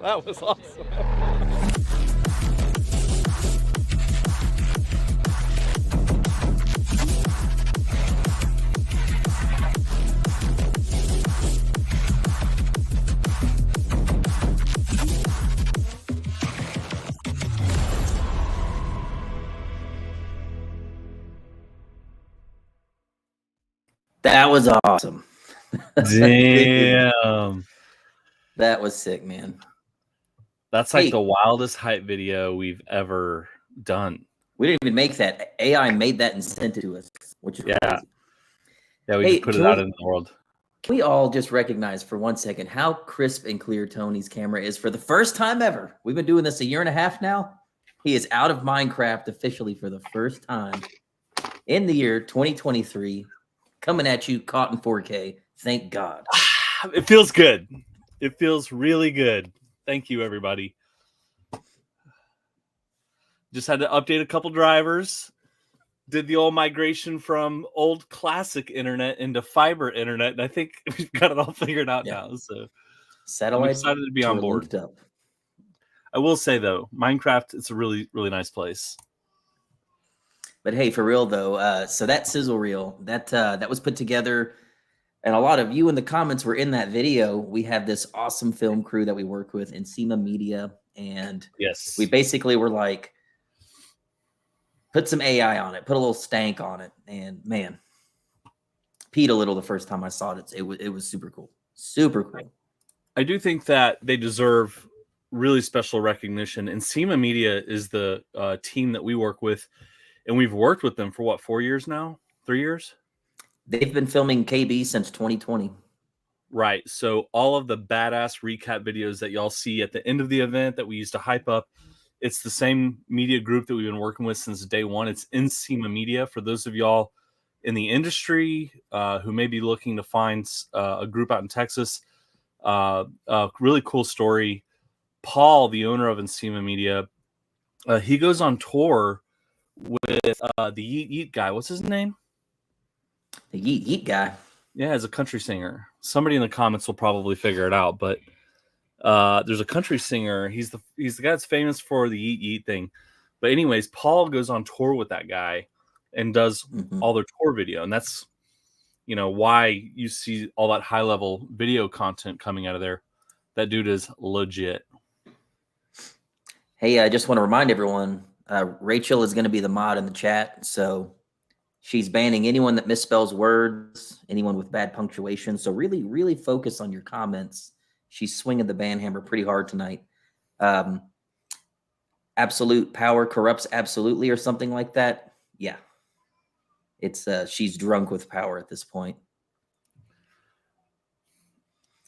That was awesome. That was awesome. Damn. That was sick, man. That's like the wildest hype video we've ever done. We didn't even make that. AI made that and sent it to us, which is crazy. Yeah, we just put it out into the world. Can we all just recognize for 1 second how crisp and clear Tony's camera is for the first time ever? We've been doing this 1.5 years now. He is out of Minecraft officially for the first time in the year 2023. Coming at you, caught in 4K. Thank God. It feels good. It feels really good. Thank you, everybody. Just had to update a couple drivers. Did the old migration from old classic internet into fiber internet, and I think we've got it all figured out now. So, satellite. I'm excited to be on board. I will say though, Minecraft, it's a really, really nice place. But hey, for real though, so that sizzle reel that was put together, and a lot of you in the comments were in that video. We have this awesome film crew that we work with in SEMA Media, and yes, we basically were like, put some AI on it, put a little stank on it, and man, peed a little the first time I saw it. It was super cool, super cool. I do think that they deserve really special recognition, and SEMA Media is the team that we work with, and we've worked with them for what, 4 years now, 3 years. They've been filming KB since 2020. Right. So all of the badass recap videos that y'all see at the end of the event that we used to hype up, it's the same media group that we've been working with since day one. It's in SEMA Media. For those of y'all in the industry who may be looking to find a group out in Texas, a really cool story. Paul, the owner of SEMA Media, he goes on tour with the Yeet Yeet guy. What's his name? The Yeet Yeet guy. Yeah, as a country singer. Somebody in the comments will probably figure it out, but there's a country singer. He's the guy that's famous for the Yeet Yeet thing. But anyways, Paul goes on tour with that guy and does all their tour video, and that's why you see all that high level video content coming out of there. That dude is legit. Hey, I just want to remind everyone, Rachel is going to be the mod in the chat, so she's banning anyone that misspells words, anyone with bad punctuation. So really, really focus on your comments. She's swinging the ban hammer pretty hard tonight. Absolute power corrupts absolutely, or something like that. Yeah, it's she's drunk with power at this point.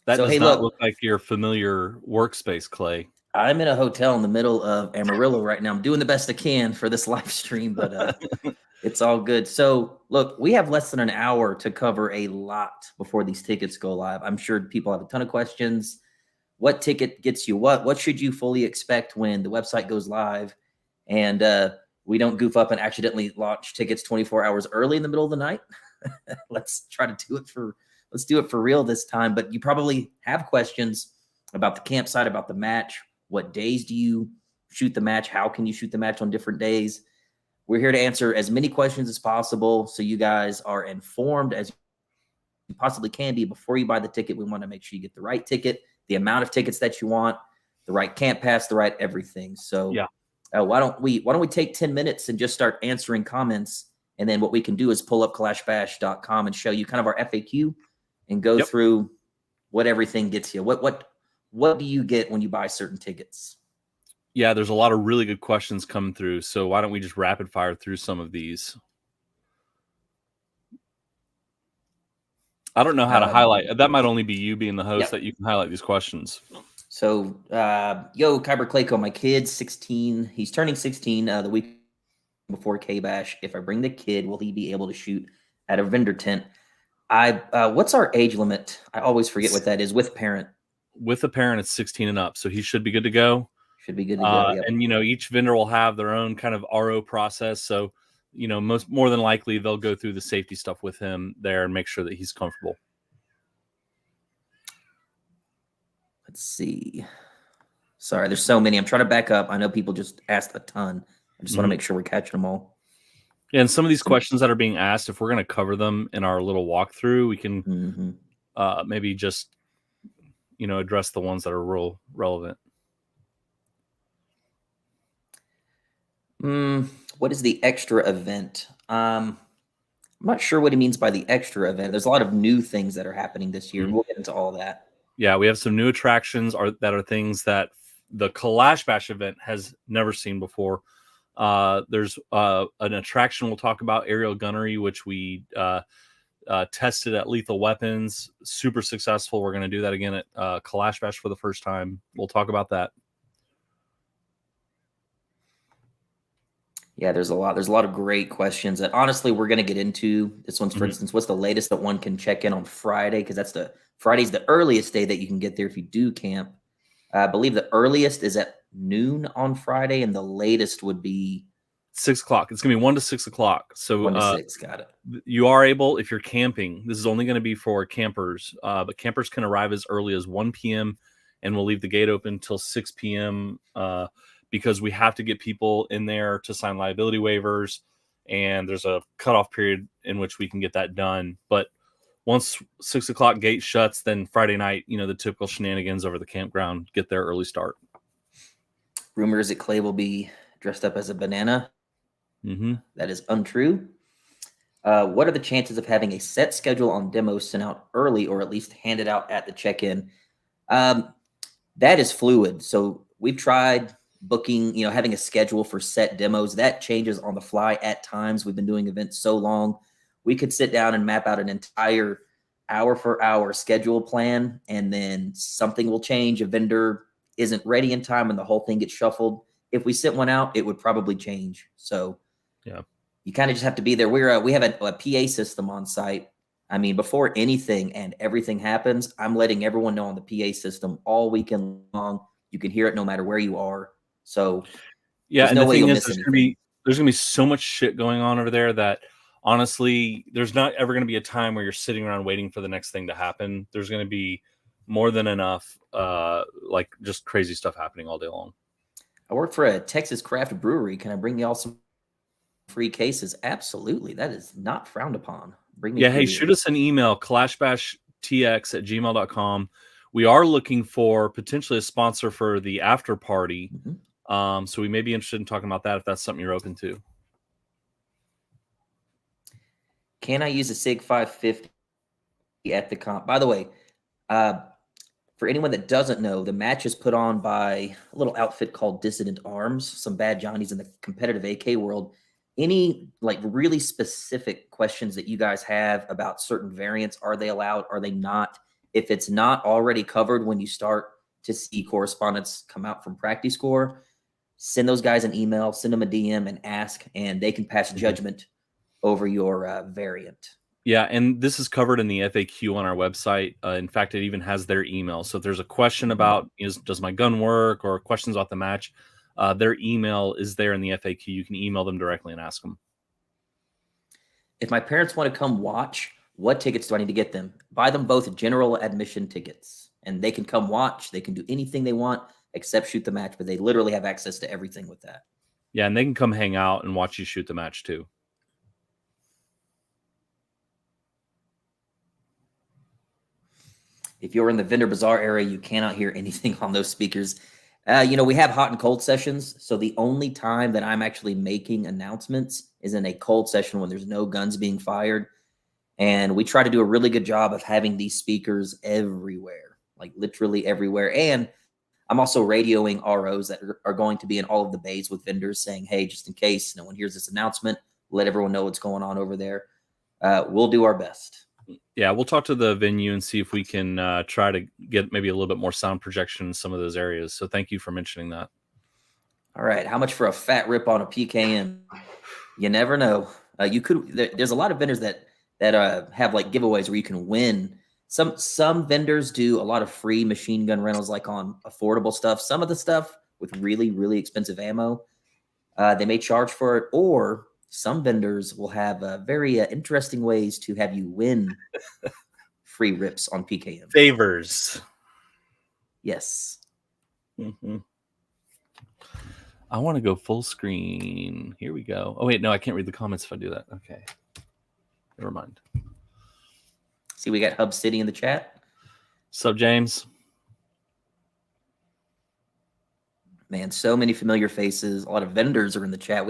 That does not look like your familiar workspace, Clay. I'm in a hotel in the middle of Amarillo right now. I'm doing the best I can for this live stream, but it's all good. So look, we have less than an hour to cover a lot before these tickets go live. I'm sure people have a ton of questions. What ticket gets you what? What should you fully expect when the website goes live? And we don't goof up and accidentally launch tickets 24 hours early in the middle of the night. Let's try to do it for real this time. But you probably have questions about the campsite, about the match. What days do you shoot the match? How can you shoot the match on different days? We're here to answer as many questions as possible so you guys are informed as you possibly can be before you buy the ticket. We want to make sure you get the right ticket, the amount of tickets that you want, the right camp pass, the right everything. So yeah, why don't we take 10 minutes and just start answering comments, and then what we can do is pull up kalashbash.com and show you kind of our FAQ and go through what everything gets you. What do you get when you buy certain tickets? Yeah, there's a lot of really good questions coming through. So why don't we just rapid fire through some of these? I don't know how to highlight. That might only be you being the host that you can highlight these questions. So, yo, Kyber Clayco, my kid's 16. He's turning 16 the week before K-Bash. If I bring the kid, will he be able to shoot at a vendor tent? What's our age limit? I always forget what that is with parent. With a parent, it's 16 and up, so he should be good to go. Should be good to go. Yep. And each vendor will have their own kind of RO process. So, more than likely they'll go through the safety stuff with him there and make sure that he's comfortable. Let's see. Sorry, there's so many. I'm trying to back up. I know people just asked a ton. I just want to make sure we're catching them all. Yeah, and some of these questions that are being asked, if we're going to cover them in our little walkthrough, we can maybe just, address the ones that are real relevant. What is the extra event? I'm not sure what he means by the extra event. There's a lot of new things that are happening this year. We'll get into all that. Yeah, we have some new attractions that are things that the Kalash Bash event has never seen before. There's an attraction we'll talk about, aerial gunnery, which we tested at Lethal Weapons. Super successful. We're going to do that again at Kalash Bash for the first time. We'll talk about that. Yeah, there's a lot of great questions that honestly we're going to get into. This one's, for instance, what's the latest that one can check in on Friday? Because Friday's the earliest day that you can get there if you do camp. I believe the earliest is at noon on Friday, and the latest would be 6 o'clock. It's going to be 1 to 6 o'clock. So 1 to 6, got it. You are able, if you're camping, this is only going to be for campers, but campers can arrive as early as 1 p.m. and we'll leave the gate open until 6 p.m. Because we have to get people in there to sign liability waivers, and there's a cutoff period in which we can get that done. But once 6 o'clock gate shuts, then Friday night, the typical shenanigans over the campground get their early start. Rumor is that Clay will be dressed up as a banana. That is untrue. What are the chances of having a set schedule on demos sent out early, or at least handed out at the check-in? That is fluid. So we've tried booking, having a schedule for set demos. That changes on the fly at times. We've been doing events so long. We could sit down and map out an entire hour for hour schedule plan, and then something will change. A vendor isn't ready in time and the whole thing gets shuffled. If we sent one out, it would probably change. So yeah, you kind of just have to be there. We have a PA system on site. I mean, before anything and everything happens, I'm letting everyone know on the PA system all weekend long. You can hear it no matter where you are. So yeah, there's and no the way thing you'll is, miss there's gonna be so much shit going on over there that honestly, there's not ever gonna be a time where you're sitting around waiting for the next thing to happen. There's gonna be more than enough, like just crazy stuff happening all day long. I work for a Texas craft brewery. Can I bring y'all some free cases? Absolutely. That is not frowned upon. Bring me hey, shoot us an email, kalashbashtx@gmail.com. We are looking for potentially a sponsor for the after party. So we may be interested in talking about that if that's something you're open to. Can I use a SIG 550 at the comp? By the way, for anyone that doesn't know, the match is put on by a little outfit called Dissident Arms, some bad Johnnies in the competitive AK world. Any really specific questions that you guys have about certain variants? Are they allowed? Are they not? If it's not already covered when you start to see correspondence come out from Practice Score, send those guys an email, send them a DM and ask, and they can pass judgment over your variant. Yeah, and this is covered in the FAQ on our website. In fact, it even has their email. So if there's a question about does my gun work, or questions about the match, their email is there in the FAQ. You can email them directly and ask them. If my parents want to come watch, what tickets do I need to get them? Buy them both general admission tickets, and they can come watch. They can do anything they want except shoot the match, but they literally have access to everything with that. Yeah, and they can come hang out and watch you shoot the match too. If you're in the vendor bazaar area, you cannot hear anything on those speakers. We have hot and cold sessions. So the only time that I'm actually making announcements is in a cold session when there's no guns being fired. And we try to do a really good job of having these speakers everywhere, like literally everywhere. And I'm also radioing ROs that are going to be in all of the bays with vendors saying, hey, just in case no one hears this announcement, let everyone know what's going on over there. We'll do our best. Yeah, we'll talk to the venue and see if we can try to get maybe a little bit more sound projection in some of those areas. So thank you for mentioning that. All right. How much for a fat rip on a PKM? You never know. There's a lot of vendors that have giveaways where you can win. Some vendors do a lot of free machine gun rentals, like on affordable stuff. Some of the stuff with really, really expensive ammo, they may charge for it, or some vendors will have very interesting ways to have you win free rips on PKM. Favors. Yes. I want to go full screen. Here we go. Oh, wait, no, I can't read the comments if I do that. Okay. Never mind. See, we got Hub City in the chat. Sup, James? Man, so many familiar faces. A lot of vendors are in the chat.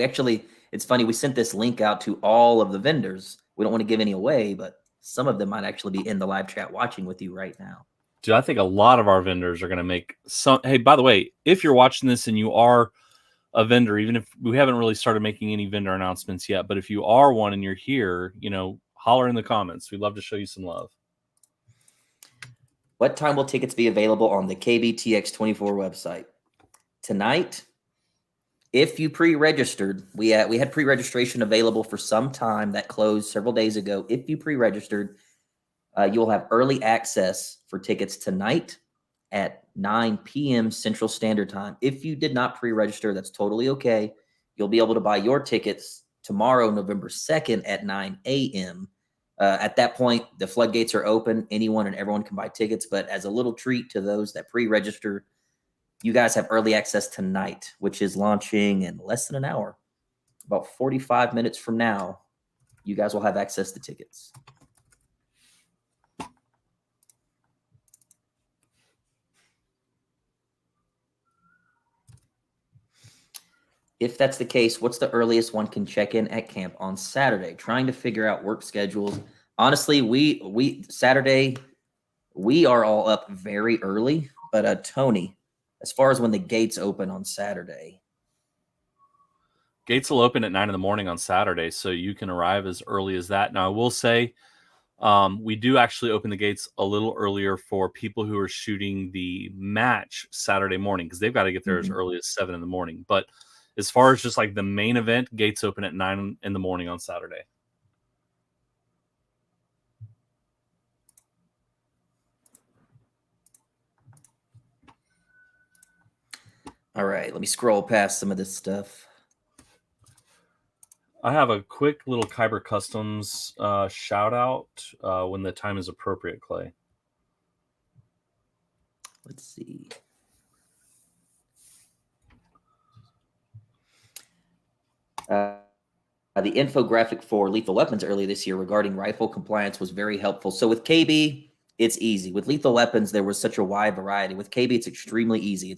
It's funny, we sent this link out to all of the vendors. We don't want to give any away, but some of them might actually be in the live chat watching with you right now. Dude, I think a lot of our vendors are going to make some. Hey, by the way, if you're watching this and you are a vendor, even if we haven't really started making any vendor announcements yet, but if you are one and you're here, holler in the comments. We'd love to show you some love. What time will tickets be available on the KBTX24 website? Tonight, if you pre-registered, we had pre-registration available for some time that closed several days ago. If you pre-registered, you'll have early access for tickets tonight at 9 p.m. Central Standard Time. If you did not pre-register, that's totally okay. You'll be able to buy your tickets tomorrow, November 2nd at 9 a.m. At that point, the floodgates are open. Anyone and everyone can buy tickets. But as a little treat to those that pre-register, you guys have early access tonight, which is launching in less than an hour. About 45 minutes from now, you guys will have access to tickets. If that's the case, what's the earliest one can check in at camp on Saturday? Trying to figure out work schedules. Honestly, Saturday, we are all up very early. But Tony, as far as when the gates open on Saturday. Gates will open at 9 in the morning on Saturday, so you can arrive as early as that. Now, I will say we do actually open the gates a little earlier for people who are shooting the match Saturday morning because they've got to get there as early as 7 in the morning. But as far as just like the main event, gates open at 9 in the morning on Saturday. All right, let me scroll past some of this stuff. I have a quick little Kyber Customs shout out when the time is appropriate, Clay. Let's see. The infographic for Lethal Weapons earlier this year regarding rifle compliance was very helpful. So with KB, it's easy. With Lethal Weapons, there was such a wide variety. With KB, it's extremely easy.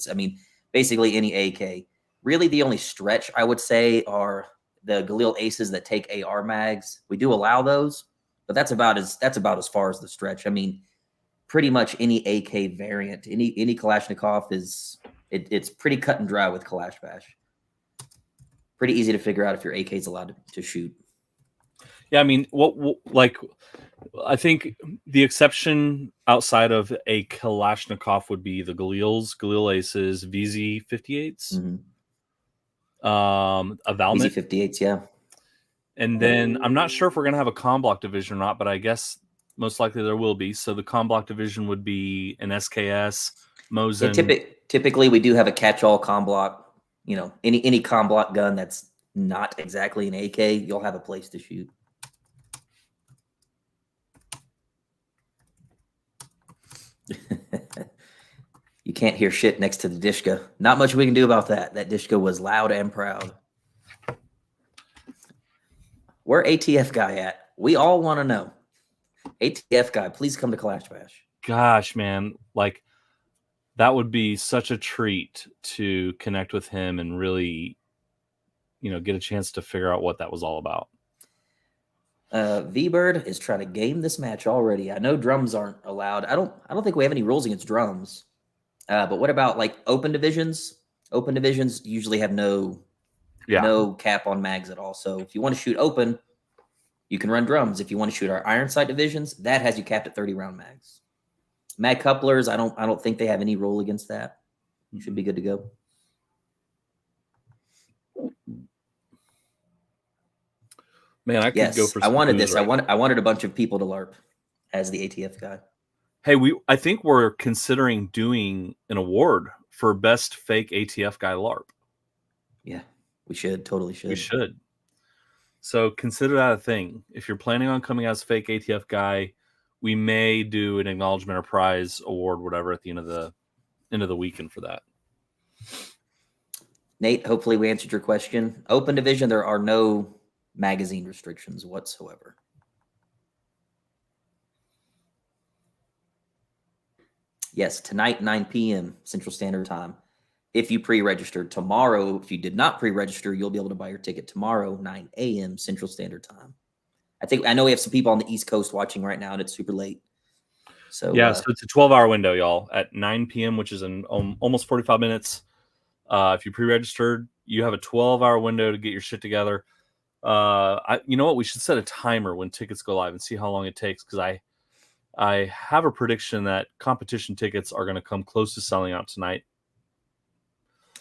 Basically any AK. Really, the only stretch I would say are the Galil Aces that take AR mags. We do allow those, but that's about as far as the stretch. I mean, pretty much any AK variant, any Kalashnikov it's pretty cut and dry with Kalash Bash. Pretty easy to figure out if your AK is allowed to shoot. Yeah, I mean, I think the exception outside of a Kalashnikov would be the Galil Aces, VZ58s, a Valmet. VZ58s, yeah. And then I'm not sure if we're going to have a comm block division or not, but I guess most likely there will be. So the comm block division would be an SKS, Mosin. Yeah, typically, we do have a catch-all comm block. Any comm block gun that's not exactly an AK, you'll have a place to shoot. You can't hear shit next to the Dishka. Not much we can do about that. That Dishka was loud and proud. Where ATF guy at? We all want to know. ATF guy, please come to Kalash Bash. Gosh, man, that would be such a treat to connect with him and really, get a chance to figure out what that was all about. V-Bird is trying to game this match already. I know drums aren't allowed. I don't think we have any rules against drums. But what about open divisions? Open divisions usually have no cap on mags at all. So if you want to shoot open, you can run drums. If you want to shoot our iron sight divisions, that has you capped at 30 round mags. Mag couplers, I don't think they have any rule against that. You should be good to go. Man, I could go for. I wanted this. Right? I wanted a bunch of people to LARP as the ATF guy. Hey, I think we're considering doing an award for best fake ATF guy LARP. Yeah, we should. Totally should. We should. So consider that a thing. If you're planning on coming as fake ATF guy, we may do an acknowledgement or prize award, whatever, at the end of the weekend for that. Nate, hopefully we answered your question. Open division, there are no magazine restrictions whatsoever. Yes, tonight, 9 p.m. Central Standard Time. If you pre-registered tomorrow, if you did not pre-register, you'll be able to buy your ticket tomorrow, 9 a.m. Central Standard Time. I know we have some people on the East Coast watching right now, and it's super late. So yeah, so it's a 12-hour window, y'all, at 9 p.m., which is in almost 45 minutes. If you pre-registered, you have a 12-hour window to get your shit together. You know what? We should set a timer when tickets go live and see how long it takes, because I have a prediction that competition tickets are going to come close to selling out tonight.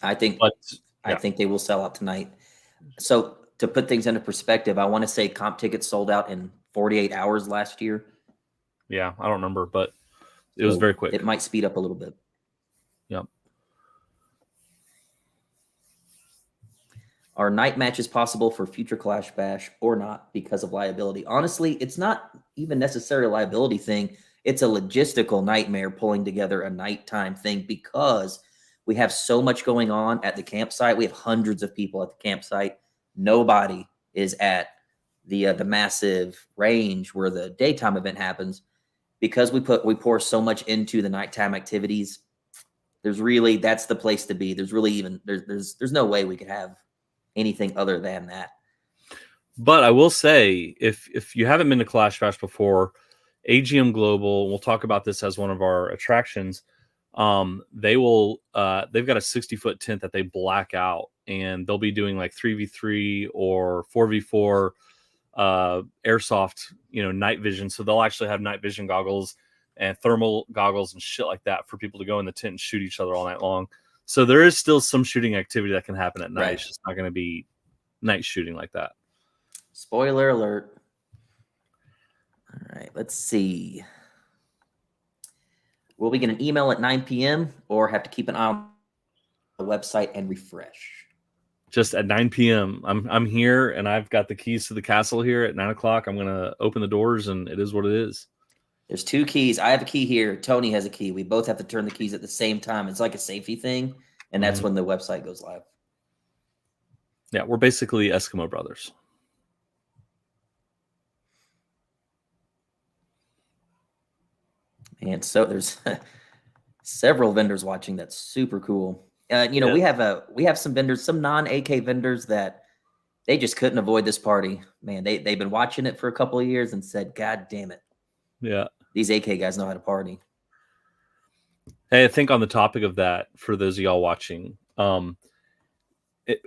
I think they will sell out tonight. So to put things into perspective, I want to say comp tickets sold out in 48 hours last year. Yeah, I don't remember, but it was very quick. It might speed up a little bit. Yep. Are night matches possible for future Kalash Bash or not because of liability? Honestly, it's not even necessarily a liability thing. It's a logistical nightmare pulling together a nighttime thing because we have so much going on at the campsite. We have hundreds of people at the campsite. Nobody is at the massive range where the daytime event happens because we pour so much into the nighttime activities. That's the place to be. There's no way we could have anything other than that. But I will say, if you haven't been to Kalash Bash before, AGM Global, we'll talk about this as one of our attractions. They've got a 60-foot tent that they black out, and they'll be doing like 3v3 or 4v4 airsoft, night vision. So they'll actually have night vision goggles and thermal goggles and shit like that for people to go in the tent and shoot each other all night long. So there is still some shooting activity that can happen at night. Right. It's just not going to be night shooting like that. Spoiler alert. All right, let's see. Will we get an email at 9 p.m. or have to keep an eye on the website and refresh? Just at 9 p.m. I'm here, and I've got the keys to the castle here at 9 o'clock. I'm going to open the doors, and it is what it is. There's 2 keys. I have a key here. Tony has a key. We both have to turn the keys at the same time. It's like a safety thing, and that's when the website goes live. Yeah, we're basically Eskimo brothers. And so there's several vendors watching. That's super cool. We have some vendors, some non-AK vendors that they just couldn't avoid this party. Man, they've been watching it for a couple of years and said, God damn it. Yeah. These AK guys know how to party. Hey, I think on the topic of that, for those of y'all watching,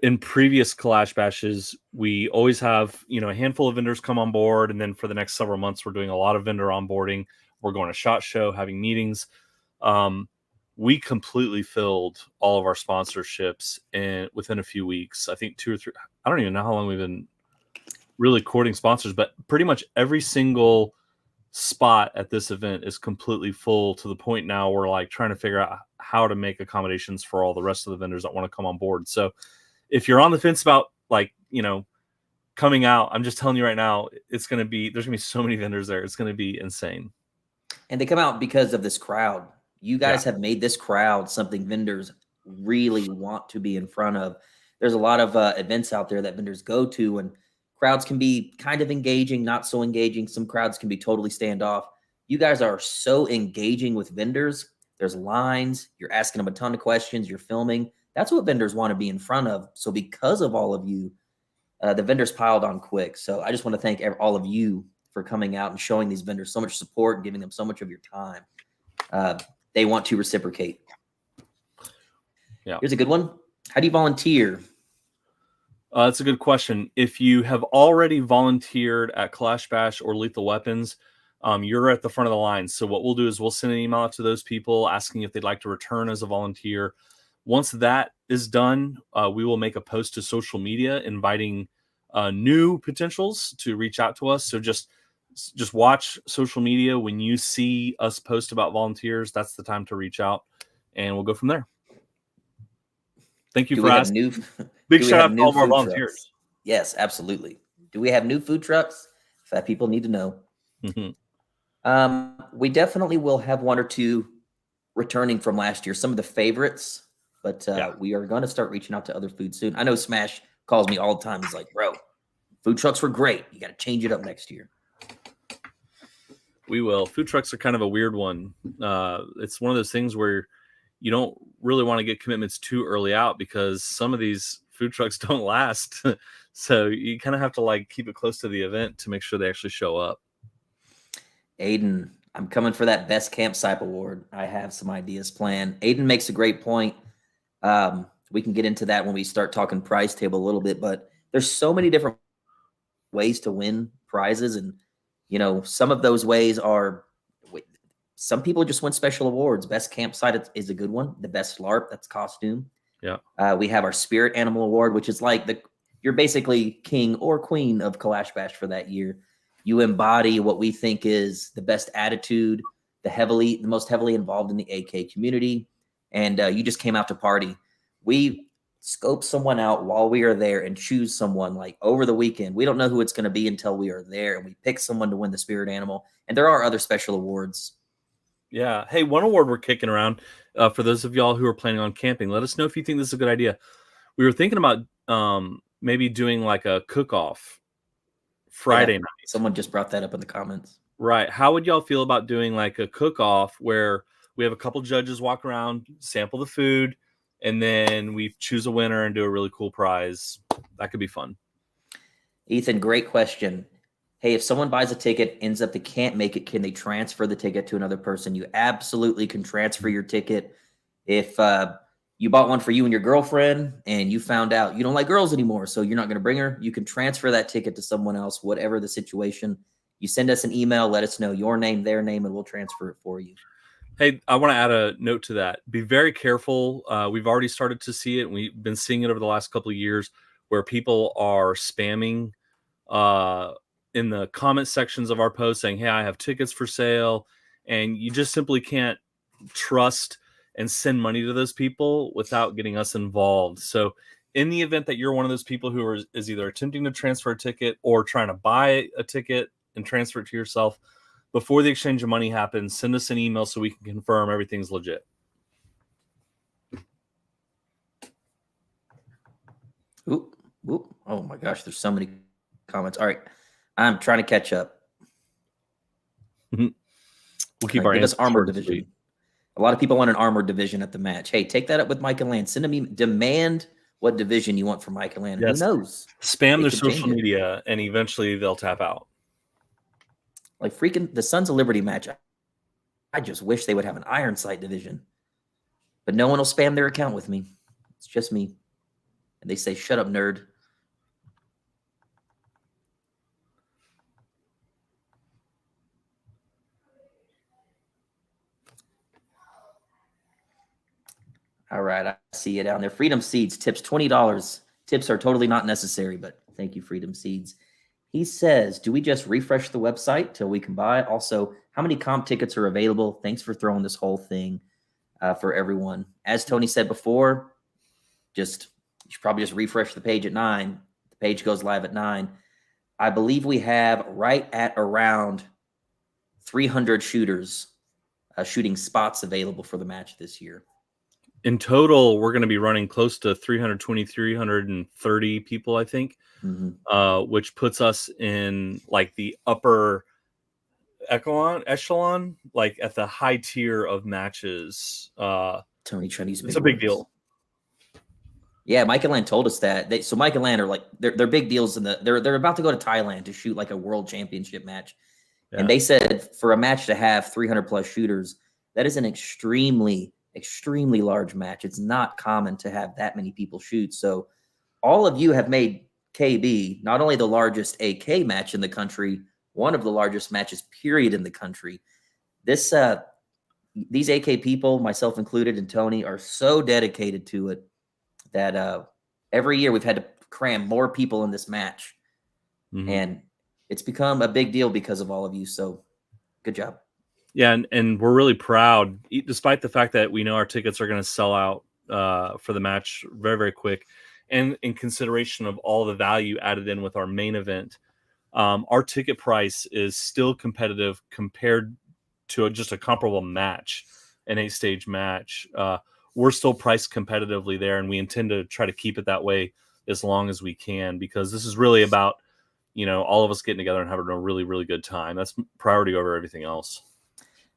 in previous Kalash Bashes, we always have, a handful of vendors come on board. And then for the next several months, we're doing a lot of vendor onboarding. We're going to SHOT Show, having meetings. We completely filled all of our sponsorships within a few weeks. I think 2 or 3. I don't even know how long we've been really courting sponsors, but pretty much every single spot at this event is completely full, to the point now we're like trying to figure out how to make accommodations for all the rest of the vendors that want to come on board. So if you're on the fence about coming out, I'm just telling you right now, there's going to be so many vendors there. It's going to be insane. And they come out because of this crowd. You guys have made this crowd something vendors really want to be in front of. There's a lot of events out there that vendors go to, and crowds can be kind of engaging, not so engaging. Some crowds can be totally standoff. You guys are so engaging with vendors. There's lines. You're asking them a ton of questions. You're filming. That's what vendors want to be in front of. So because of all of you, the vendors piled on quick. So I just want to thank all of you for coming out and showing these vendors so much support and giving them so much of your time. They want to reciprocate. Yeah. Here's a good one. How do you volunteer? That's a good question. If you have already volunteered at Kalash Bash or Lethal Weapons, you're at the front of the line. So what we'll do is we'll send an email out to those people asking if they'd like to return as a volunteer. Once that is done, we will make a post to social media inviting new potentials to reach out to us. So just watch social media. When you see us post about volunteers, that's the time to reach out, and we'll go from there. Thank you for asking. Big shout out to all of our volunteers. Trucks? Yes, absolutely. Do we have new food trucks? That people need to know. Mm-hmm. We definitely will have 1 or 2 returning from last year. Some of the favorites but Yeah. we are going to start reaching out to other food soon. I know Smash calls me all the time. He's like, bro, food trucks were great. You got to change it up next year. We will. Food trucks are kind of a weird one. It's one of those things where you don't really want to get commitments too early out because some of these food trucks don't last. So you kind of have to like keep it close to the event to make sure they actually show up. Aiden, I'm coming for that best campsite award. I have some ideas planned. Aiden makes a great point. We can get into that when we start talking prize table a little bit, but there's so many different ways to win prizes. And, you know, some of those ways are, some people just win special awards. Best campsite is a good one. The best LARP, that's costume. Yeah. We have our spirit animal award, which is like you're basically king or queen of Kalash Bash for that year. You embody what we think is the best attitude, the most heavily involved in the AK community, and you just came out to party. We scope someone out while we are there and choose someone like over the weekend. We don't know who it's going to be until we are there, and we pick someone to win the spirit animal. And there are other special awards. Yeah. Hey, one award we're kicking around for those of y'all who are planning on camping. Let us know if you think this is a good idea. We were thinking about maybe doing like a cook-off Friday night. Someone just brought that up in the comments. Right. How would y'all feel about doing like a cook-off where we have a couple judges walk around, sample the food, and then we choose a winner and do a really cool prize? That could be fun. Ethan, great question. Hey, if someone buys a ticket, ends up they can't make it, can they transfer the ticket to another person? You absolutely can transfer your ticket. If you bought one for you and your girlfriend and you found out you don't like girls anymore, so you're not going to bring her, you can transfer that ticket to someone else, whatever the situation. You send us an email, let us know your name, their name, and we'll transfer it for you. Hey, I want to add a note to that. Be very careful. We've already started to see it. We've been seeing it over the last couple of years where people are spamming in the comment sections of our posts saying, hey, I have tickets for sale. And you just simply can't trust and send money to those people without getting us involved. So in the event that you're one of those people who is either attempting to transfer a ticket or trying to buy a ticket and transfer it to yourself, before the exchange of money happens, send us an email so we can confirm everything's legit. Oop. Oh my gosh, there's so many comments. All right, I'm trying to catch up. We'll keep our answers armored division. Sweet. A lot of people want an armored division at the match. Hey, take that up with Mike and Land. Send them demand what division you want from Mike and Land. Yes. Who knows? Spam their social media, and eventually they'll tap out. Like freaking the Sons of Liberty match. I just wish they would have an Iron Sight division. But no one will spam their account with me. It's just me. And they say, shut up, nerd. All right, I see you down there. Freedom Seeds, tips $20. Tips are totally not necessary, but thank you, Freedom Seeds. He says, do we just refresh the website till we can buy it? Also, how many comp tickets are available? Thanks for throwing this whole thing for everyone. As Tony said before, you should probably just refresh the page at 9. The page goes live at 9. I believe we have right at around 300 shooters, shooting spots available for the match this year. In total, we're going to be running close to 320, 330 people, I think, which puts us in like the upper echelon, like at the high tier of matches. Tony Chinese, it's a big deal. Yeah, Mike and Land told us that. So Mike and Land are like they're big deals they're about to go to Thailand to shoot like a world championship match, and they said for a match to have 300 plus shooters, that is an extremely large match. It's not common to have that many people shoot. So all of you have made KB not only the largest AK match in the country, one of the largest matches period in the country. These AK people, myself included, and Tony, are so dedicated to it that every year we've had to cram more people in this match. And it's become a big deal because of all of you. So good job. Yeah, and we're really proud, despite the fact that we know our tickets are going to sell out for the match very, very quick. And in consideration of all the value added in with our main event, our ticket price is still competitive compared to just a comparable match, an 8-stage match. we're still priced competitively there, and we intend to try to keep it that way as long as we can, because this is really about, all of us getting together and having a really, really good time. That's priority over everything else.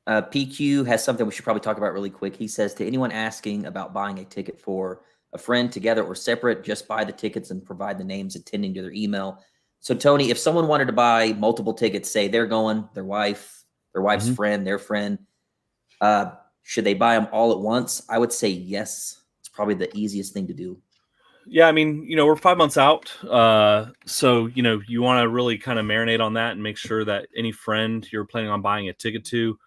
PQ has something we should probably talk about really quick. He says, to anyone asking about buying a ticket for a friend together or separate, just buy the tickets and provide the names attending to their email. So Tony, if someone wanted to buy multiple tickets, say they're going, their wife's friend, their friend, should they buy them all at once? I would say yes. It's probably the easiest thing to do. Yeah, I mean, we're 5 months out. So, you want to really kind of marinate on that and make sure that any friend you're planning on buying a ticket to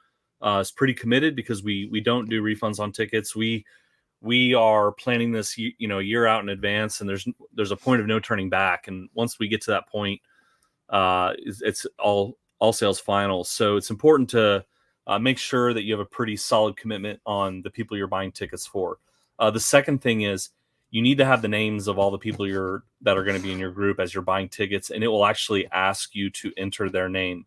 is pretty committed, because we don't do refunds on tickets. We are planning this, a year out in advance, and there's a point of no turning back. And once we get to that point, it's all sales final. So it's important to make sure that you have a pretty solid commitment on the people you're buying tickets for. The second thing is, you need to have the names of all the people that are going to be in your group as you're buying tickets, and it will actually ask you to enter their name.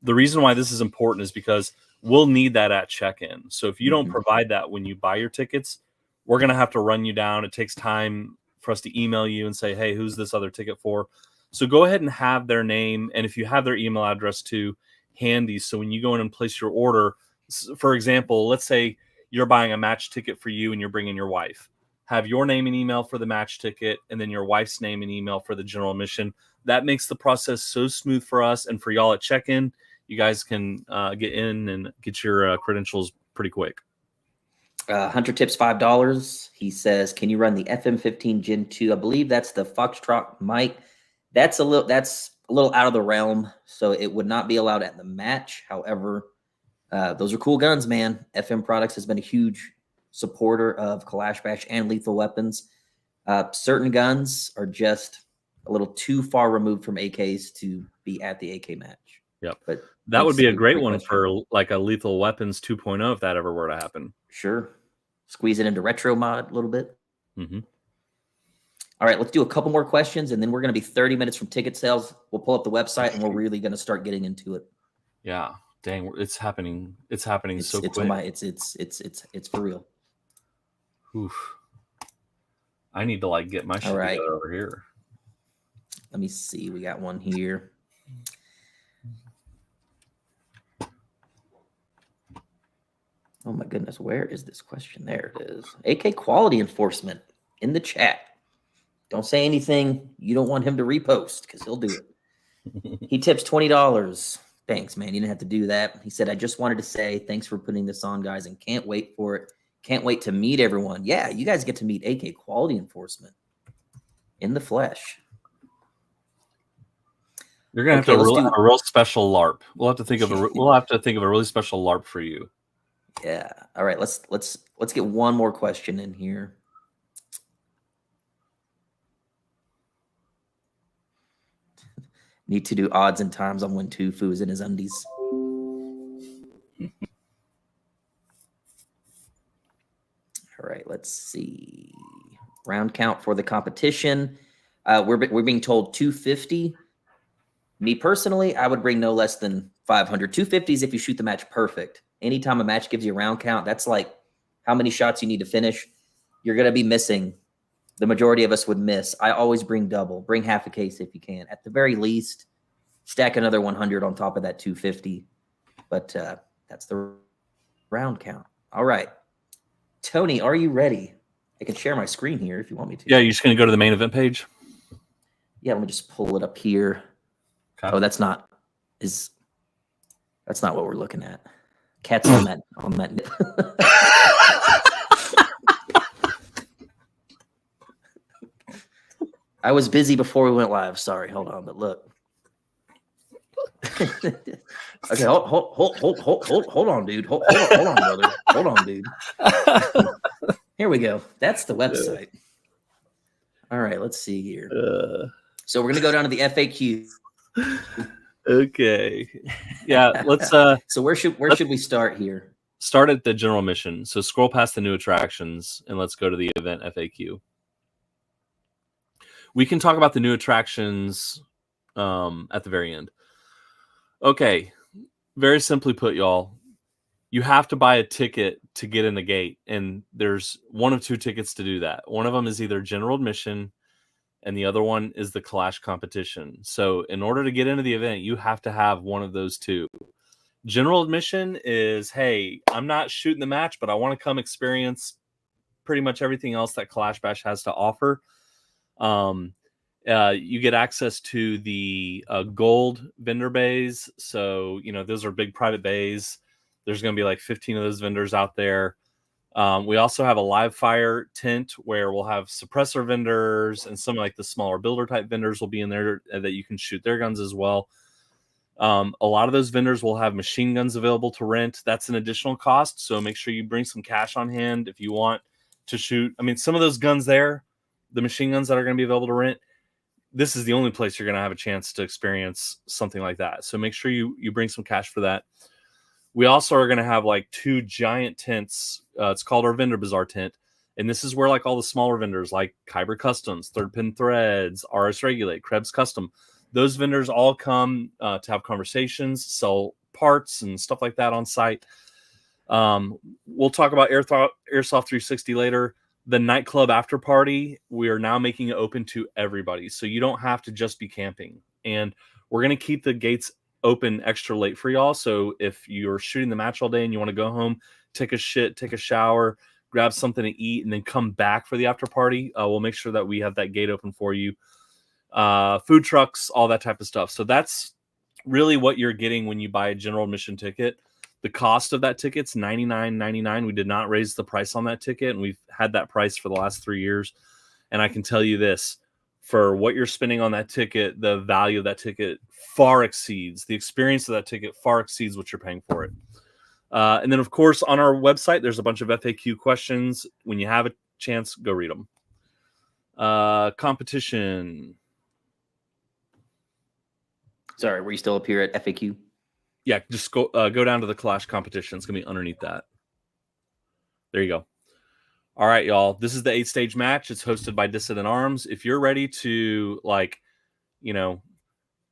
The reason why this is important is because we'll need that at check-in. So if you don't provide that when you buy your tickets, we're going to have to run you down. It takes time for us to email you and say, hey, who's this other ticket for? So go ahead and have their name, and if you have their email address too, handy. So when you go in and place your order, for example, let's say you're buying a match ticket for you and you're bringing your wife. Have your name and email for the match ticket, and then your wife's name and email for the general admission. That makes the process so smooth for us, and for y'all at check-in, you guys can get in and get your credentials pretty quick. Hunter tips $5. He says, can you run the FM15 Gen 2? I believe that's the Foxtrot mic. That's a little out of the realm, so it would not be allowed at the match. However, those are cool guns, man. FM Products has been a huge supporter of Kalash Bash and Lethal Weapons. Certain guns are just a little too far removed from AKs to be at the AK match. Yep. But that would be a great one for like a Lethal Weapons 2.0 if that ever were to happen. Sure. Squeeze it into retro mod a little bit. Mm-hmm. All right, let's do a couple more questions, and then we're going to be 30 minutes from ticket sales. We'll pull up the website, and we're really going to start getting into it. Yeah. Dang, it's happening. It's happening so quick. It's for real. Oof. I need to get my shit together over here. Let me see. We got one here. Oh my goodness, where is this question? There it is. AK quality enforcement in the chat. Don't say anything you don't want him to repost, because he'll do it. He tips $20. Thanks, man. You didn't have to do that. He said, I just wanted to say thanks for putting this on, guys, and can't wait for it. Can't wait to meet everyone. Yeah, you guys get to meet AK quality enforcement in the flesh. You're gonna have to have a real special LARP. We'll have to think of a really special LARP for you. Yeah. All right. Let's get one more question in here. Need to do odds and times on when Tufu is in his undies. All right, let's see. Round count for the competition. We're being told 250. Me personally, I would bring no less than 500. 250s if you shoot the match perfect. Anytime a match gives you a round count, that's like how many shots you need to finish. You're going to be missing. The majority of us would miss. I always bring double. Bring half a case if you can. At the very least, stack another 100 on top of that 250. But that's the round count. All right. Tony, are you ready? I can share my screen here if you want me to. Yeah, you're just going to go to the main event page? Yeah, let me just pull it up here. Okay. Oh, that's not what we're looking at. Cat's on that. I was busy before we went live. Sorry, hold on, but look. Okay, hold on, dude. Hold on, brother. Hold on, dude. Here we go. That's the website. All right, let's see here. So we're gonna go down to the FAQ. Okay. Yeah, let's so where should we start here? Start at the general mission. So scroll past the new attractions and let's go to the event FAQ. We can talk about the new attractions at the very end. Okay. Very simply put, y'all, you have to buy a ticket to get in the gate, and there's one of two tickets to do that. One of them is either general admission, and the other one is the Kalash competition. So in order to get into the event, you have to have one of those two. General admission is, hey, I'm not shooting the match, but I want to come experience pretty much everything else that Kalash Bash has to offer. You get access to the gold vendor bays. So, those are big private bays. There's going to be like 15 of those vendors out there. We also have a live fire tent where we'll have suppressor vendors, and some like the smaller builder type vendors will be in there that you can shoot their guns as well. A lot of those vendors will have machine guns available to rent. That's an additional cost. So make sure you bring some cash on hand if you want to shoot. I mean, some of those guns there, the machine guns that are going to be available to rent, this is the only place you're going to have a chance to experience something like that. So make sure you bring some cash for that. We also are going to have like 2 giant tents. It's called our Vendor Bazaar tent. And this is where like all the smaller vendors like Kyber Customs, Third Pin Threads, RS Regulate, Krebs Custom, those vendors all come to have conversations, sell parts and stuff like that on site. We'll talk about Airsoft 360 later. The nightclub after party, we are now making it open to everybody. So you don't have to just be camping. And we're going to keep the gates open extra late for y'all. So if you're shooting the match all day and you want to go home, take a shit, take a shower, grab something to eat, and then come back for the after party, we'll make sure that we have that gate open for you. Food trucks, all that type of stuff. So that's really what you're getting when you buy a general admission ticket. The cost of that ticket's $99.99. We did not raise the price on that ticket, and we've had that price for the last 3 years. And I can tell you this, for what you're spending on that ticket, the value of that ticket far exceeds, the experience of that ticket far exceeds what you're paying for it. And then, of course, on our website, there's a bunch of FAQ questions. When you have a chance, go read them. Competition. Sorry, were you still up here at FAQ? Yeah, just go down to the Kalash competition. It's going to be underneath that. There you go. All right, y'all. This is the 8-stage match. It's hosted by Dissident Arms. If you're ready to,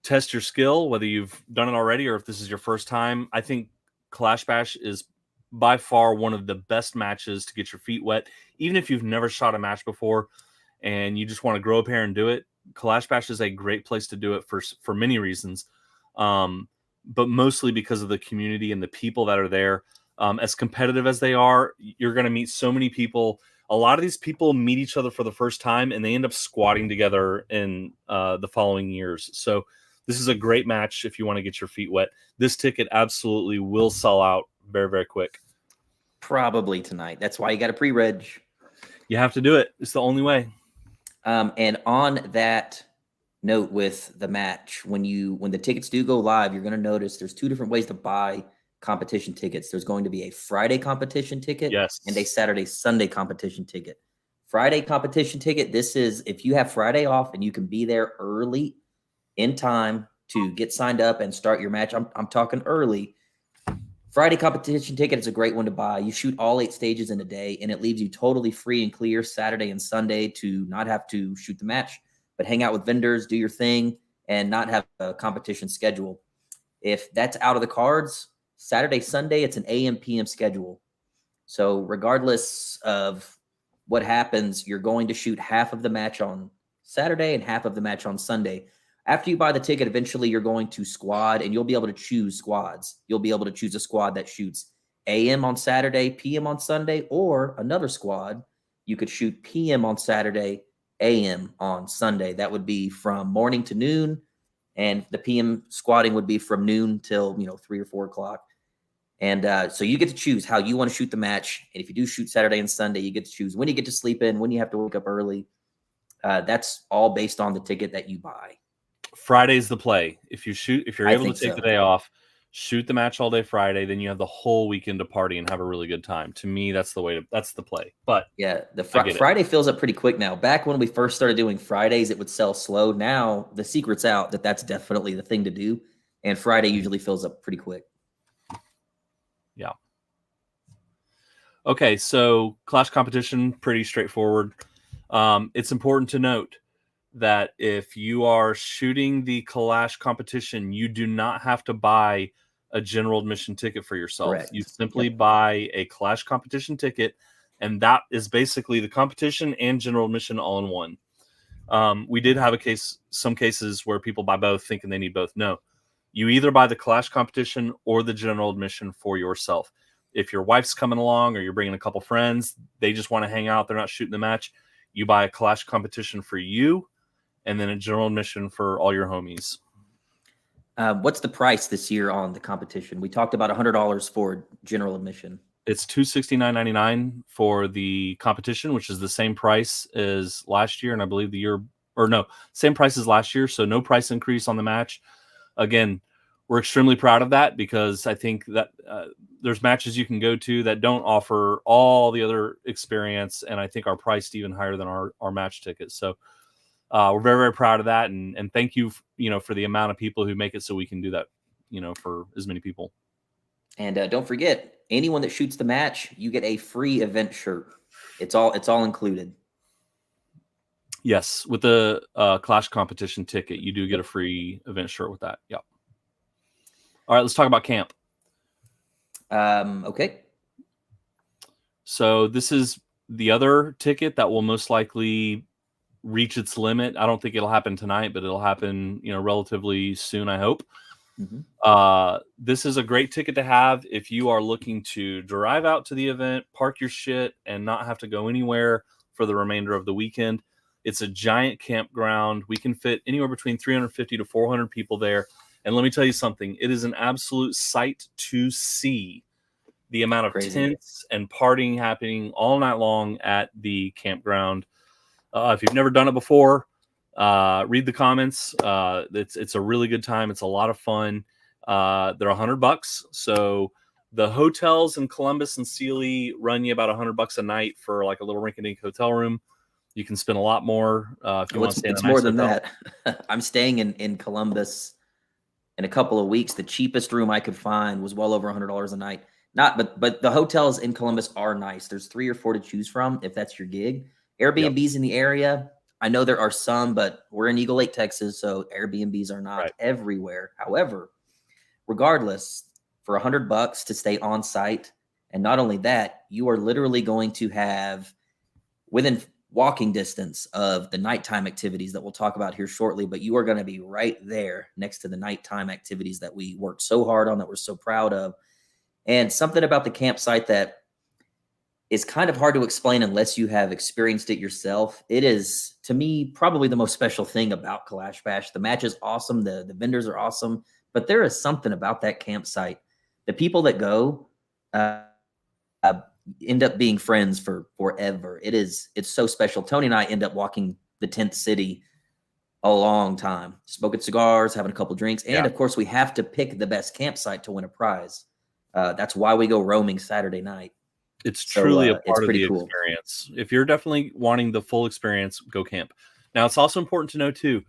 test your skill, whether you've done it already or if this is your first time, I think Kalash Bash is by far one of the best matches to get your feet wet. Even if you've never shot a match before and you just want to grow a pair and do it, Kalash Bash is a great place to do it for many reasons, but mostly because of the community and the people that are there. As competitive as they are, you're going to meet so many people. A lot of these people meet each other for the first time, and they end up squatting together in the following years. So this is a great match if you want to get your feet wet. This ticket absolutely will sell out very, very quick. Probably tonight. That's why you got a pre-reg. You have to do it. It's the only way. And on that note with the match, when the tickets do go live, you're going to notice there's 2 different ways to buy competition tickets. There's going to be a Friday competition ticket, yes, and a Saturday, Sunday competition ticket. Friday competition ticket, this is if you have Friday off and you can be there early in time to get signed up and start your match. I'm talking early. Friday competition ticket is a great one to buy. You shoot all 8 stages in a day, and it leaves you totally free and clear Saturday and Sunday to not have to shoot the match, but hang out with vendors, do your thing, and not have a competition schedule. If that's out of the cards, Saturday, Sunday, it's an AM, PM schedule. So regardless of what happens, you're going to shoot half of the match on Saturday and half of the match on Sunday. After you buy the ticket, eventually you're going to squad, and you'll be able to choose squads. You'll be able to choose a squad that shoots AM on Saturday, PM on Sunday, or another squad. You could shoot PM on Saturday, AM on Sunday. That would be from morning to noon, and the PM squatting would be from noon till 3 or 4 o'clock. And so you get to choose how you want to shoot the match. And if you do shoot Saturday and Sunday, you get to choose when you get to sleep in, when you have to wake up early. That's all based on the ticket that you buy. Friday's the play. If you're able to take so. the day off, shoot the match all day Friday, then you have the whole weekend to party and have a really good time. To me, that's the play. But yeah, Friday fills up pretty quick now. Back when we first started doing Fridays, it would sell slow. Now the secret's out that's definitely the thing to do, and Friday usually fills up pretty quick. Yeah. Okay, so Kalash competition, pretty straightforward. It's important to note that if you are shooting the Kalash competition, you do not have to buy a general admission ticket for yourself. Correct. You simply buy a Kalash competition ticket, and that is basically the competition and general admission all in one. We did have some cases where people buy both thinking they need both. No, you either buy the Kalash competition or the general admission for yourself. If your wife's coming along or you're bringing a couple friends, they just want to hang out, they're not shooting the match, you buy a Kalash competition for you and then a general admission for all your homies. What's the price this year on the competition? We talked about $100 for general admission. It's $269.99 for the competition, which is the same price as last year, and I believe same price as last year, so no price increase on the match. Again, we're extremely proud of that because I think that there's matches you can go to that don't offer all the other experience, and I think are priced even higher than our match tickets. So we're very, very proud of that, and thank you, for the amount of people who make it so we can do that, for as many people. And don't forget, anyone that shoots the match, you get a free event shirt. It's all included. Yes, with the Kalash competition ticket, you do get a free event shirt with that. Yep. All right, let's talk about camp. Okay. So this is the other ticket that will most likely reach its limit. I don't think it'll happen tonight, but it'll happen, relatively soon, I hope. Mm-hmm. This is a great ticket to have if you are looking to drive out to the event, park your shit, and not have to go anywhere for the remainder of the weekend. It's a giant campground. We can fit anywhere between 350 to 400 people there. And let me tell you something, it is an absolute sight to see the amount of tents and partying happening all night long at the campground. If you've never done it before, read the comments. It's a really good time. It's a lot of fun. They're $100. So the hotels in Columbus and Sealy run you about $100 a night for like a little rinky-dink hotel room. You can spend a lot more if you want to stay in a nice more than hotel. that. I'm staying in Columbus in a couple of weeks. The cheapest room I could find was well over $100 a night. But the hotels in Columbus are nice. There's 3 or 4 to choose from if that's your gig. Airbnbs in the area, I know there are some, but we're in Eagle Lake, Texas, so Airbnbs are not everywhere. However, regardless, for $100 to stay on site, and not only that, you are literally going to have within walking distance of the nighttime activities that we'll talk about here shortly, but you are going to be right there next to the nighttime activities that we worked so hard on, that we're so proud of. And something about the campsite that is kind of hard to explain unless you have experienced it yourself. It is, to me, probably the most special thing about Kalash Bash. The match is awesome. The vendors are awesome, but there is something about that campsite. The people that go end up being friends for forever. It's so special. Tony and I end up walking the 10th city a long time, smoking cigars, having a couple drinks. And of course we have to pick the best campsite to win a prize. That's why we go roaming Saturday night. It's truly a part of the experience. If you're definitely wanting the full experience, go camp. Now, it's also important to know, too,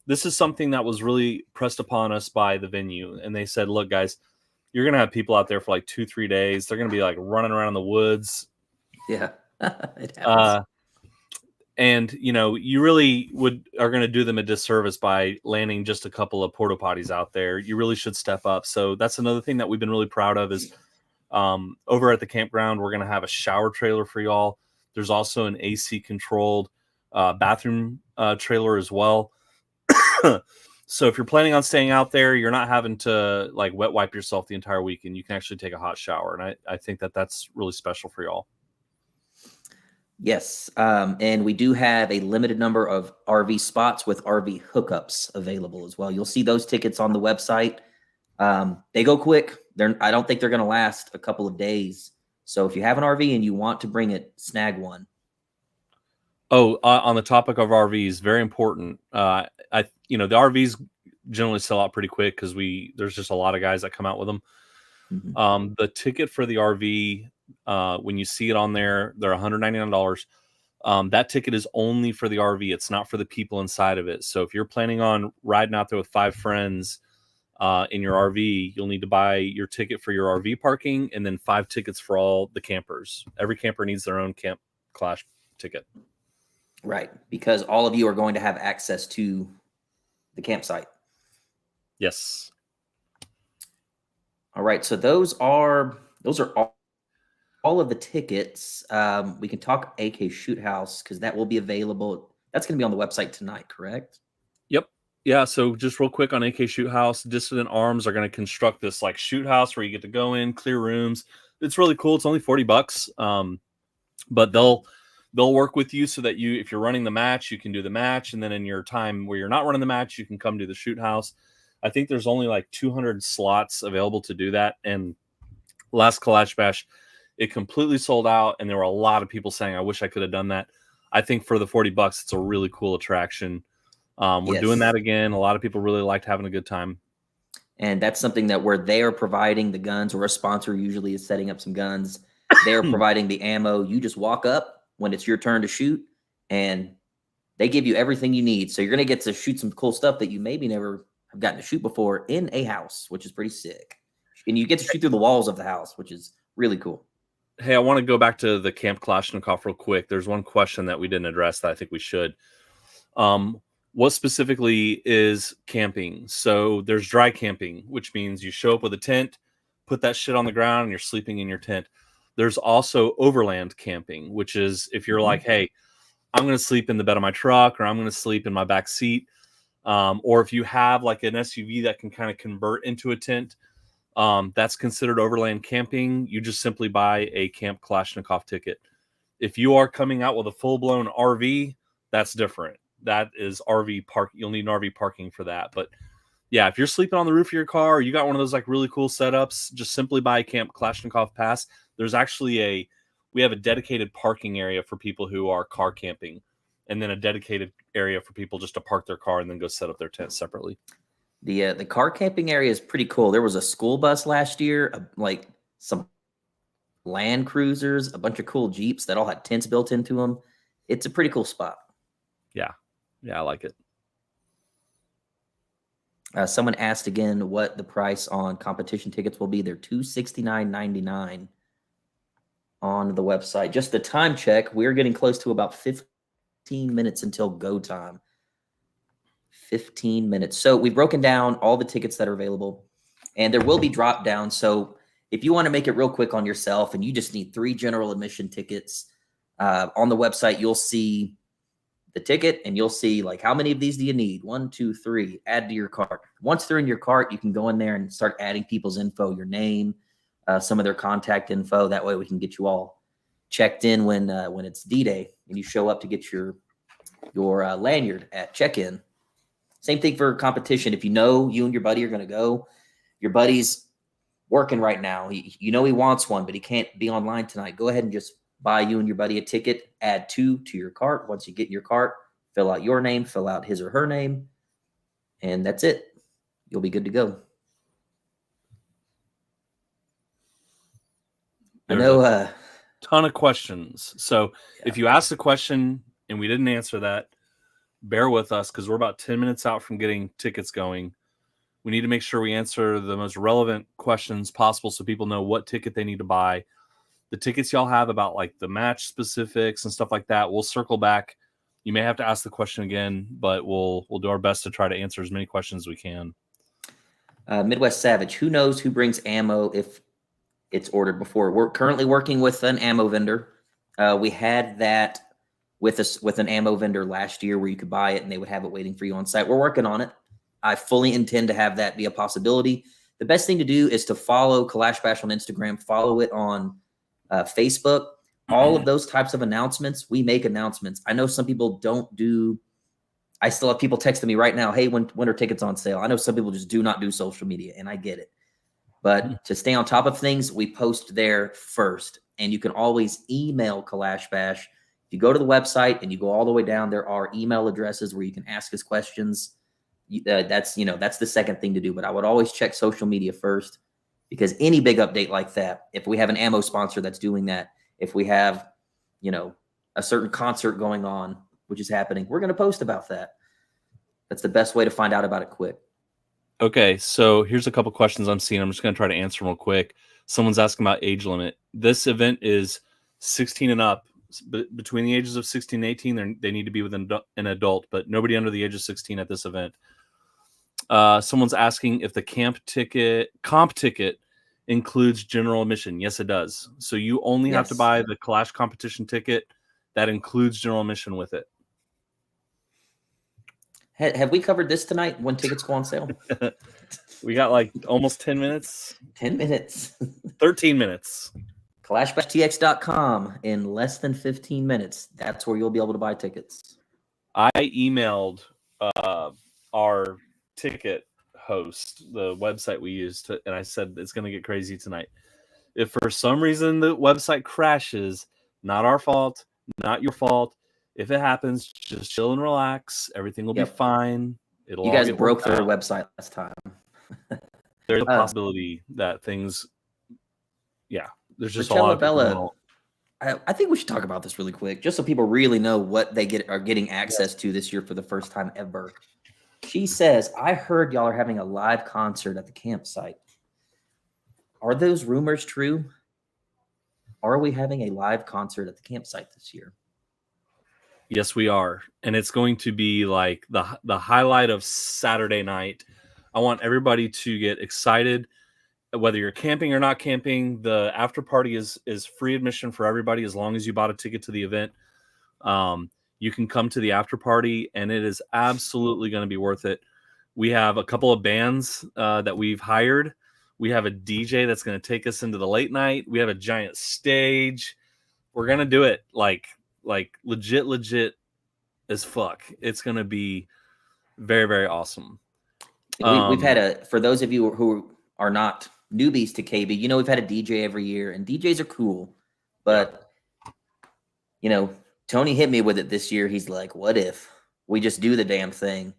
this is something that was really pressed upon us by the venue. And they said, look, guys, you're going to have people out there for like 2-3 days. They're going to be like running around in the woods. Yeah, it happens. And, you really are going to do them a disservice by landing just a couple of porta potties out there. You really should step up. So that's another thing that we've been really proud of is over at the campground, we're going to have a shower trailer for y'all. There's also an AC controlled bathroom trailer as well. So if you're planning on staying out there, you're not having to like wet wipe yourself the entire weekend. You can actually take a hot shower. And I think that's really special for y'all. Yes. And we do have a limited number of RV spots with RV hookups available as well. You'll see those tickets on the website. They go quick. I don't think they're going to last a couple of days. So if you have an RV and you want to bring it, snag one. Oh, on the topic of RVs, very important. The RVs generally sell out pretty quick because there's just a lot of guys that come out with them. Mm-hmm. The ticket for the RV, when you see it on there, they're $199. That ticket is only for the RV. It's not for the people inside of it. So if you're planning on riding out there with 5 friends in your RV, you'll need to buy your ticket for your RV parking and then 5 tickets for all the campers. Every camper needs their own Camp Kalash ticket. Right, because all of you are going to have access to the campsite. Yes. All right. So those are all of the tickets. We can talk AK Shoot House because that will be available. That's going to be on the website tonight, correct? Yep. Yeah. So just real quick on AK Shoot House, Dissident Arms are going to construct this like shoot house where you get to go in, clear rooms. It's really cool. It's only $40. But they'll work with you so that you, if you're running the match, you can do the match, and then in your time where you're not running the match, you can come do the shoot house. I think there's only like 200 slots available to do that, and last Kalash Bash, it completely sold out, and there were a lot of people saying, "I wish I could have done that." I think for the $40, it's a really cool attraction. We're doing Yes. that again. A lot of people really liked having a good time. And that's something that where they are providing the guns, or a sponsor usually is setting up some guns. They're providing the ammo. You just walk up when it's your turn to shoot, and they give you everything you need. So you're going to get to shoot some cool stuff that you maybe never have gotten to shoot before in a house, which is pretty sick. And you get to shoot through the walls of the house, which is really cool. Hey, I want to go back to the Camp Kalashnikov real quick. There's one question that we didn't address that I think we should. What specifically is camping? So there's dry camping, which means you show up with a tent, put that shit on the ground, and you're sleeping in your tent. There's also overland camping, which is if you're like, hey, I'm going to sleep in the bed of my truck, or I'm going to sleep in my back seat. Or if you have like an SUV that can kind of convert into a tent, that's considered overland camping. You just simply buy a Camp Kalashnikov ticket. If you are coming out with a full-blown RV, that's different. That is RV park. You'll need an RV parking for that. But yeah, if you're sleeping on the roof of your car, or you got one of those like really cool setups, just simply buy a Camp Kalashnikov pass. There's actually we have a dedicated parking area for people who are car camping, and then a dedicated area for people just to park their car and then go set up their tent separately. The car camping area is pretty cool. There was a school bus last year, like some Land Cruisers, a bunch of cool Jeeps that all had tents built into them. It's a pretty cool spot. Yeah, I like it. Someone asked again what the price on competition tickets will be. They're $269.99 on the website. Just the time check, we're getting close to about 15 minutes until go time. 15 minutes. So we've broken down all the tickets that are available, and there will be drop downs. So if you want to make it real quick on yourself and you just need 3 general admission tickets, on the website, you'll see the ticket and you'll see like how many of these do you need? 1, 2, 3. Add to your cart. Once they're in your cart, you can go in there and start adding people's info, your name, some of their contact info. That way we can get you all checked in when it's D-Day and you show up to get your lanyard at check-in. Same thing for competition. If you know you and your buddy are going to go, your buddy's working right now. You know he wants one, but he can't be online tonight. Go ahead and just buy you and your buddy a ticket, add 2 to your cart. Once you get in your cart, fill out your name, fill out his or her name, and that's it. You'll be good to go. There's I know a ton of questions. So if you asked a question and we didn't answer that, bear with us because we're about 10 minutes out from getting tickets going. We need to make sure we answer the most relevant questions possible so people know what ticket they need to buy. The tickets y'all have about like the match specifics and stuff like that, we'll circle back. You may have to ask the question again, but we'll do our best to try to answer as many questions as we can. Midwest Savage, who knows who brings ammo if it's ordered before? We're currently working with an ammo vendor. We had that with an ammo vendor last year where you could buy it and they would have it waiting for you on site. We're working on it. I fully intend to have that be a possibility. The best thing to do is to follow Kalash Bash on Instagram, follow it on Facebook. All of those types of announcements, we make announcements. I know some people don't do. I still have people texting me right now, hey, when are tickets on sale? I know some people just do not do social media, and I get it. But to stay on top of things, we post there first. And you can always email Kalash Bash. If you go to the website and you go all the way down, there are email addresses where you can ask us questions. That's the second thing to do. But I would always check social media first, because any big update like that, if we have an ammo sponsor that's doing that, if we have, a certain concert going on, which is happening, we're going to post about that. That's the best way to find out about it quick. Okay, so here's a couple questions I'm seeing. I'm just going to try to answer them real quick. Someone's asking about age limit. This event is 16 and up. Between the ages of 16 and 18, they need to be with an adult, but nobody under the age of 16 at this event. Someone's asking if the comp ticket includes general admission. Yes, it does. So you only have to Yes. buy the Kalash competition ticket. That includes general admission with it. Have we covered this tonight when tickets go on sale? We got like almost 10 minutes. 10 minutes. 13 minutes. KalashBashTX.com in less than 15 minutes. That's where you'll be able to buy tickets. I emailed our ticket host, the website we used, and I said it's going to get crazy tonight. If for some reason the website crashes, not our fault, not your fault. If it happens, just chill and relax. Everything will be fine. You guys broke their website last time. There's a possibility that things, there's just a Michelle lot of people Bella, I think we should talk about this really quick, just so people really know what they are getting access to this year for the first time ever. She says, I heard y'all are having a live concert at the campsite. Are those rumors true? Are we having a live concert at the campsite this year? Yes, we are. And it's going to be like the highlight of Saturday night. I want everybody to get excited. Whether you're camping or not camping, the after party is free admission for everybody as long as you bought a ticket to the event. You can come to the after party, and it is absolutely going to be worth it. We have a couple of bands that we've hired. We have a DJ that's going to take us into the late night. We have a giant stage. We're going to do it like legit as fuck. It's going to be very, very awesome. We've had for those of you who are not newbies to KB, we've had a DJ every year, and DJs are cool. But, Tony hit me with it this year. He's like, what if we just do the damn thing?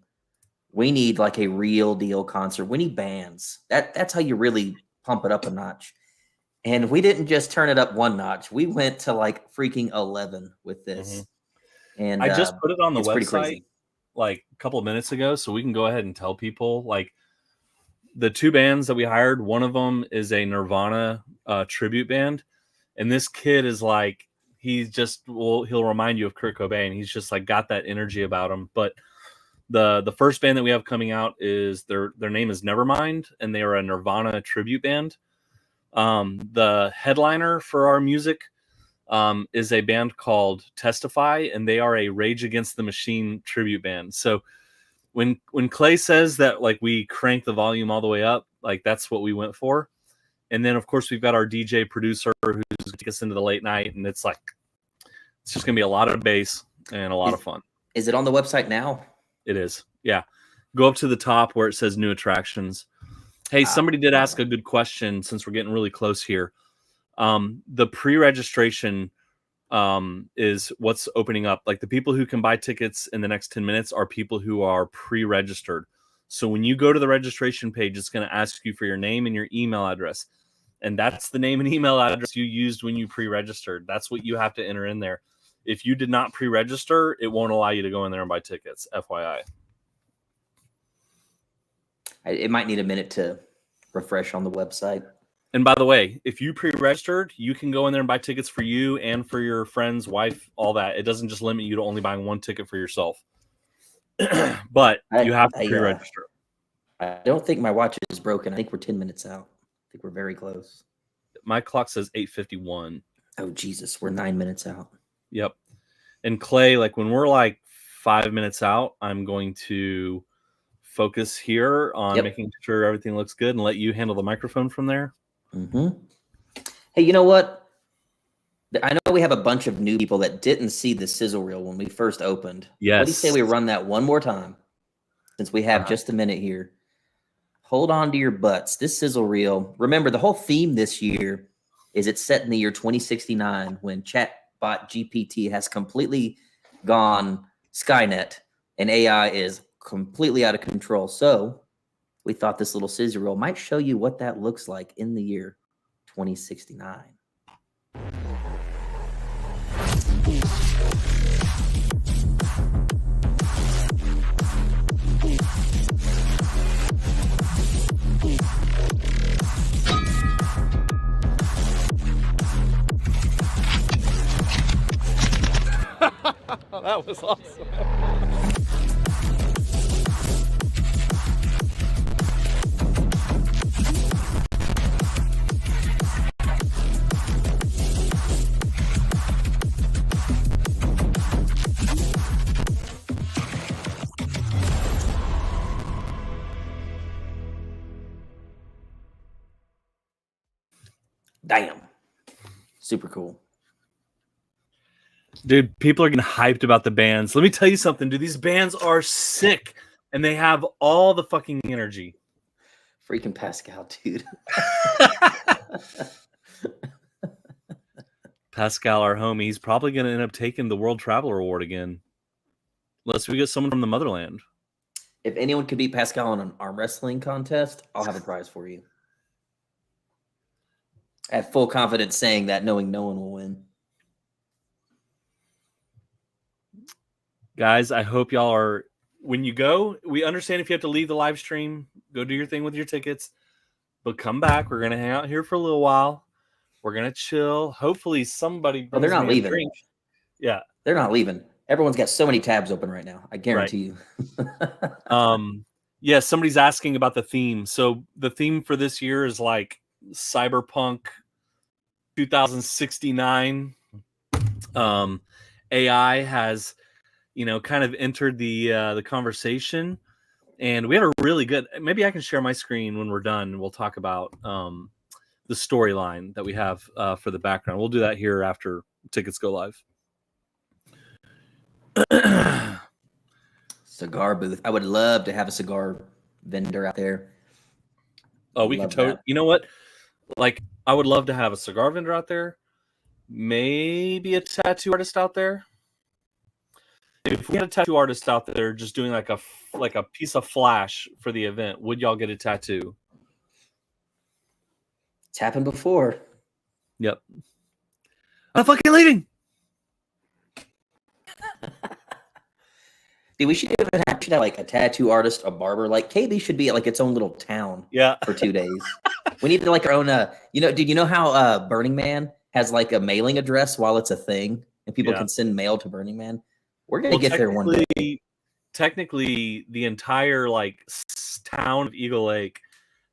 We need like a real deal concert. We need bands. That's how you really pump it up a notch. And we didn't just turn it up one notch. We went to like freaking 11 with this. Mm-hmm. And I just put it on the website like a couple of minutes ago, so we can go ahead and tell people like the two bands that we hired. One of them is a Nirvana tribute band, and this kid is like, he'll remind you of Kurt Cobain. He's just like got that energy about him. But the first band that we have coming out is their name is Nevermind, and they are a Nirvana tribute band. The headliner for our music is a band called Testify, and they are a Rage Against the Machine tribute band. So when Clay says that like we crank the volume all the way up, like that's what we went for. And then of course we've got our DJ producer who's going to take us into the late night, and it's just going to be a lot of bass and a lot of fun. Is it on the website now? It is. Yeah. Go up to the top where it says new attractions. Hey, somebody did ask a good question since we're getting really close here. The pre-registration is what's opening up. Like the people who can buy tickets in the next 10 minutes are people who are pre-registered. So when you go to the registration page, it's going to ask you for your name and your email address. And that's the name and email address you used when you pre-registered. That's what you have to enter in there. If you did not pre-register, it won't allow you to go in there and buy tickets, FYI. It might need a minute to refresh on the website. And by the way, if you pre-registered, you can go in there and buy tickets for you and for your friends, wife, all that. It doesn't just limit you to only buying one ticket for yourself. But you have to pre-register. I don't think my watch is broken. I think we're 10 minutes out. I think we're very close. My clock says 8:51. Oh, Jesus. We're 9 minutes out. Yep. And Clay, like when we're like 5 minutes out, I'm going to focus here on making sure everything looks good and let you handle the microphone from there. Mm-hmm. Hey, you know what? I know we have a bunch of new people that didn't see the sizzle reel when we first opened. Yes. What do you say we run that one more time? Since we have just a minute here. Hold on to your butts. This sizzle reel. Remember, the whole theme this year is it's set in the year 2069 when chatbot GPT has completely gone Skynet and AI is completely out of control. So we thought this little sizzle reel might show you what that looks like in the year 2069. That was awesome. Damn. Super cool. Dude, people are getting hyped about the bands. Let me tell you something, dude. These bands are sick, and they have all the fucking energy. Freaking Pascal, dude. Pascal, our homie, he's probably going to end up taking the World Traveler Award again. Unless we get someone from the motherland. If anyone could beat Pascal in an arm wrestling contest, I'll have a prize for you. I have full confidence saying that, knowing no one will win. Guys, I hope y'all are, when you go, we understand if you have to leave the live stream, go do your thing with your tickets, but come back. We're going to hang out here for a little while. We're going to chill. Hopefully somebody brings they're not me leaving. a drink. Yeah. They're not leaving. Everyone's got so many tabs open right now. I guarantee you. Yeah, somebody's asking about the theme. So the theme for this year is like Cyberpunk 2069. AI has, kind of entered the conversation, and we had a really good. Maybe I can share my screen when we're done, and we'll talk about the storyline that we have for the background. We'll do that here after tickets go live. Cigar booth. I would love to have a cigar vendor out there. Oh, we could totally. You know what? Like, I would love to have a cigar vendor out there. Maybe a tattoo artist out there. If we had a tattoo artist out there just doing like a piece of flash for the event, would y'all get a tattoo? It's happened before. Yep. I'm fucking leaving. Dude, we should have like a tattoo artist, a barber. Like KB should be like its own little town. Yeah. For 2 days. We need to like our own. Dude, you know how Burning Man has like a mailing address while it's a thing, and people can send mail to Burning Man. We're gonna get there one day. Technically, the entire like town of Eagle Lake,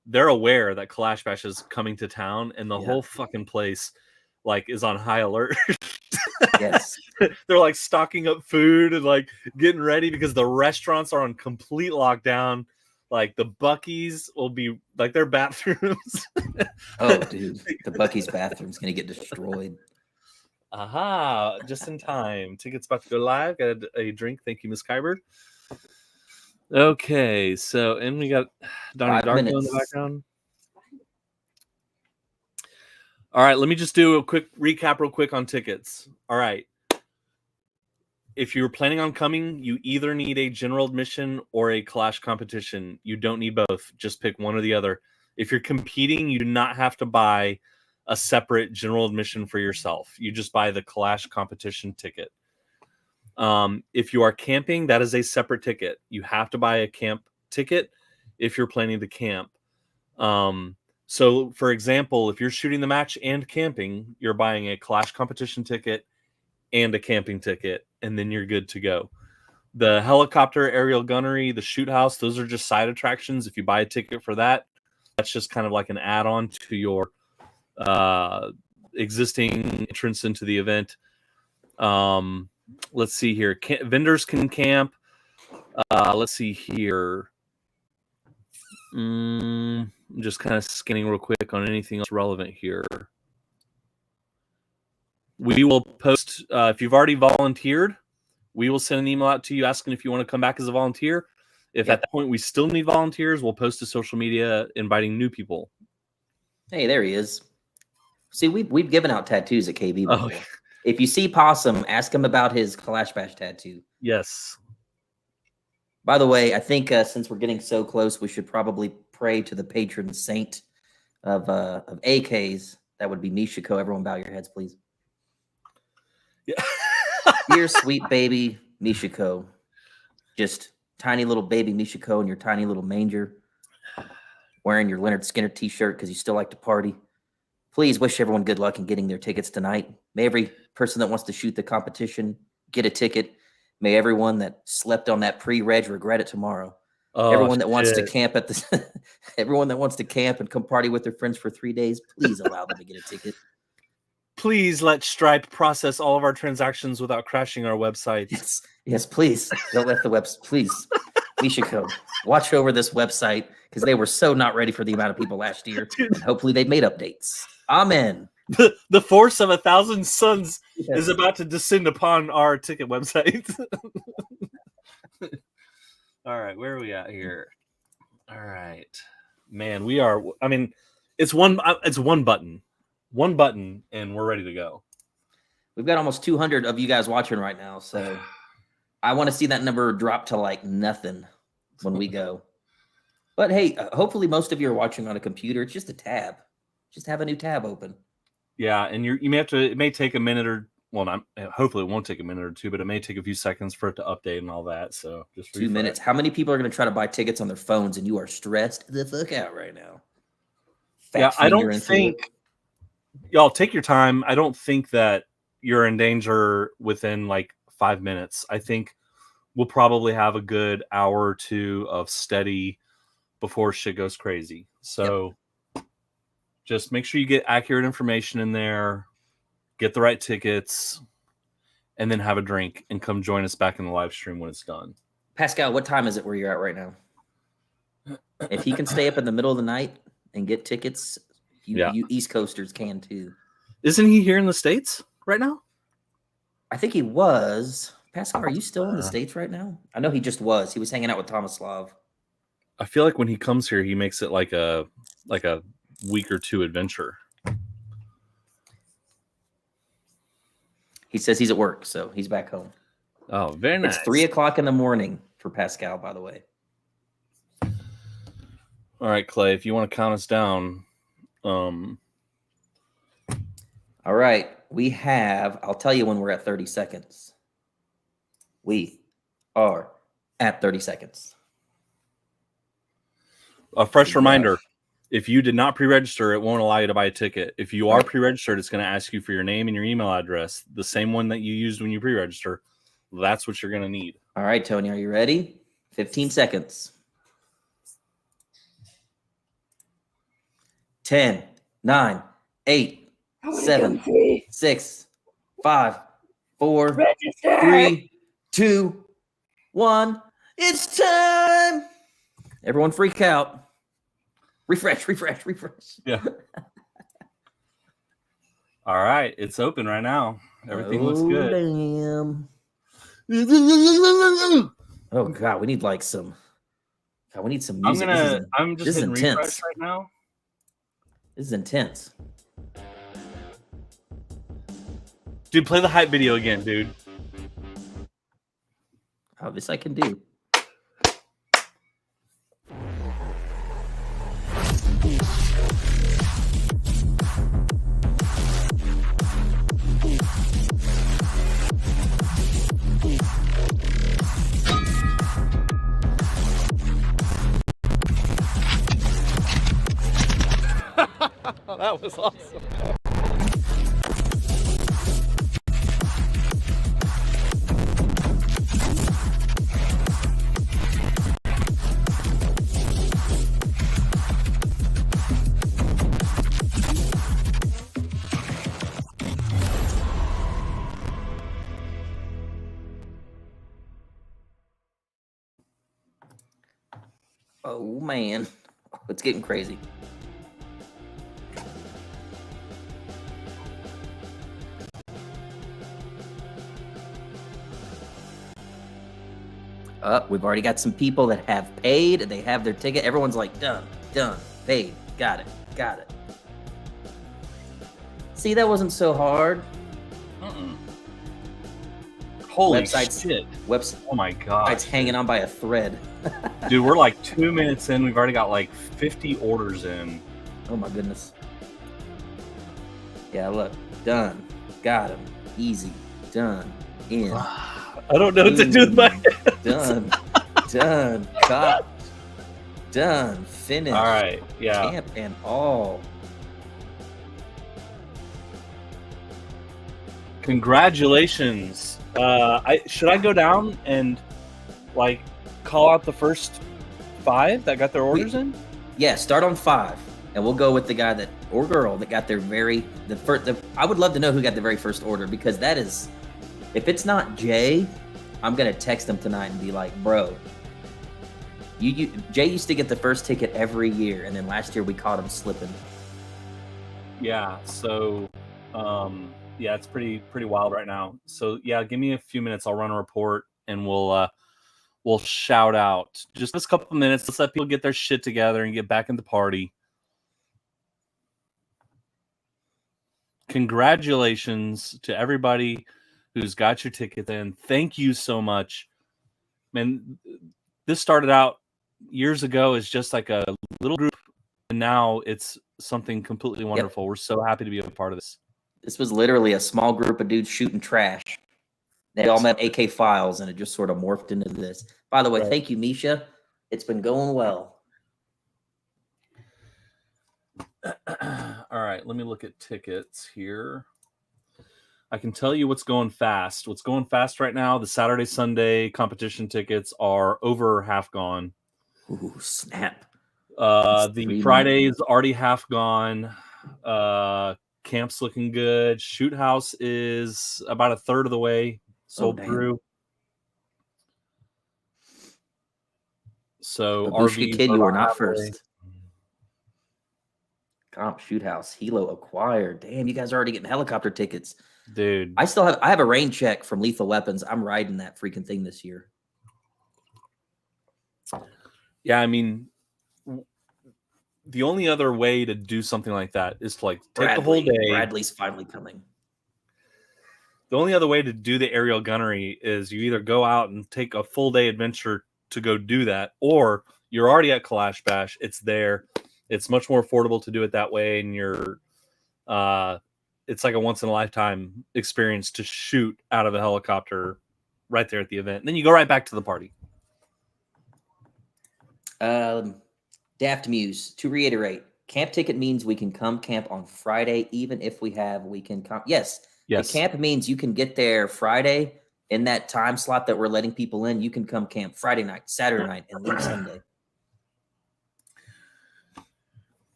they're aware that Kalash Bash is coming to town, and the whole fucking place like is on high alert. Yes. They're like stocking up food and like getting ready because the restaurants are on complete lockdown. Like the Buc-ee's will be like their bathrooms. Oh, dude, the Buc-ee's bathroom's gonna get destroyed. Aha! Just in time. Tickets about to go live. Got a drink. Thank you, Miss Kyber. Okay, so and we got Donnie Darko in the background. All right, let me just do a quick recap real quick on tickets. All right. If you're planning on coming, you either need a general admission or a Kalash competition. You don't need both. Just pick one or the other. If you're competing, you do not have to buy a separate general admission for yourself. You just buy the Kalash competition ticket. If you are camping, that is a separate ticket. You have to buy a camp ticket if you're planning to camp. So, for example, if you're shooting the match and camping, you're buying a Kalash competition ticket and a camping ticket, and then you're good to go. The helicopter, aerial gunnery, the shoot house, those are just side attractions. If you buy a ticket for that, that's just kind of like an add-on to your existing entrance into the event. Let's see here. Vendors can camp. Let's see here. I'm just kind of scanning real quick on anything else relevant here. We will post, if you've already volunteered, we will send an email out to you asking if you want to come back as a volunteer. If at that point we still need volunteers, we'll post to social media inviting new people. Hey, there he is. See, we've given out tattoos at KB before. Oh. If you see Possum, ask him about his Kalash Bash tattoo. Yes. By the way, I think since we're getting so close, we should probably pray to the patron saint of AKs. That would be Mishiko. Everyone bow your heads, please. Yeah. Dear sweet baby Mishiko. Just tiny little baby Mishiko in your tiny little manger. Wearing your Leonard Skinner t-shirt because you still like to party. Please wish everyone good luck in getting their tickets tonight. May every person that wants to shoot the competition get a ticket. May everyone that slept on that pre-reg regret it tomorrow. Oh, everyone that wants to camp at the everyone that wants to camp and come party with their friends for 3 days, please allow them to get a ticket. Please let Stripe process all of our transactions without crashing our website. Yes, please. Don't let the website, please. Mishiko, watch over this website because they were so not ready for the amount of people last year. And hopefully they've made updates. Amen. The force of 1,000 suns Yes. is about to descend upon our ticket website. All right, where are we at here? All right, man, we are. I mean, it's one button, and we're ready to go. We've got almost 200 of you guys watching right now, so I want to see that number drop to like nothing when we go. But hey, hopefully most of you are watching on a computer. It's just a tab. Just have a new tab open. Yeah, and you may have to. It may take a minute or hopefully it won't take a minute or two, but it may take a few seconds for it to update and all that. So just 2 minutes. How many people are going to try to buy tickets on their phones, and you are stressed the fuck out right now? I don't think y'all take your time. I don't think that you're in danger within like 5 minutes. I think we'll probably have a good hour or two of steady before shit goes crazy. So just make sure you get accurate information in there, get the right tickets, and then have a drink and come join us back in the live stream when it's done. Pascal, what time is it where you're at right now? If he can stay up in the middle of the night and get tickets, you East Coasters can too. Isn't he here in the States right now? I think he was. Pascal, are you still in the States right now? I know he just was. He was hanging out with Tomislav. I feel like when he comes here, he makes it like a week or two adventure. He says he's at work, so he's back home. Oh, very nice. It's 3 o'clock in the morning for Pascal, by the way. All right, Clay, if you want to count us down. All right, we have, I'll tell you when we're at 30 seconds. We are at 30 seconds. A fresh reminder, if you did not pre-register, it won't allow you to buy a ticket. If you are pre-registered, it's going to ask you for your name and your email address, the same one that you used when you pre-register. That's what you're going to need. All right, Tony, are you ready? 15 seconds. 10, 9, 8, 7, 6, 5, 4, 3, 2, 1. It's time. Everyone freak out. Refresh. Yeah. All right, it's open right now. Everything looks good. Damn. Oh God, we need like some. God, we need some music. I'm just hitting refresh right now. This is intense. Dude, play the hype video again, dude. Oh, this I can do. That was awesome. Oh man, it's getting crazy. We've already got some people that have paid. They have their ticket. Everyone's like, done, paid, got it. See, that wasn't so hard. Holy shit. Oh my God. It's hanging on by a thread. Dude, we're like 2 minutes in. We've already got like 50 orders in. Oh my goodness. Yeah, look. Done. Got him. Easy. Done. In. I don't know what to do with my hands. Done. Caught. Done. Finished. All right. Yeah. Camp and all. Congratulations. Should I go down and like call out the first 5 that got their orders in? Yeah, start on 5, and we'll go with the guy or girl that got their I would love to know who got the very first order, because that is, if it's not Jay, I'm gonna text him tonight and be like, bro, Jay used to get the first ticket every year, and then last year we caught him slipping. Yeah. So, yeah, it's pretty wild right now. So yeah, give me a few minutes. I'll run a report and we'll shout out. Just a couple minutes. Let's let people get their shit together and get back in the party. Congratulations to everybody who's got your ticket in. Thank you so much. Man, this started out years ago as just like a little group, and now it's something completely wonderful. We're so happy to be a part of this. This was literally a small group of dudes shooting trash. They all met AK Files, and it just sort of morphed into this. By the way, thank you, Misha. It's been going well. All right, let me look at tickets here. I can tell you what's going fast. What's going fast right now, the Saturday, Sunday competition tickets are over half gone. Ooh, snap. The Friday is already half gone. Camp's looking good. Shoot House is about a third of the way sold through. So RV Kid, you are not first. Comp Shoot House, Hilo acquired. Damn, you guys are already getting helicopter tickets. Dude. I have a rain check from Lethal Weapons. I'm riding that freaking thing this year. Yeah, I mean, the only other way to do something like that is to like take the whole day. Bradley's finally coming. The only other way to do the aerial gunnery is you either go out and take a full day adventure to go do that, or you're already at Kalash Bash. It's there. It's much more affordable to do it that way, and you're it's like a once in a lifetime experience to shoot out of a helicopter right there at the event. And then you go right back to the party. Daft Muse, to reiterate, camp ticket means we can come camp on Friday, even if we have weekend comp. Yes. The camp means you can get there Friday in that time slot that we're letting people in. You can come camp Friday night, Saturday night, and leave Sunday.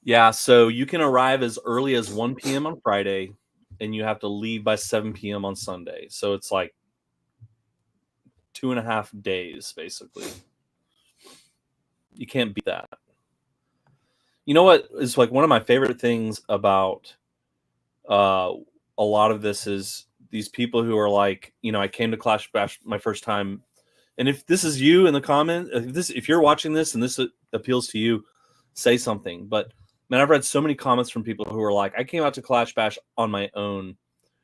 Yeah, so you can arrive as early as 1 p.m. on Friday, and you have to leave by 7 p.m. on Sunday. So it's like 2.5 days, basically. You can't beat that. You know what is like one of my favorite things about a lot of this is these people who are like, you know, I came to Kalash Bash my first time. And if this is you in the comment, if you're watching this and this appeals to you, say something. But man, I've read so many comments from people who are like, I came out to Kalash Bash on my own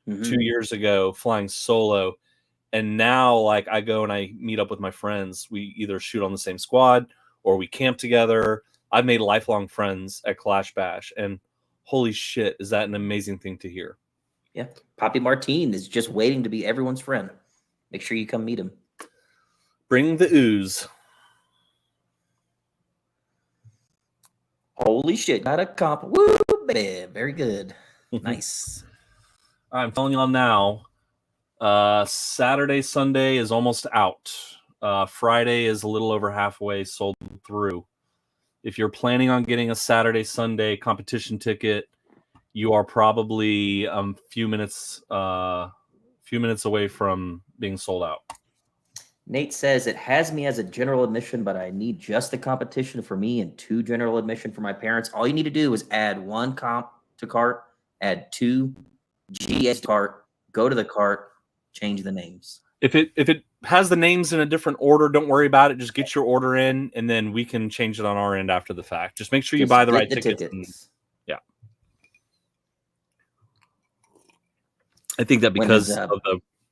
2 years ago, flying solo. And now, like, I go and I meet up with my friends. We either shoot on the same squad or we camp together. I've made lifelong friends at Kalash Bash. And holy shit, is that an amazing thing to hear. Yeah. Poppy Martine is just waiting to be everyone's friend. Make sure you come meet him. Bring the ooze. Holy shit, got a comp. Woo, baby. Very good. Nice. I'm telling y'all now, Saturday, Sunday is almost out. Friday is a little over halfway sold through. If you're planning on getting a Saturday, Sunday competition ticket, you are probably a few minutes away from being sold out. Nate says it has me as a general admission, but I need just the competition for me and 2 general admission for my parents. All you need to do is add 1 comp to cart, add 2 GS to cart, go to the cart, change the names. If it has the names in a different order, don't worry about it. Just get your order in, and then we can change it on our end after the fact. Just make sure you buy the right tickets. Yeah. I think that because of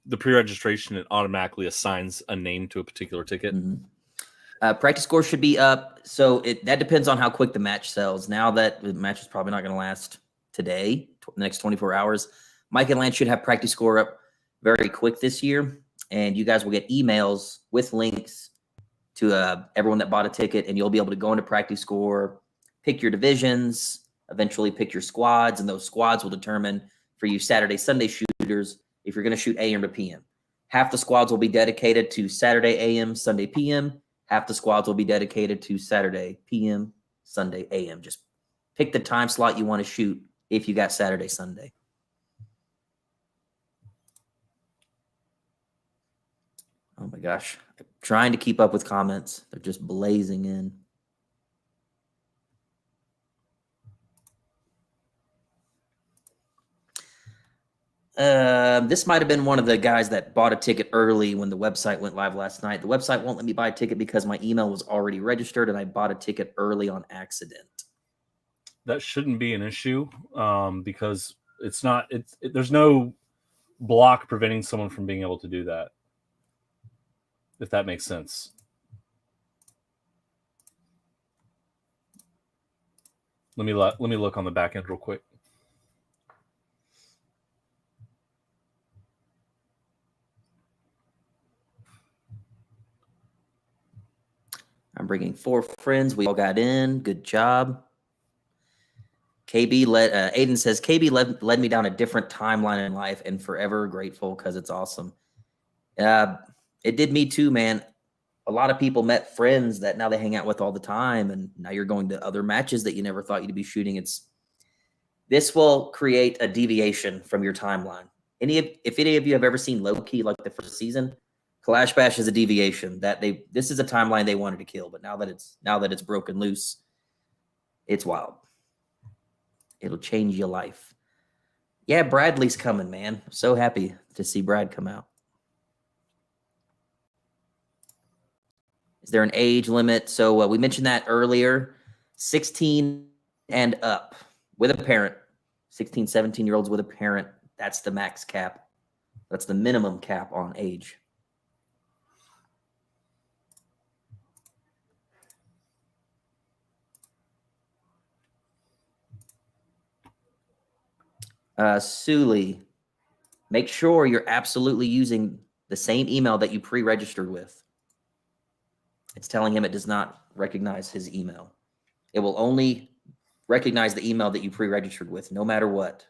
the pre-registration, it automatically assigns a name to a particular ticket. Practice score should be up. So that depends on how quick the match sells. Now that the match is probably not going to last today, the next 24 hours, Mike and Lance should have practice score up very quick this year. And you guys will get emails with links to everyone that bought a ticket, and you'll be able to go into practice score, pick your divisions, eventually pick your squads, and those squads will determine for you Saturday, Sunday shooters if you're going to shoot AM to PM. Half the squads will be dedicated to Saturday AM, Sunday PM. Half the squads will be dedicated to Saturday PM, Sunday AM. Just pick the time slot you want to shoot if you got Saturday, Sunday. Oh my gosh. I'm trying to keep up with comments. They're just blazing in. This might have been one of the guys that bought a ticket early when the website went live last night. The website won't let me buy a ticket because my email was already registered and I bought a ticket early on accident. That shouldn't be an issue because it's not. There's no block preventing someone from being able to do that. If that makes sense. Let me look on the back end real quick. I'm bringing 4 friends. We all got in. Good job. KB Aiden says, KB led me down a different timeline in life and forever grateful because it's awesome. It did me too, man. A lot of people met friends that now they hang out with all the time, and now you're going to other matches that you never thought you'd be shooting. This will create a deviation from your timeline. If any of you have ever seen Low Key, like the first season, Kalash Bash is a deviation that this is a timeline they wanted to kill, but now that it's broken loose, it's wild. It'll change your life. Yeah, Bradley's coming, man. I'm so happy to see Brad come out. Is there an age limit? So we mentioned that earlier. 16 and up with a parent. 16, 17-year-olds with a parent. That's the max cap. That's the minimum cap on age. Suli, make sure you're absolutely using the same email that you pre-registered with. It's telling him it does not recognize his email. It will only recognize the email that you pre-registered with, no matter what.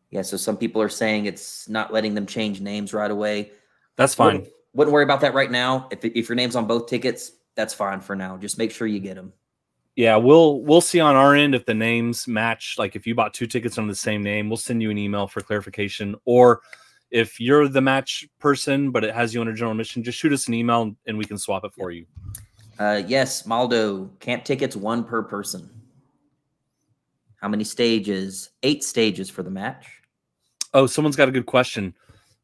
Yeah, so some people are saying it's not letting them change names right away. That's fine. Wouldn't worry about that right now. If your name's on both tickets, that's fine for now. Just make sure you get them. Yeah, we'll see on our end if the names match. Like if you bought 2 tickets under the same name, we'll send you an email for clarification. Or if you're the match person, but it has you under general admission, just shoot us an email and we can swap it for you. Yes, Maldo, camp tickets 1 per person. How many stages? 8 stages for the match. Oh, someone's got a good question.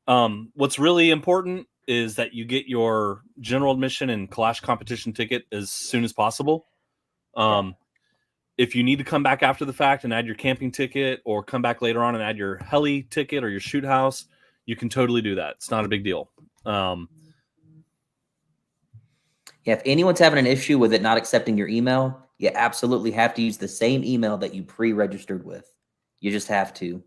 What's really important is that you get your general admission and Kalash competition ticket as soon as possible. If you need to come back after the fact and add your camping ticket, or come back later on and add your heli ticket or your shoot house, you can totally do that. It's not a big deal. Yeah, if anyone's having an issue with it not accepting your email, you absolutely have to use the same email that you pre-registered with. You just have to.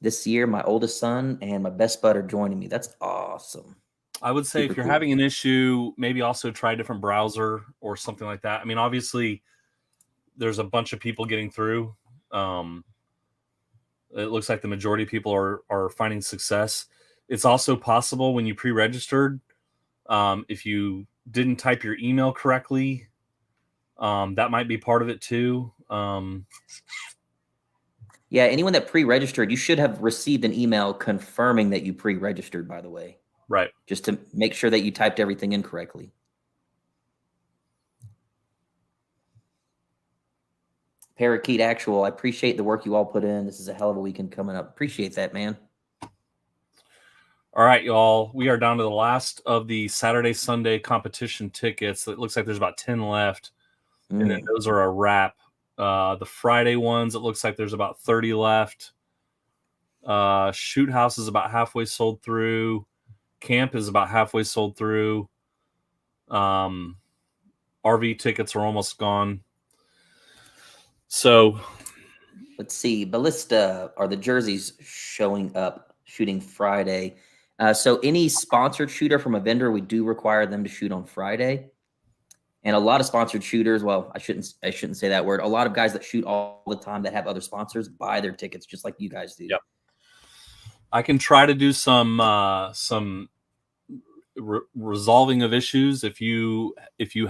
This year, my oldest son and my best bud are joining me. That's awesome. I would say Super if you're cool. having an issue, maybe also try a different browser or something like that. I mean, obviously, there's a bunch of people getting through. It looks like the majority of people are finding success. It's also possible when you pre-registered, if you didn't type your email correctly, that might be part of it too. Yeah, anyone that pre-registered, you should have received an email confirming that you pre-registered, by the way. Right. Just to make sure that you typed everything in correctly. Parakeet Actual, I appreciate the work you all put in. This is a hell of a weekend coming up. Appreciate that, man. All right, y'all. We are down to the last of the Saturday, Sunday competition tickets. It looks like there's about 10 left, and then those are a wrap. The Friday ones, it looks like there's about 30 left. Shoot house is about halfway sold through. Camp is about halfway sold through. RV tickets are almost gone. So let's see. Ballista, are the jerseys showing up shooting Friday? So any sponsored shooter from a vendor, we do require them to shoot on Friday. And a lot of sponsored shooters, well, I shouldn't say that word. A lot of guys that shoot all the time that have other sponsors buy their tickets just like you guys do. Yep. I can try to do some resolving of issues if you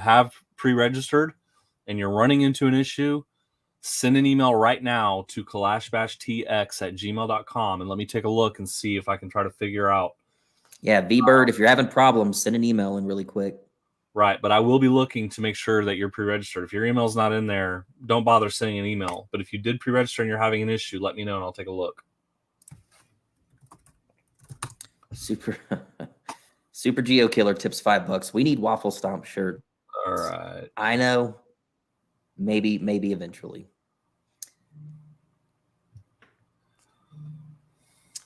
have pre-registered and you're running into an issue. send an email right now to kalashbashtx@gmail.com and let me take a look and see if I can try to figure out. Yeah, V-Bird, if you're having problems, send an email in really quick. Right, but I will be looking to make sure that you're pre-registered. If your email's not in there, don't bother sending an email. But if you did pre-register and you're having an issue, let me know and I'll take a look. Super Geo Killer tips $5. We need Waffle Stomp shirt. All right. I know. Maybe eventually.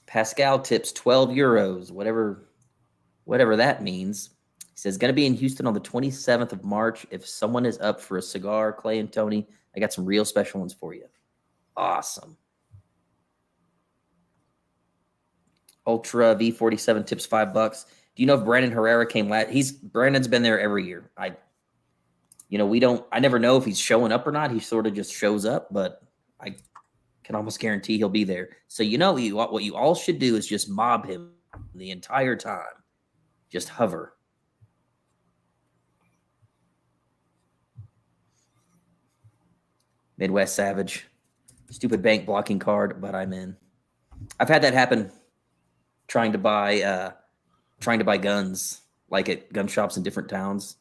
Pascal tips 12 euros, whatever that means. He says, going to be in Houston on the 27th of March. If someone is up for a cigar, Clay and Tony, I got some real special ones for you. Awesome. Ultra V47 tips $5. Do you know if Brandon Herrera came last? Brandon's been there every year. I never know if he's showing up or not. He sort of just shows up, but I can almost guarantee he'll be there. So what you all should do is just mob him the entire time. Just hover. Midwest Savage. Stupid bank blocking card, but I'm in. I've had that happen trying to buy guns, like at gun shops in different towns.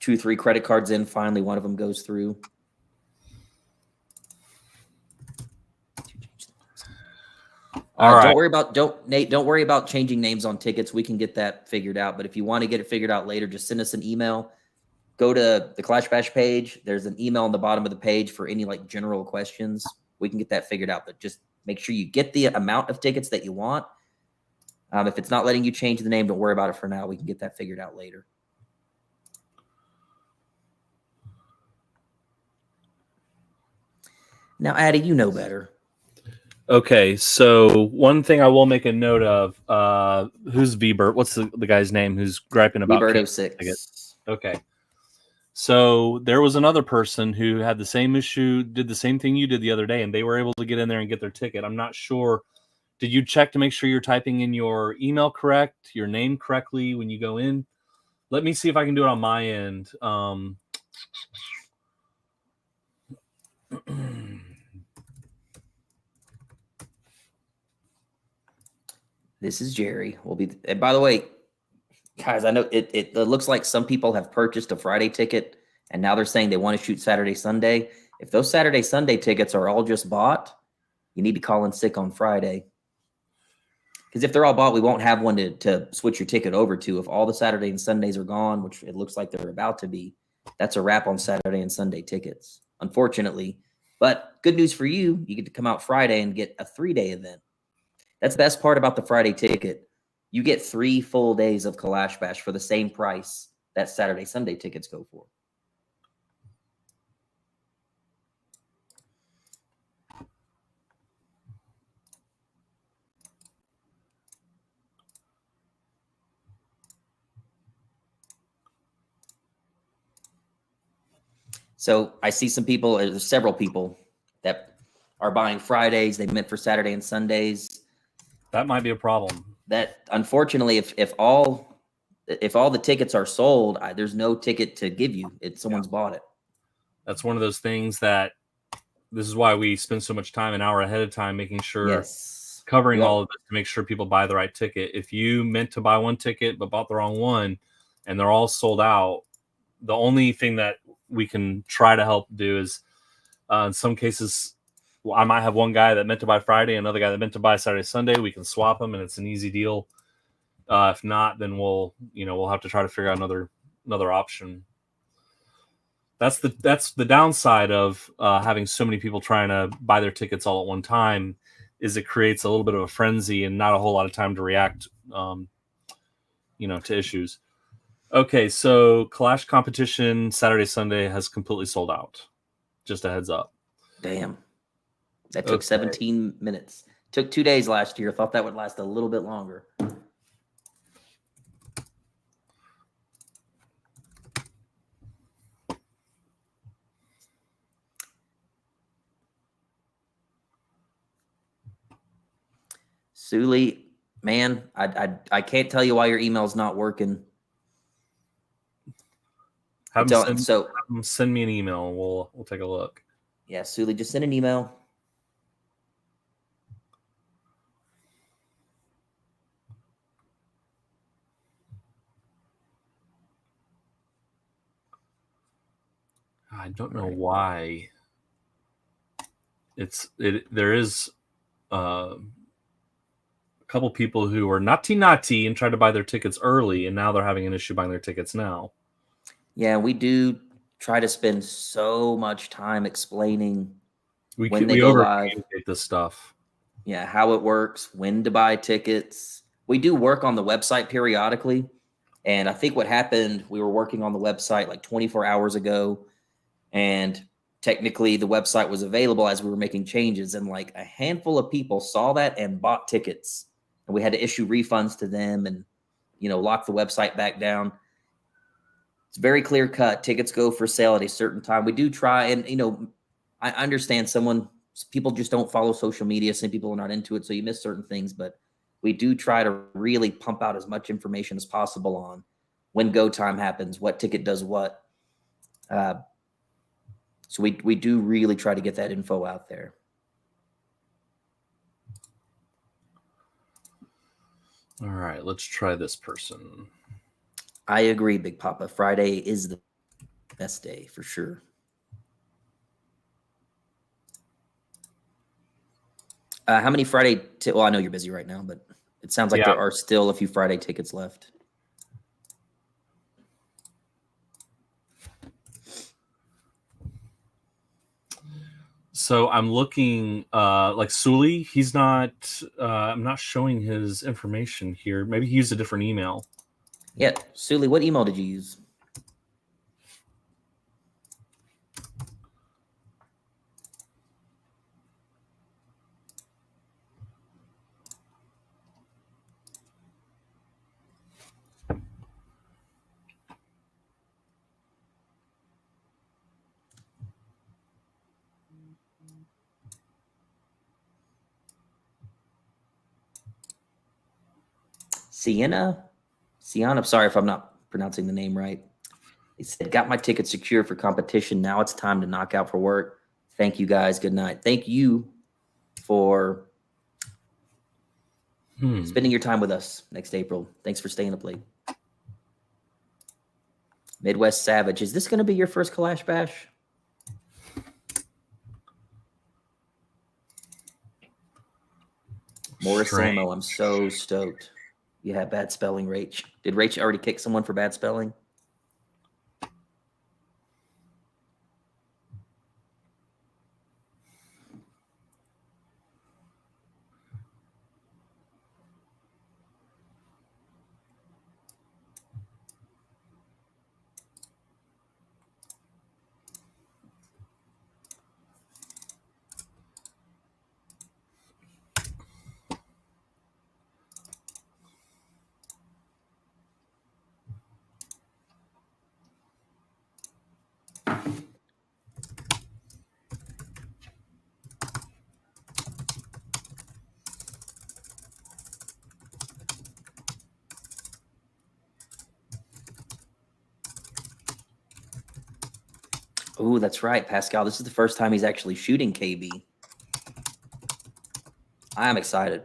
2 or 3 credit cards in, finally one of them goes through. All right. Don't worry about changing names on tickets. We can get that figured out. But if you want to get it figured out later, just send us an email. Go to the Kalash Bash page. There's an email on the bottom of the page for any like general questions. We can get that figured out. But just make sure you get the amount of tickets that you want. If it's not letting you change the name, don't worry about it for now. We can get that figured out later. Now, Addy, you know better. Okay, so one thing I will make a note of, who's V-Bird? What's the guy's name who's griping about V-Bird 06? Okay. So there was another person who had the same issue, did the same thing you did the other day, and they were able to get in there and get their ticket. I'm not sure. Did you check to make sure you're typing in your email correct, your name correctly when you go in? Let me see if I can do it on my end. This is Jerry. And by the way, guys, I know it looks like some people have purchased a Friday ticket and now they're saying they want to shoot Saturday, Sunday. If those Saturday, Sunday tickets are all just bought, you need to call in sick on Friday. Because if they're all bought, we won't have one to switch your ticket over to. If all the Saturday and Sundays are gone, which it looks like they're about to be, that's a wrap on Saturday and Sunday tickets, unfortunately. But good news for you, you get to come out Friday and get a 3-day event. That's the best part about the Friday ticket. You get 3 full days of Kalash Bash for the same price that Saturday, Sunday tickets go for. So I see some people, there's several people that are buying Fridays. They meant for Saturday and Sundays. That might be a problem. That unfortunately, if all the tickets are sold, there's no ticket to give you. Someone's bought it. That's one of those things that this is why we spend so much time, an hour ahead of time, making sure covering all of this to make sure people buy the right ticket. If you meant to buy one ticket but bought the wrong one and they're all sold out, the only thing that we can try to help do is in some cases, I might have one guy that meant to buy Friday, another guy that meant to buy Saturday, Sunday. We can swap them, and it's an easy deal. If not, then we'll have to try to figure out another option. That's the downside of having so many people trying to buy their tickets all at one time, is it creates a little bit of a frenzy and not a whole lot of time to react, to issues. Okay, so Kalash competition Saturday, Sunday has completely sold out. Just a heads up. Damn. That took 17 minutes. Took 2 days last year. Thought that would last a little bit longer. Suli, man, I can't tell you why your email's not working. Send me an email. We'll take a look. Yeah, Suli, just send an email. I don't know why. There is a couple people who are naughty and tried to buy their tickets early, and now they're having an issue buying their tickets now. Yeah, we do try to spend so much time explaining when they We go over live. communicate this stuff. Yeah, how it works, when to buy tickets. We do work on the website periodically. And I think what happened, we were working on the website like 24 hours ago, and technically the website was available as we were making changes. And like a handful of people saw that and bought tickets. And we had to issue refunds to them and, lock the website back down. It's very clear cut. Tickets go for sale at a certain time. We do try, and I understand people just don't follow social media. Some people are not into it, so you miss certain things. But we do try to really pump out as much information as possible on when go time happens, what ticket does what. So we do really try to get that info out there. All right, let's try this person. I agree, Big Papa. Friday is the best day for sure. How many Friday? Well, I know you're busy right now, but it sounds like there are still a few Friday tickets left. So I'm looking like Suli. He's not. I'm not showing his information here. Maybe he used a different email. Yeah, Suli, what email did you use? Sienna? I'm sorry if I'm not pronouncing the name right. He said, got my ticket secured for competition. Now it's time to knock out for work. Thank you, guys. Good night. Thank you for spending your time with us next April. Thanks for staying up late. Midwest Savage. Is this going to be your first Kalash Bash? Morris Samo, I'm so stoked. You have bad spelling, Rach. Did Rach already kick someone for bad spelling? Oh, that's right, Pascal. This is the first time he's actually shooting KB. I am excited.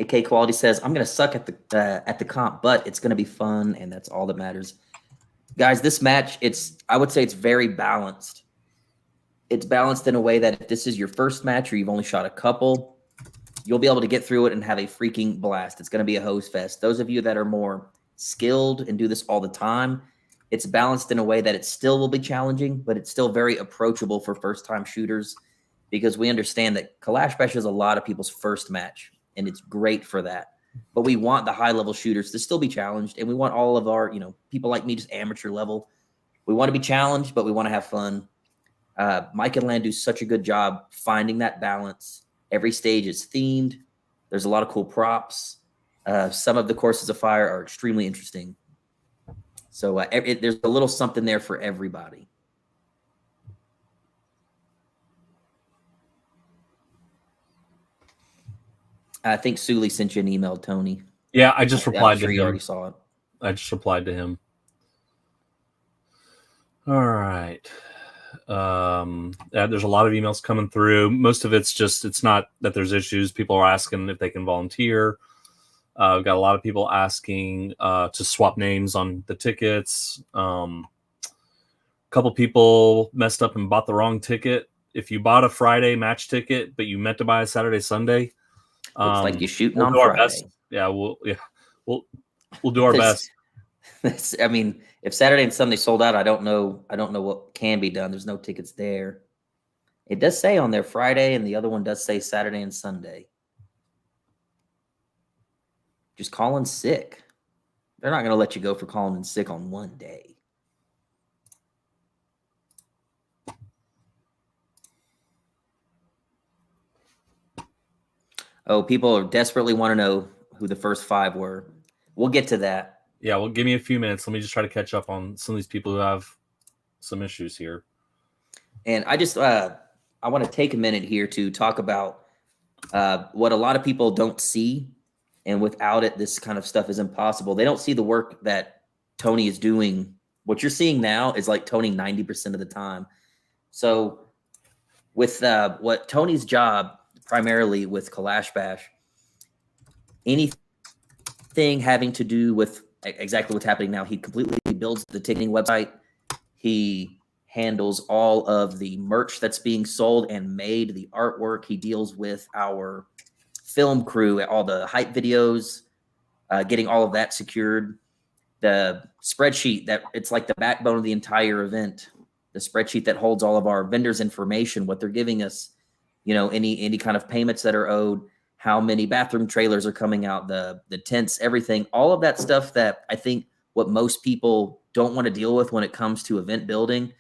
AK Quality says, I'm going to suck at the comp, but it's going to be fun, and that's all that matters. Guys, this match, I would say it's very balanced. It's balanced in a way that if this is your first match or you've only shot a couple, you'll be able to get through it and have a freaking blast. It's going to be a hose fest. Those of you that are more skilled and do this all the time, it's balanced in a way that it still will be challenging, but it's still very approachable for first-time shooters because we understand that Kalash Bash is a lot of people's first match, and it's great for that. But we want the high-level shooters to still be challenged, and we want all of our, people like me, just amateur level. We want to be challenged, but we want to have fun. Mike and Lan do such a good job finding that balance. Every stage is themed. There's a lot of cool props. Some of the courses of fire are extremely interesting. So there's a little something there for everybody. I think Suli sent you an email, Tony. Yeah, I just replied I'm sure to you him. already saw it. I just replied to him. All right. There's a lot of emails coming through. Most of it's not that there's issues. People are asking if they can volunteer. We've got a lot of people asking to swap names on the tickets. A couple people messed up and bought the wrong ticket. If you bought a Friday match ticket, but you meant to buy a Saturday, Sunday, Looks like you're shooting we'll on do our Friday. best. Yeah, we'll do our best. I mean, if Saturday and Sunday sold out, I don't know what can be done. There's no tickets there. It does say on there Friday, and the other one does say Saturday and Sunday. Just call in sick. They're not going to let you go for calling in sick on one day. Oh, people desperately want to know who the first 5 were. We'll get to that. Yeah, well, give me a few minutes. Let me just try to catch up on some of these people who have some issues here. And I just I want to take a minute here to talk about what a lot of people don't see. And without it, this kind of stuff is impossible. They don't see the work that Tony is doing. What you're seeing now is like Tony 90% of the time. So with what Tony's job, primarily with Kalash Bash, anything having to do with exactly what's happening now, he completely builds the ticketing website. He handles all of the merch that's being sold and made, the artwork. He deals with our film crew, all the hype videos, getting all of that secured. The spreadsheet that it's like the backbone of the entire event. The spreadsheet that holds all of our vendors' information, what they're giving us, any kind of payments that are owed, how many bathroom trailers are coming out, the tents, everything, all of that stuff that I think what most people don't want to deal with when it comes to event building.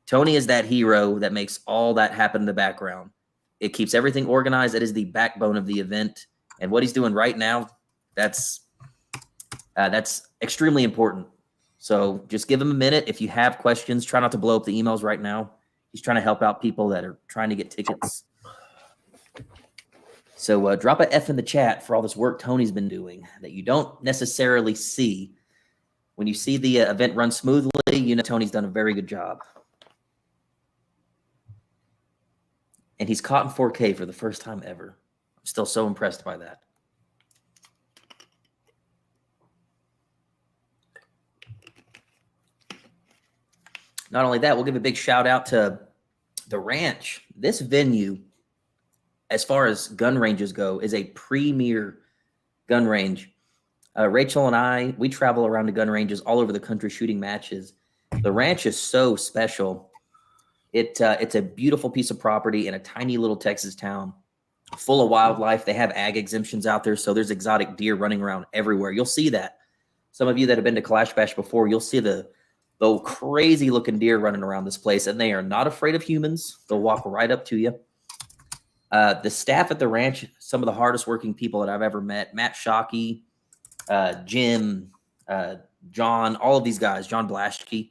Tony is that hero that makes all that happen in the background. It keeps everything organized. That is the backbone of the event. And what he's doing right now, that's extremely important. So just give him a minute. If you have questions, try not to blow up the emails right now. He's trying to help out people that are trying to get tickets. So drop a F in the chat for all this work Tony's been doing that you don't necessarily see. When you see the event run smoothly, Tony's done a very good job. And he's caught in 4K for the first time ever. I'm still so impressed by that. Not only that, we'll give a big shout out to the ranch. This venue, as far as gun ranges go, is a premier gun range. Rachel and I, we travel around to gun ranges all over the country shooting matches. The ranch is so special. It's a beautiful piece of property in a tiny little Texas town full of wildlife. They have ag exemptions out there, so there's exotic deer running around everywhere. You'll see that. Some of you that have been to Kalash Bash before, you'll see the crazy looking deer running around this place, and they are not afraid of humans. They'll walk right up to you. The staff at the ranch, some of the hardest working people that I've ever met, Matt Shockey, Jim, John, all of these guys, John Blaschke,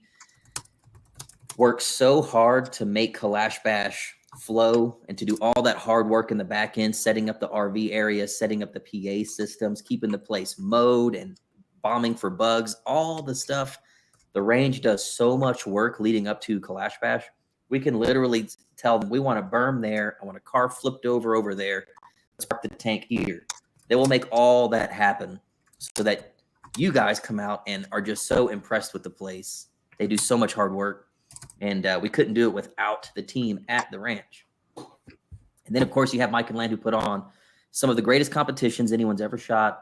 work so hard to make Kalash Bash flow and to do all that hard work in the back end, setting up the RV area, setting up the PA systems, keeping the place mowed and bombing for bugs, all the stuff. The range does so much work leading up to Kalash Bash. We can literally tell them, we want a berm there. I want a car flipped over there. Let's park the tank here. They will make all that happen so that you guys come out and are just so impressed with the place. They do so much hard work, and we couldn't do it without the team at the ranch. And then, of course, you have Mike and Land, who put on some of the greatest competitions anyone's ever shot.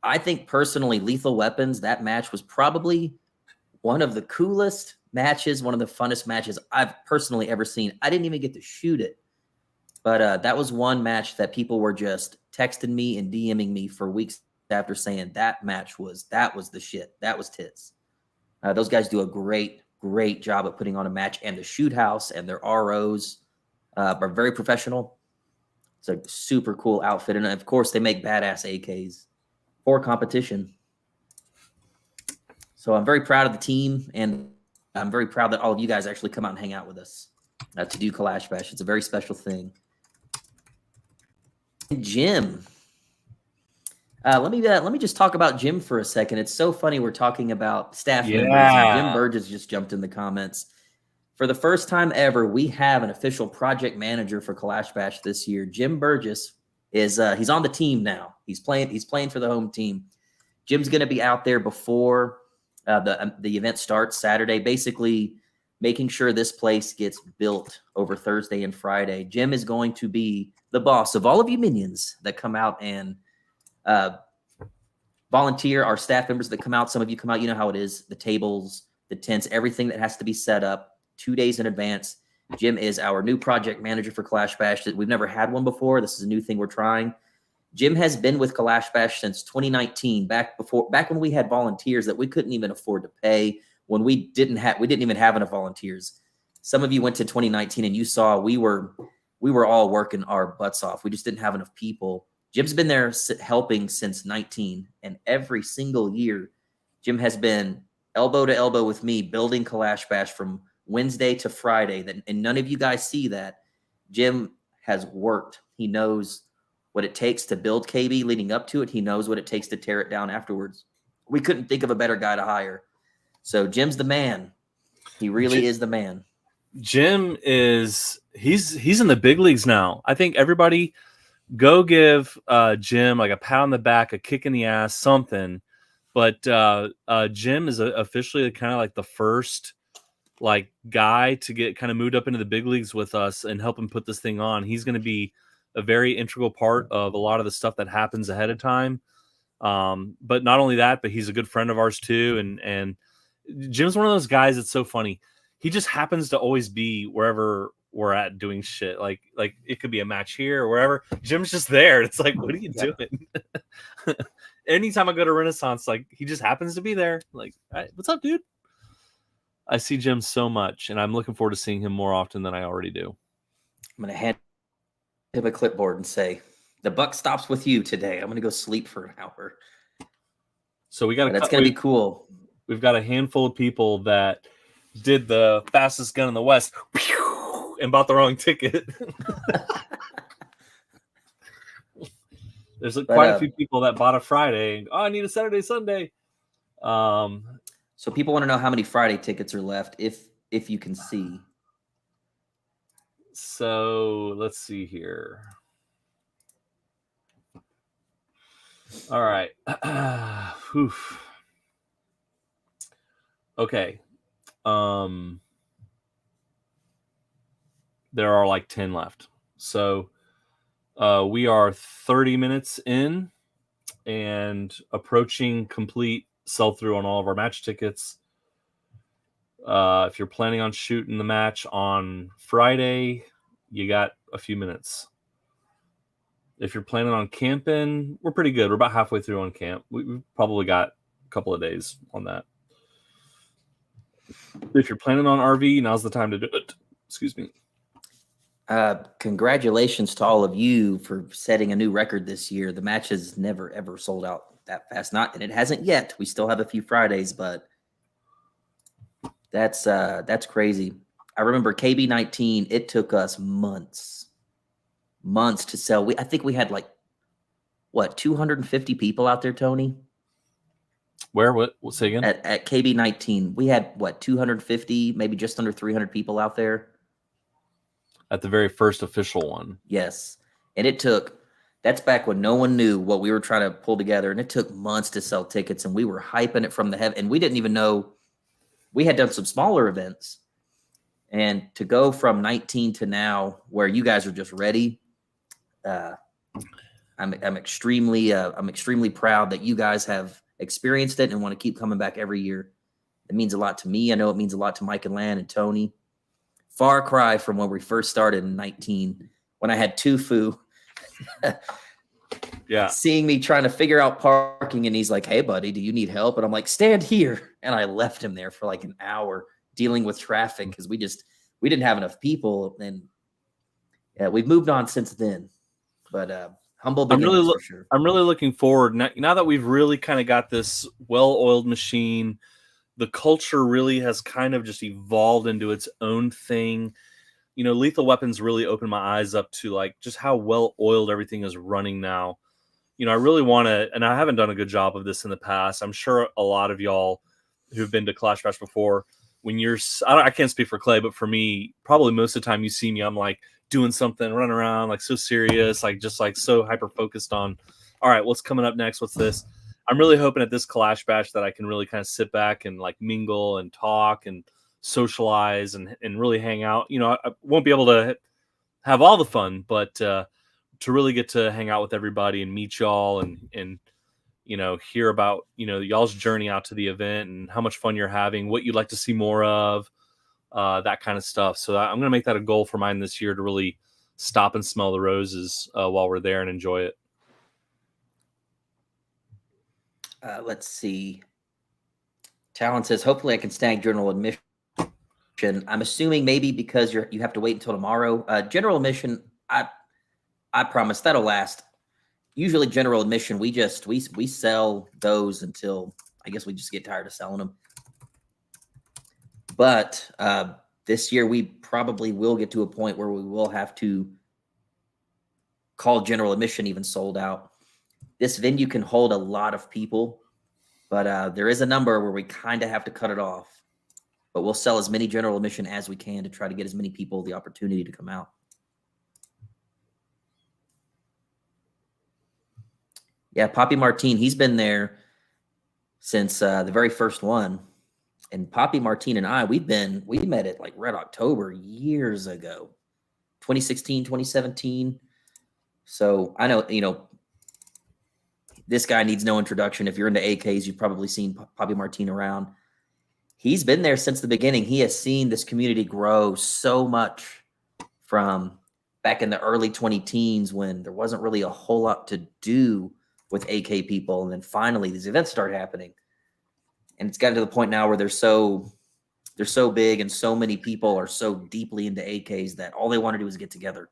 I think personally, Lethal Weapons, that match was probably one of the coolest matches, one of the funnest matches I've personally ever seen. I didn't even get to shoot it, but that was one match that people were just texting me and DMing me for weeks after saying that match was the shit. That was tits. Those guys do a great job of putting on a match, and the shoot house and their ROs are very professional. It's a super cool outfit. And of course, they make badass AKs for competition. So I'm very proud of the team, and I'm very proud that all of you guys actually come out and hang out with us to do Kalash Bash. It's a very special thing. And Jim, Let me just talk about Jim for a second. It's so funny we're talking about staff members, and Jim Yeah. Burgess just jumped in the comments. For the first time ever, we have an official project manager for Kalash Bash this year. Jim Burgess is he's on the team now. He's playing for the home team. Jim's going to be out there before the event starts Saturday, basically making sure this place gets built over Thursday and Friday. Jim is going to be the boss of all of you minions that come out and volunteer, our staff members that come out. Some of you come out, you know how it is, the tables, the tents, everything that has to be set up 2 days in advance. Jim is our new project manager for Kalash Bash. We've never had one before. This is a new thing we're trying. Jim has been with Kalash Bash since 2019, back when we had volunteers that we couldn't even afford to pay, when we didn't even have enough volunteers. Some of you went to 2019 and you saw we were all working our butts off. We just didn't have enough people. Jim's been there helping since 19, and every single year, Jim has been elbow to elbow with me building Kalash Bash from Wednesday to Friday. And none of you guys see that. Jim has worked. He knows what it takes to build KB leading up to it. He knows what it takes to tear it down afterwards. We couldn't think of a better guy to hire. So Jim's the man. He really is the man. Jim he's in the big leagues now. I think everybody go give Jim like a pat on the back, a kick in the ass, something. But Jim is officially kind of like the first like guy to get kind of moved up into the big leagues with us and help him put this thing on. He's going to be a very integral part of a lot of the stuff that happens ahead of time. But not only that, but he's a good friend of ours too. And Jim's one of those guys that's so funny. He just happens to always be wherever we're at doing shit. Like it could be a match here or wherever. Jim's just there. It's like, what are you doing? Anytime I go to Renaissance, like he just happens to be there. Like, what's up, dude? I see Jim so much, and I'm looking forward to seeing him more often than I already do. I'm going to hand him a clipboard and say, the buck stops with you today. I'm going to go sleep for an hour. So we got that's going to be cool. We've got a handful of people that did the fastest gun in the West and bought the wrong ticket. There's quite a few people that bought a Friday. Oh, I need a Saturday, Sunday. So people want to know how many Friday tickets are left, if you can see. So let's see here. All right. Okay. There are like 10 left. So we are 30 minutes in and approaching complete sell-through on all of our match tickets. If you're planning on shooting the match on Friday, you got a few minutes. If you're planning on camping, we're pretty good. We're about halfway through on camp. We've probably got a couple of days on that. If you're planning on RV, now's the time to do it. Excuse me. Congratulations to all of you for setting a new record this year. The match has never, ever sold out that fast. And it hasn't yet. We still have a few Fridays, but that's crazy. I remember KB19, it took us months to sell. I think we had 250 people out there, Tony? Where? What? Say again? At KB19, we had 250, maybe just under 300 people out there. At the very first official one. Yes. And that's back when no one knew what we were trying to pull together. And it took months to sell tickets, and we were hyping it from the heaven. And we didn't even know we had done some smaller events. And to go from 19 to now, where you guys are just ready, I'm extremely proud that you guys have experienced it and want to keep coming back every year. It means a lot to me. I know it means a lot to Mike and Lan and Tony. Far cry from when we first started in 19, when I had Tufu. Yeah. Seeing me trying to figure out parking, and he's like, "Hey, buddy, do you need help?" And I'm like, "Stand here." And I left him there for like an hour dealing with traffic because we didn't have enough people. And yeah, we've moved on since then. But humble beginnings for sure. I'm really looking forward now that we've really kind of got this well-oiled machine. The culture really has kind of just evolved into its own thing. You know, Lethal Weapons really opened my eyes up to like just how well oiled everything is running now. I really want to, and I haven't done a good job of this in the past. I'm sure a lot of y'all who've been to Kalash Bash before, when I can't speak for Clay, but for me, probably most of the time you see me, I'm like doing something, running around, like so serious, like just like so hyper focused on, all right, what's coming up next? What's this? I'm really hoping at this Kalash Bash that I can really kind of sit back and like mingle and talk and socialize and really hang out. I won't be able to have all the fun, but to really get to hang out with everybody and meet y'all and hear about y'all's journey out to the event and how much fun you're having, what you'd like to see more of, that kind of stuff. So I'm gonna make that a goal for mine this year, to really stop and smell the roses while we're there and enjoy it. Let's see. Talon says, hopefully I can snag general admission. I'm assuming maybe because you have to wait until tomorrow. General admission, I promise that'll last. Usually general admission, we sell those until I guess we just get tired of selling them. But this year we probably will get to a point where we will have to call general admission even sold out. This venue can hold a lot of people, but there is a number where we kind of have to cut it off. But we'll sell as many general admission as we can to try to get as many people the opportunity to come out. Yeah, Poppy Martine, he's been there since the very first one. And Poppy Martine and I, we met at like Red October years ago, 2016, 2017. So I know, this guy needs no introduction. If you're into AKs, you've probably seen Poppy Martine around. He's been there since the beginning. He has seen this community grow so much from back in the early 2010s when there wasn't really a whole lot to do with AK people. And then finally these events start happening. And it's gotten to the point now where they're so big and so many people are so deeply into AKs that all they want to do is get together.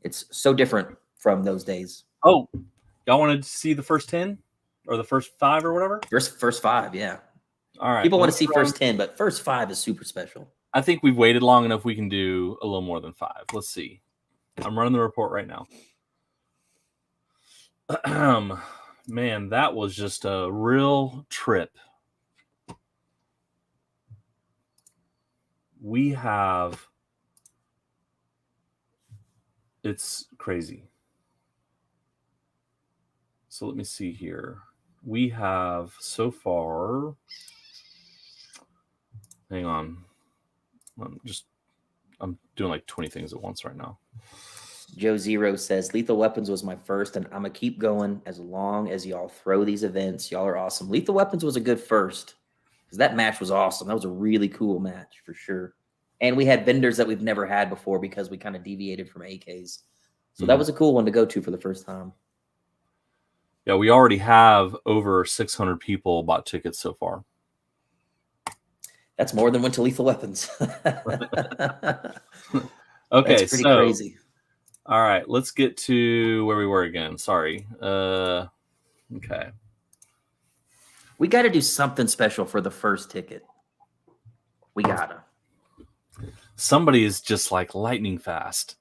It's so different from those days. Oh, y'all wanted to see the first 10 or the first 5 or whatever? First 5, yeah. All right. People want to see first 10, but first 5 is super special. I think we've waited long enough. We can do a little more than 5. Let's see. I'm running the report right now. Man, that was just a real trip. It's crazy. So let me see here. We have so far, hang on. I'm doing like 20 things at once right now. Joe Zero says, Lethal Weapons was my first, and I'm going to keep going as long as y'all throw these events. Y'all are awesome. Lethal Weapons was a good first because that match was awesome. That was a really cool match for sure. And we had vendors that we've never had before because we kind of deviated from AKs. So that was a cool one to go to for the first time. Yeah, we already have over 600 people bought tickets so far. That's more than went to Lethal Weapons. Okay, that's pretty crazy. All right, let's get to where we were again. Sorry. Okay. We got to do something special for the first ticket. We got to. Somebody is just like lightning fast.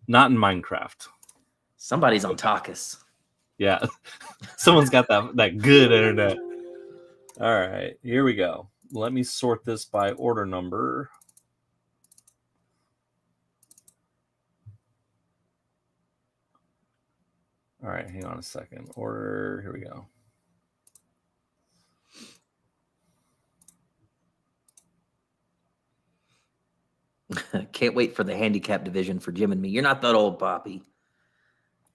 Not in Minecraft. Somebody's on Takas. Yeah. Someone's got that good internet. All right, here we go. Let me sort this by order number. All right, hang on a second. Order, here we go. Can't wait for the handicap division for Jim and me. You're not that old, Poppy.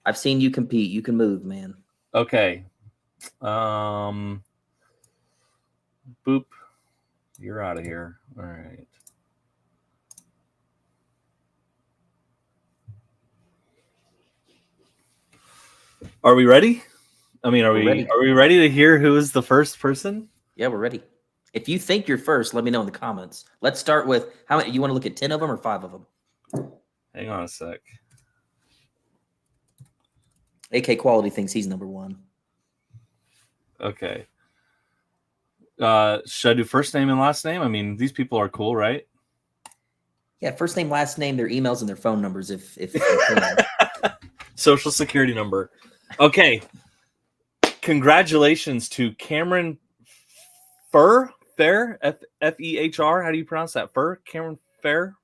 I've seen you compete. You can move, man. Okay. Boop. You're out of here. All right. Are we ready? I mean, are we ready to hear who is the first person? Yeah, we're ready. If you think you're first, let me know in the comments. Let's start with how many. You want to look at 10 of them or 5 of them? Hang on a sec. AK Quality thinks he's number 1. Okay. Should I do first name and last name? I mean, these people are cool, right? Yeah, first name, last name, their emails, and their phone numbers if you can. social security number. Okay. Congratulations to Cameron Fair, F-E-H-R. How do you pronounce that? Cameron Fair.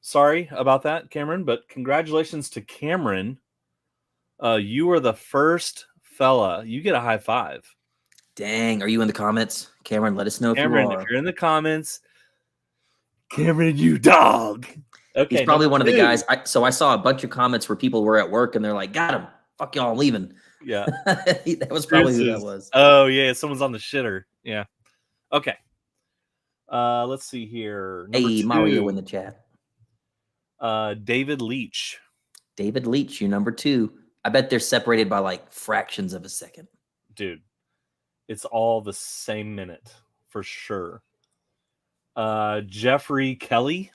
Sorry about that, Cameron, but congratulations to Cameron. You are the first fella. You get a high five. Dang, are you in the comments? Cameron, let us know Cameron, if you are. if you're in the comments, Cameron, you dog. Okay, he's probably one of the 2. guys. So I saw a bunch of comments where people were at work and they're like, got him. Fuck y'all, I'm leaving. Yeah. That was probably who that was. Oh, yeah. Someone's on the shitter. Yeah. Okay. Let's see here. Number 2. Mario in the chat. David Leach. David Leach, you number 2. I bet they're separated by like fractions of a second. Dude, it's all the same minute for sure. Jeffrey Kelly.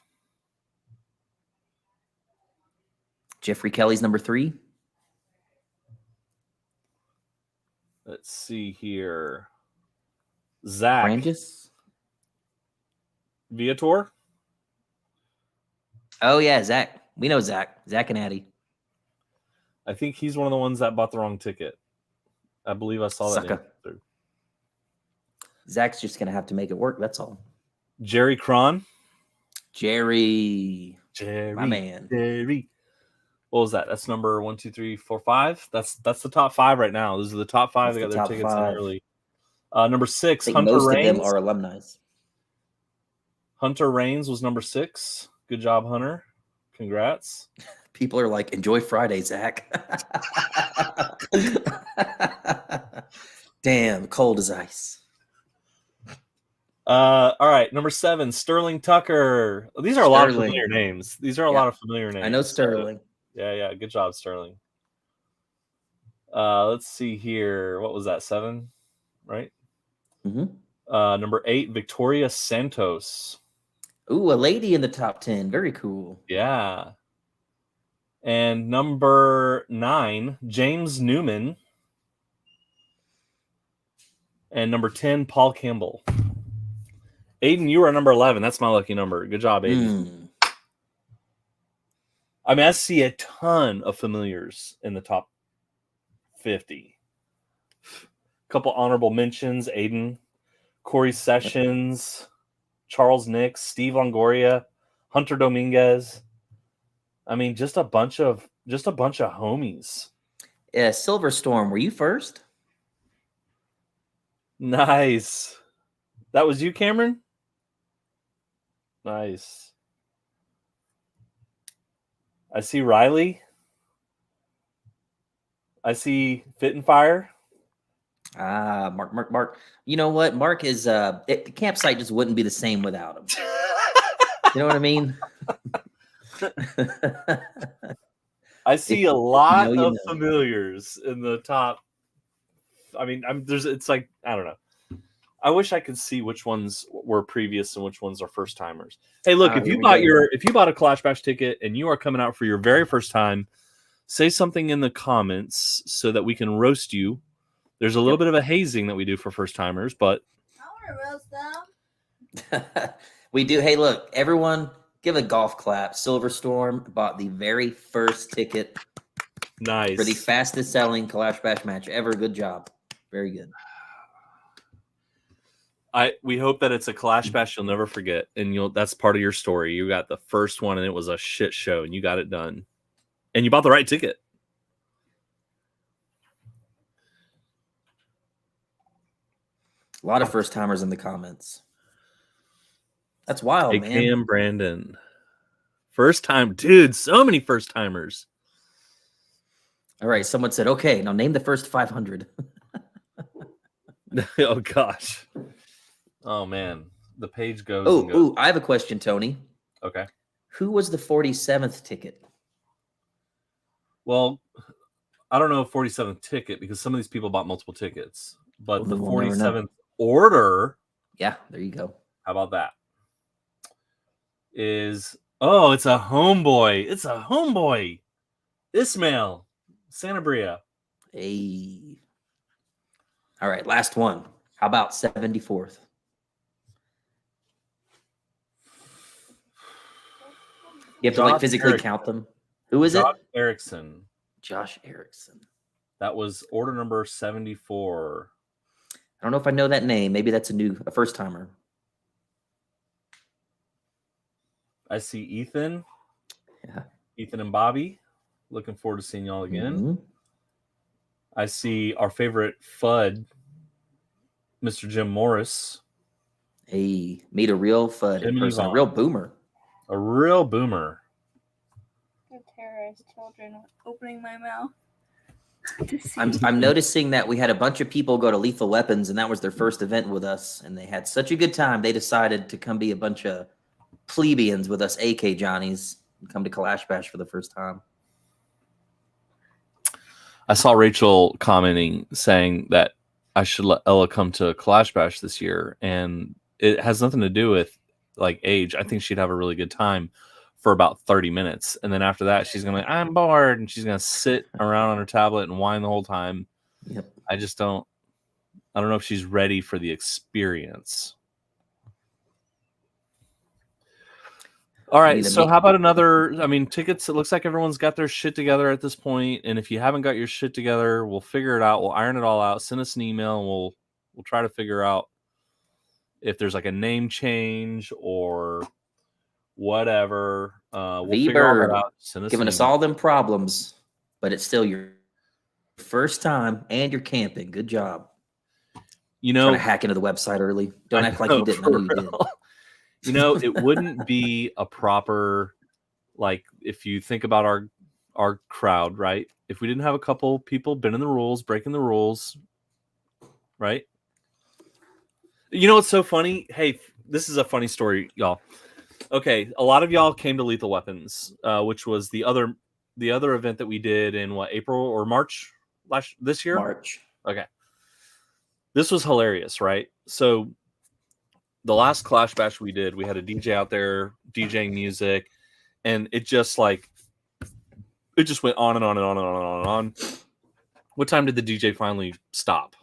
Jeffrey Kelly's number 3. Let's see here. Zach. Francis? Viator. Oh, yeah, Zach. We know Zach. Zach and Addie. I think he's one of the ones that bought the wrong ticket. I believe I saw that. Zach's just going to have to make it work. That's all. Jerry Cron. Jerry. My man. Jerry. What was that? That's number 1, 2, 3, 4, 5. That's the top 5 right now. Those are the top 5 that got their tickets in early. Number 6, Hunter most Raines. of them are alumni. Hunter Raines was number 6. Good job, Hunter. Congrats. People are like, enjoy Friday, Zach. Damn, cold as ice. All right, number 7, Sterling Tucker. These are a lot of familiar names. These are a lot of familiar names. I know Sterling. Yeah. Good job, Sterling. Let's see here. What was that? 7, right? Mm-hmm. Number 8, Victoria Santos. Ooh, a lady in the top 10. Very cool. Yeah. And number 9, James Newman. And number 10, Paul Campbell. Aiden, you are number 11. That's my lucky number. Good job, Aiden. I mean, I see a ton of familiars in the top 50. A couple honorable mentions: Aiden, Corey Sessions, Charles Nix, Steve Longoria, Hunter Dominguez. I mean, just a bunch of homies. Yeah, Silver Storm. Were you first? Nice. That was you, Cameron? Nice. I see Riley. I see Fit and Fire. Mark. You know what? Mark is the campsite just wouldn't be the same without him. You know what I mean? I see a lot of familiars in the top. I mean, it's like, I don't know. I wish I could see which ones were previous and which ones are first timers. Hey, look, if you bought a Kalash Bash ticket and you are coming out for your very first time, say something in the comments so that we can roast you. There's a little bit of a hazing that we do for first timers, but I want to roast them. We do. Hey, look, everyone, give a golf clap. Silver Storm bought the very first ticket. Nice. For the fastest selling Kalash Bash match ever. Good job. Very good. We hope that it's a Kalash Bash you'll never forget, and that's part of your story. You got the first one, and it was a shit show, and you got it done, and you bought the right ticket. A lot of first timers in the comments. That's wild, man. Cam Brandon, first time, dude. So many first timers. All right, someone said, "Okay, now name the first 500." Oh gosh. Oh man, the page goes. Oh, I have a question, Tony. Okay. Who was the 47th ticket? Well, I don't know a 47th ticket because some of these people bought multiple tickets, but the 47th order. Yeah, there you go. How about that? It's a homeboy. It's a homeboy. Ismail Sanabria. Hey. All right, last one. How about 74th? You have to like physically count them. Who is Josh it? Erickson. Josh Erickson. That was order number 74. I don't know if I know that name. Maybe that's a first timer. I see Ethan. Yeah. Ethan and Bobby. Looking forward to seeing y'all again. Mm-hmm. I see our favorite FUD, Mr. Jim Morris. Hey, meet a real FUD in Jim and person, a Yvonne. real boomer. A real boomer. The terrorist children opening my mouth. I'm noticing that we had a bunch of people go to Lethal Weapons, and that was their first event with us, and they had such a good time. They decided to come be a bunch of plebeians with us, AK Johnnies, and come to Kalash Bash for the first time. I saw Rachel commenting saying that I should let Ella come to Kalash Bash this year, and it has nothing to do with like age. I think she'd have a really good time for about 30 minutes, and then after that she's gonna be like, I'm bored, and she's gonna sit around on her tablet and whine the whole time. Yep. I don't know if she's ready for the experience. All right, so how about tickets? It looks like everyone's got their shit together at this point, and if you haven't got your shit together, we'll figure it out. We'll iron it all out. Send us an email, and we'll try to figure out if there's like a name change or whatever. We'll figure all that out. Send us giving us all them problems, but it's still your first time and you're camping. Good job. Trying to hack into the website early. Don't act like you didn't. I know you did. It wouldn't be a proper, like, if you think about our crowd, right? If we didn't have a couple people bending the rules, breaking the rules, right? You know what's so funny? Hey, this is a funny story, y'all. Okay, a lot of y'all came to Lethal Weapons, which was the other event that we did in April or March this year? March. Okay. This was hilarious, right? So the last Kalash Bash we did, we had a DJ out there DJing music, and it just went on and on and on and on and on and on. What time did the DJ finally stop?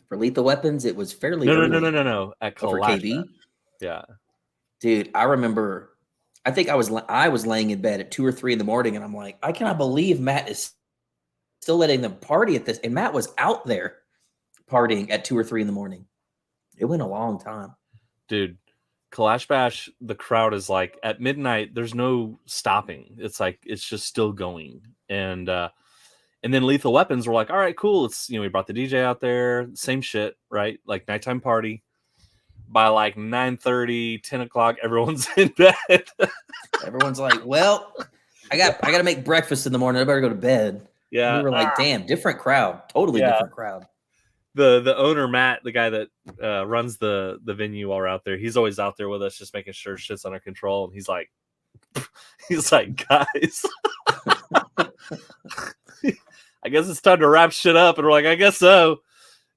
For Lethal Weapons, it was fairly No. At Kalash for KB. Bash. Yeah. Dude, I remember, I think I was laying in bed at 2 or 3 in the morning, and I'm like, I cannot believe Matt is still letting them party at this. And Matt was out there partying at 2 or 3 in the morning. It went a long time. Dude, Kalash Bash, the crowd is like, at midnight, there's no stopping. It's like, it's just still going. And then Lethal Weapons were like, all right, cool. It's, we brought the DJ out there. Same shit, right? Like nighttime party. By like 9:30, 10 o'clock, everyone's in bed. Everyone's like, well, I got to make breakfast in the morning. I better go to bed. Yeah. And we were like, damn, different crowd. Totally different crowd. The owner, Matt, the guy that runs the venue while we're out there, he's always out there with us, just making sure shit's under control. And he's like, guys, I guess it's time to wrap shit up. And we're like, I guess so.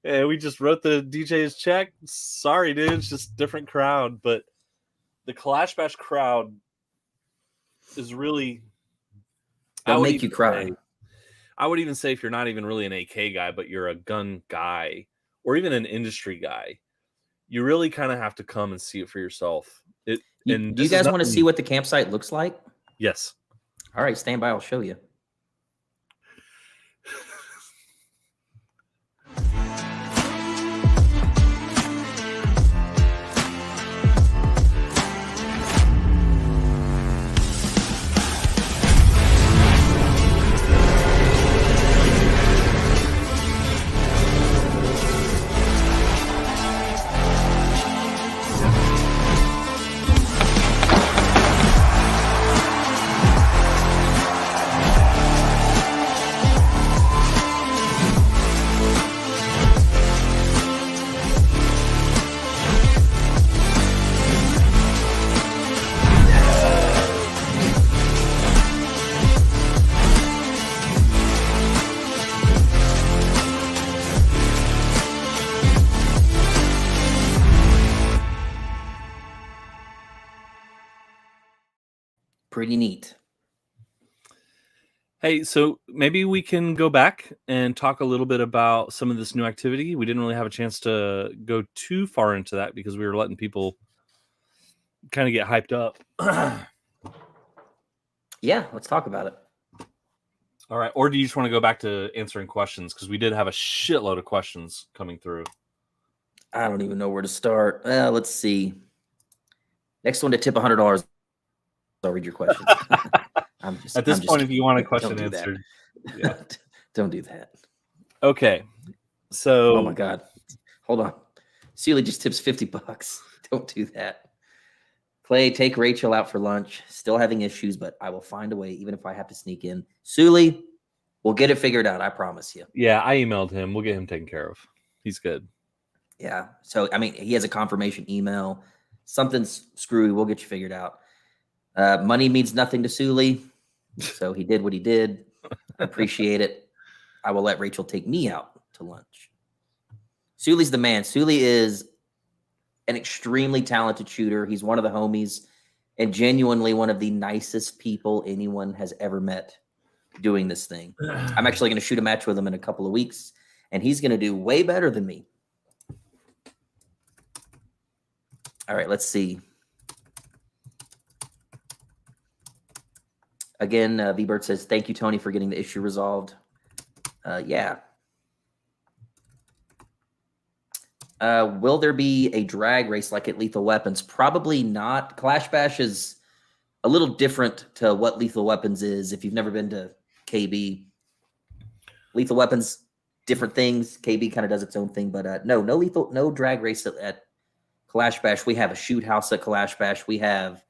And we just wrote the DJ's check. Sorry, dude. It's just different crowd. But the Kalash Bash crowd is really... They'll make you cry. I would even say if you're not even really an AK guy, but you're a gun guy or even an industry guy, you really kind of have to come and see it for yourself. Do you guys want to see what the campsite looks like? Yes. All right, stand by. I'll show you. Pretty neat. Hey, so maybe we can go back and talk a little bit about some of this new activity. We didn't really have a chance to go too far into that because we were letting people kind of get hyped up. Yeah, let's talk about it. All right. Or do you just want to go back to answering questions? Because we did have a shitload of questions coming through. I don't even know where to start. Let's see. Next one to tip $100. I'll read your questions. At this point, if you want a Don't question do that. answered, yeah. Don't do that. Okay. So, oh my God. Hold on. Sealy just tips $50. Don't do that. Clay, take Rachel out for lunch. Still having issues, but I will find a way, even if I have to sneak in. Sully, we'll get it figured out. I promise you. Yeah, I emailed him. We'll get him taken care of. He's good. Yeah. So, I mean, he has a confirmation email. Something's screwy. We'll get you figured out. Money means nothing to Sully. So he did what he did. I appreciate it. I will let Rachel take me out to lunch. Sully's the man. Sully is an extremely talented shooter. He's one of the homies and genuinely one of the nicest people anyone has ever met doing this thing. I'm actually going to shoot a match with him in a couple of weeks, and he's going to do way better than me. All right, let's see. Again, V-Bird says, thank you, Tony, for getting the issue resolved. Yeah. Will there be a drag race like at Lethal Weapons? Probably not. Kalash Bash is a little different to what Lethal Weapons is. If you've never been to KB, Lethal Weapons, different things. KB kind of does its own thing, but no drag race at Kalash Bash. We have a shoot house at Kalash Bash. We have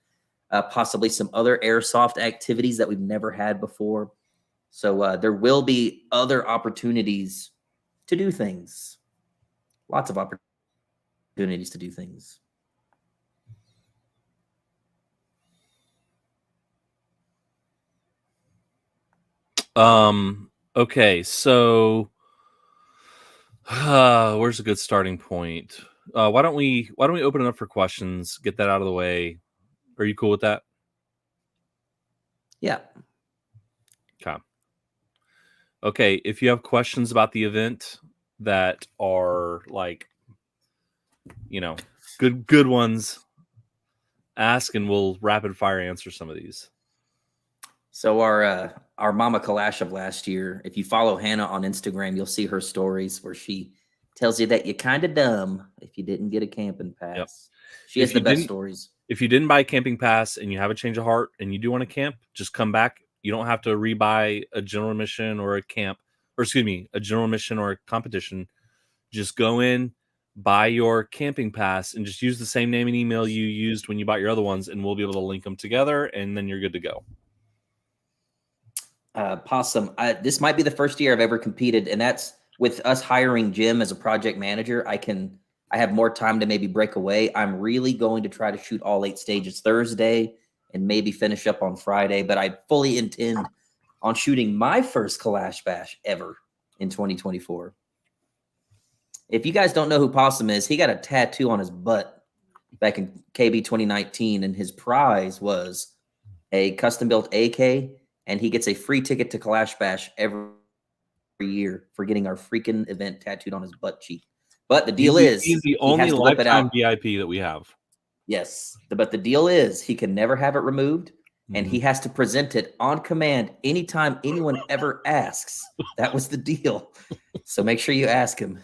possibly some other airsoft activities that we've never had before. So there will be other opportunities to do things. Lots of opportunities to do things. Okay, so where's a good starting point? Why don't we open it up for questions, get that out of the way? Are you cool with that? Yeah. Okay, if you have questions about the event that are like, good ones, ask and we'll rapid fire answer some of these. So our Mama Kalash of last year, if you follow Hannah on Instagram, you'll see her stories where she tells you that you're kind of dumb if you didn't get a camping pass. Yep. She has the best stories. If you didn't buy a camping pass and you have a change of heart and you do want to camp, just come back. You don't have to rebuy a general admission or a general admission or a competition. Just go in, buy your camping pass, and just use the same name and email you used when you bought your other ones, and we'll be able to link them together, and then you're good to go. Possum, this might be the first year I've ever competed, and that's with us hiring Jim as a project manager. I have more time to maybe break away. I'm really going to try to shoot all 8 stages Thursday and maybe finish up on Friday, but I fully intend on shooting my first Kalash Bash ever in 2024. If you guys don't know who Possum is, he got a tattoo on his butt back in KB 2019, and his prize was a custom-built AK, and he gets a free ticket to Kalash Bash every year for getting our freaking event tattooed on his butt cheek. But the deal is he's the only lifetime VIP that we have. Yes, but the deal is he can never have it removed, and he has to present it on command anytime anyone ever asks. That was the deal. So make sure you ask him.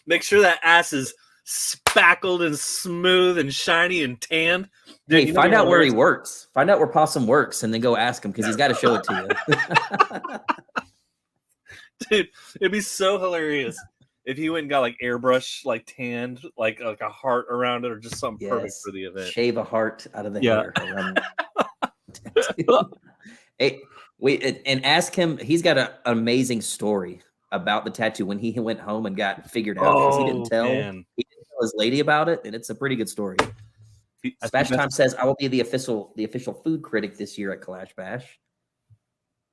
Make sure that ass is spackled and smooth and shiny and tanned. Dude, hey, find out where he works. Find out where Possum works, and then go ask him because he's got to show it to you. Dude, it'd be so hilarious if he went and got like airbrush, like tanned, like a heart around it, or just something perfect for the event. Shave a heart out of the hair. Hey, and ask him. He's got an amazing story about the tattoo when he went home and got figured out because he didn't tell his lady about it, and it's a pretty good story. Smash Time says, I will be the official food critic this year at Kalash Bash.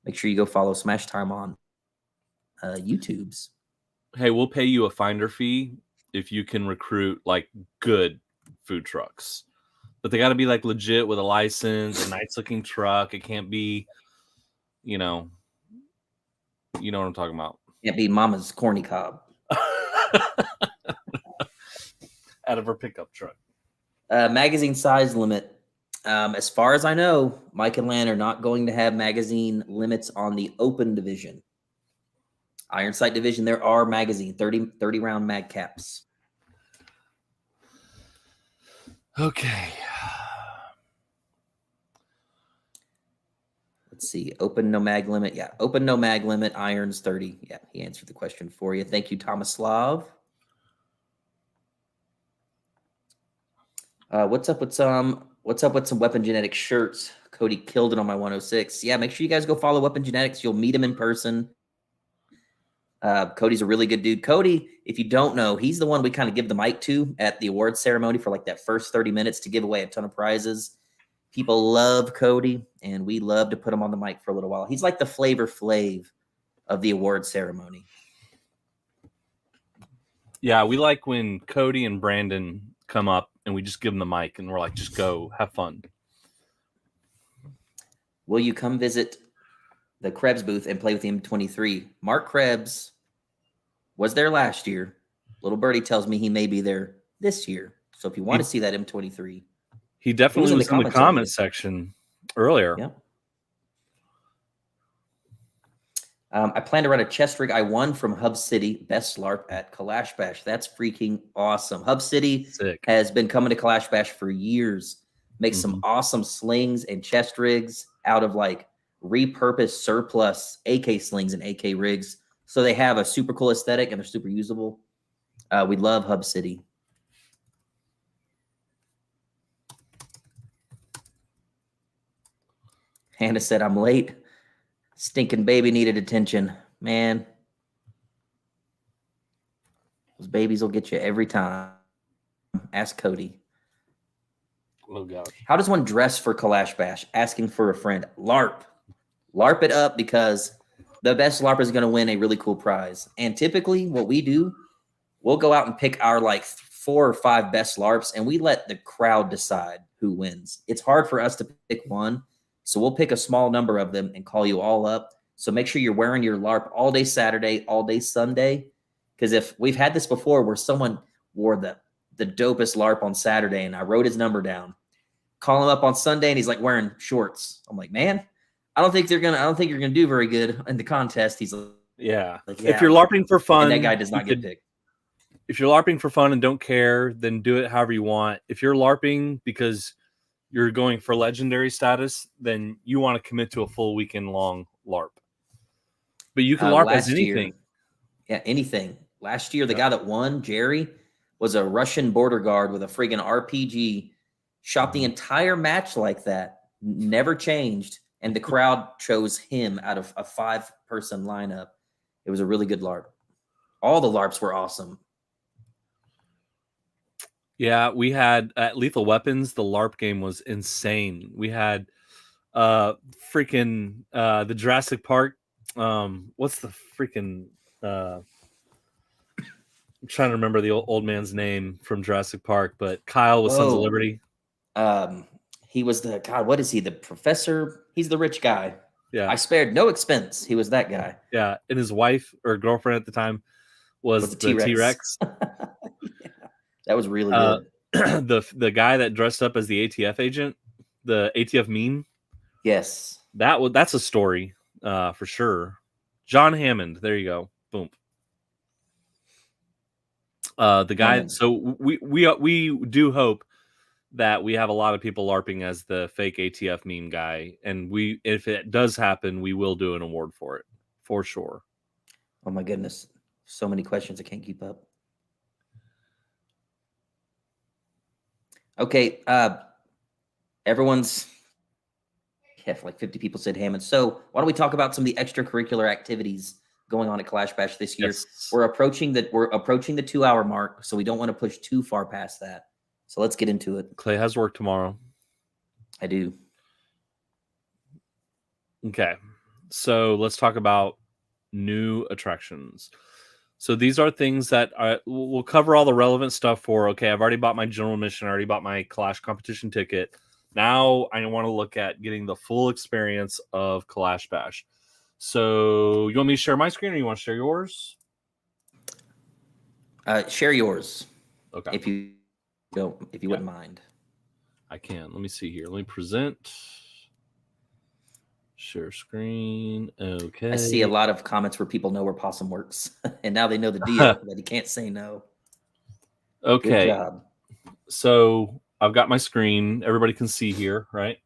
Make sure you go follow Smash Time on YouTube's. Hey, we'll pay you a finder fee if you can recruit like good food trucks, but they got to be like legit with a license, a nice looking truck. It can't be, you know what I'm talking about. Can't be Mama's corny cob out of her pickup truck. Magazine size limit. As far as I know, Mike and Lan are not going to have magazine limits on the open division. Iron Sight division, there are magazine 30 round mag caps. Okay. Let's see. Open no mag limit. Yeah. Open no mag limit. Irons 30. Yeah. He answered the question for you. Thank you, Tomislav. What's up with some Weapon Genetics shirts? Cody killed it on my 106. Yeah, make sure you guys go follow Weapon Genetics. You'll meet him in person. Cody's a really good dude. Cody, if you don't know, he's the one we kind of give the mic to at the awards ceremony for like that first 30 minutes to give away a ton of prizes. People love Cody, and we love to put him on the mic for a little while. He's like the Flavor Flav of the awards ceremony. Yeah, we like when Cody and Brandon come up and we just give them the mic and we're like, just go, have fun. Will you come visit the Krebs booth and play with the M23? Mark Krebs was there last year. Little Birdie tells me he may be there this year. So if you want to see that M23, he definitely was in the comment section earlier. Yeah. I plan to run a chest rig I won from Hub City, best LARP at Kalash Bash. That's freaking awesome. Hub City has been coming to Kalash Bash for years. Makes some awesome slings and chest rigs out of like repurposed surplus AK slings and AK rigs. So they have a super cool aesthetic and they're super usable. We love Hub City. Hannah said, I'm late. Stinking baby needed attention. Man, those babies will get you every time. Ask Cody. Oh, gosh. How does one dress for Kalash Bash? Asking for a friend. LARP. LARP it up because the best LARP is going to win a really cool prize. And typically what we do, we'll go out and pick our like 4 or 5 best LARPs, and we let the crowd decide who wins. It's hard for us to pick one. So we'll pick a small number of them and call you all up. So make sure you're wearing your LARP all day Saturday, all day Sunday. Because if we've had this before where someone wore the dopest LARP on Saturday and I wrote his number down, call him up on Sunday and he's like wearing shorts. I'm like, man, I don't think you're gonna do very good in the contest. He's like, yeah. If you're LARPing for fun, and that guy does not get picked. If you're LARPing for fun and don't care, then do it however you want. If you're LARPing because you're going for legendary status, then you want to commit to a full weekend long LARP. But you can LARP as anything. Anything. Last year, the guy that won, Jerry, was a Russian border guard with a friggin' RPG, shot the entire match like that, never changed, and the crowd chose him out of a 5-person lineup. It was a really good LARP. All the LARPs were awesome. Yeah, we had at Lethal Weapons, the LARP game was insane. We had freaking the Jurassic Park. What's the freaking I'm trying to remember the old man's name from Jurassic Park, but Kyle was Sons of Liberty. He was the God, what is he? The professor? He's the rich guy. Yeah. I spared no expense. He was that guy. Yeah. And his wife or girlfriend at the time was the T-Rex. That was really good. The guy that dressed up as the ATF agent, the ATF meme. Yes. That's a story for sure. John Hammond. There you go. Boom. The guy. So we do hope that we have a lot of people LARPing as the fake ATF meme guy, and if it does happen, we will do an award for it for sure. Oh my goodness, so many questions I can't keep up. Okay, everyone's like 50 people said Hammond. So why don't we talk about some of the extracurricular activities going on at Kalash Bash this year? Yes. We're approaching the 2-hour mark, so we don't want to push too far past that. So let's get into it. Clay has work tomorrow. I do. Okay, so let's talk about new attractions. So these are things that we'll cover all the relevant stuff for. Okay, I've already bought my general admission. I already bought my Kalash competition ticket. Now I want to look at getting the full experience of Kalash Bash. So you want me to share my screen or you want to share yours? Share yours. Okay. If you wouldn't mind. I can. Let me see here. Let me present. Share screen. Okay. I see a lot of comments where people know where Possum works, and now they know the deal that he can't say no. Okay. Good job. So I've got my screen. Everybody can see here, right?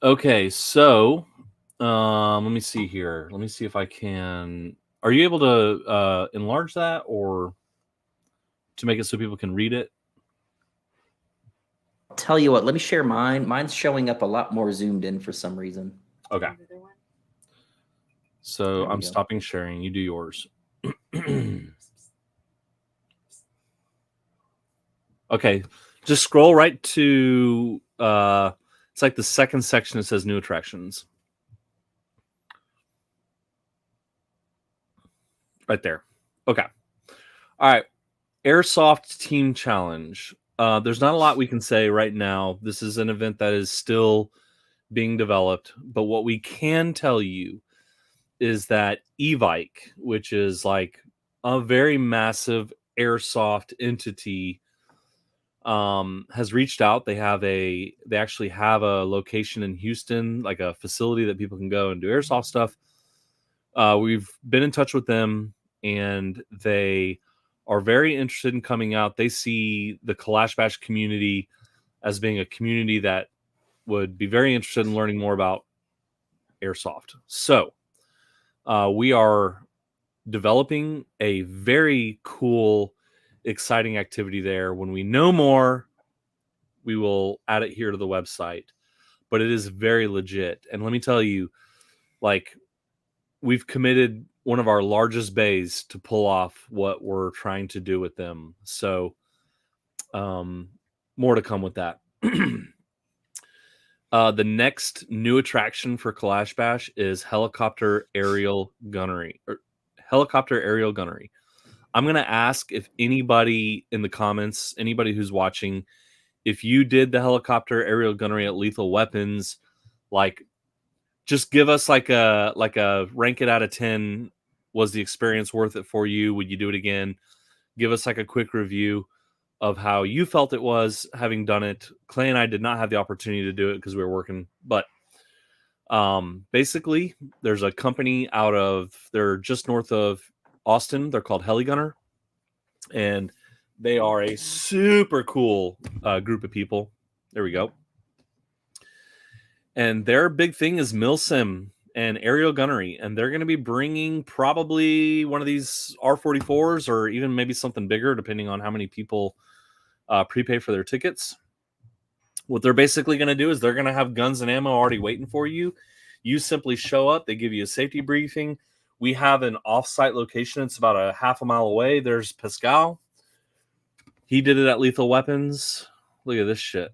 Okay. So let me see here. Let me see if I can. Are you able to enlarge that or to make it so people can read it? I'll tell you what, let me share mine. Mine's showing up a lot more zoomed in for some reason. Okay. So There we I'm go. stopping sharing. You do yours. Okay. Just scroll right to it's like the second section that says new attractions. Right there. Okay. All right. Airsoft Team Challenge. There's not a lot we can say right now. This is an event that is still being developed, but what we can tell you is that Evike, which is like a very massive airsoft entity, has reached out. They actually have a location in Houston, like a facility that people can go and do airsoft stuff. We've been in touch with them, and they are very interested in coming out. They see the Kalash Bash community as being a community that would be very interested in learning more about airsoft. So we are developing a very cool, exciting activity there. When we know more, we will add it here to the website. But it is very legit. And let me tell you, like, we've committed one of our largest bays to pull off what we're trying to do with them. So more to come with that. The next new attraction for Kalash Bash is helicopter aerial gunnery. I'm going to ask if anybody in the comments, anybody who's watching, if you did the helicopter aerial gunnery at Lethal Weapons, like, just give us like a rank it out of 10. Was the experience worth it for you? Would you do it again? Give us like a quick review of how you felt it was having done it. Clay and I did not have the opportunity to do it because we were working, but basically there's a company they're just north of Austin. They're called Heligunner, and they are a super cool group of people. There we go. And their big thing is milsim and aerial gunnery, and they're going to be bringing probably one of these R44s or even maybe something bigger, depending on how many people prepay for their tickets. What they're basically going to do is they're going to have guns and ammo already waiting for you. You simply show up. They give you a safety briefing. We have an off-site location. It's about a half a mile away. There's Pascal. He did it at Lethal Weapons. Look at this shit.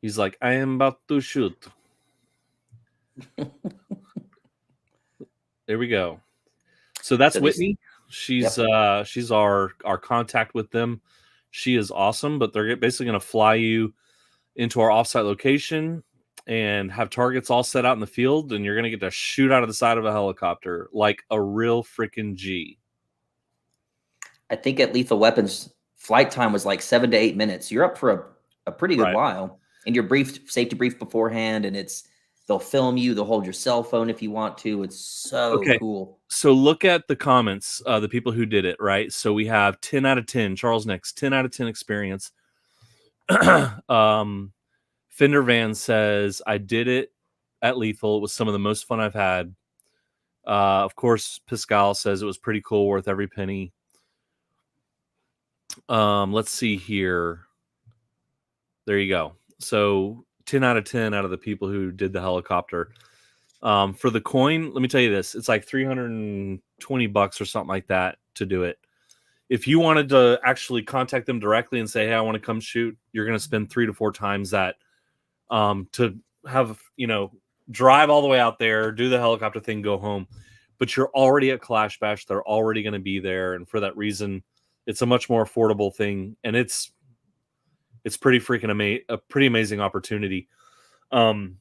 He's like, I am about to shoot. There we go. So that's Whitney. She's our contact with them. She is awesome, but they're basically going to fly you into our offsite location and have targets all set out in the field, and you're going to get to shoot out of the side of a helicopter like a real freaking G. I think at Lethal Weapons, flight time was like 7 to 8 minutes. You're up for a pretty good while, and you're safety brief beforehand, and they'll film you. They'll hold your cell phone if you want to. It's so cool. So look at the comments, the people who did it, right? So we have 10 out of 10. Charles Nix, 10 out of 10 experience. Fender Van says, I did it at Lethal. It was some of the most fun I've had. Of course, Pascal says it was pretty cool, worth every penny. Let's see here. There you go. So 10 out of 10 out of the people who did the helicopter. For the coin, let me tell you this. It's like $320 or something like that to do it. If you wanted to actually contact them directly and say, hey, I want to come shoot, you're going to spend 3 to 4 times that to have, drive all the way out there, do the helicopter thing, go home. But you're already at Kalash Bash. They're already going to be there. And for that reason, it's a much more affordable thing. And it's pretty freaking a pretty amazing opportunity. The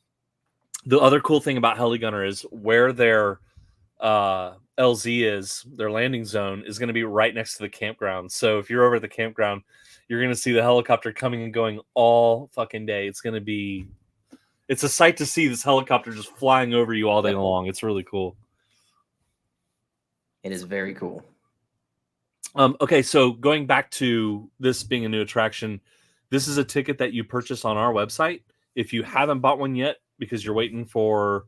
other cool thing about Heligunner is where they're LZ is, their landing zone, is going to be right next to the campground. So if you're over at the campground, you're going to see the helicopter coming and going all fucking day. It's going to be, it's a sight to see this helicopter just flying over you all day long. It's really cool. It is very cool. Okay, so going back to this being a new attraction, this is a ticket that you purchase on our website. If you haven't bought one yet because you're waiting for,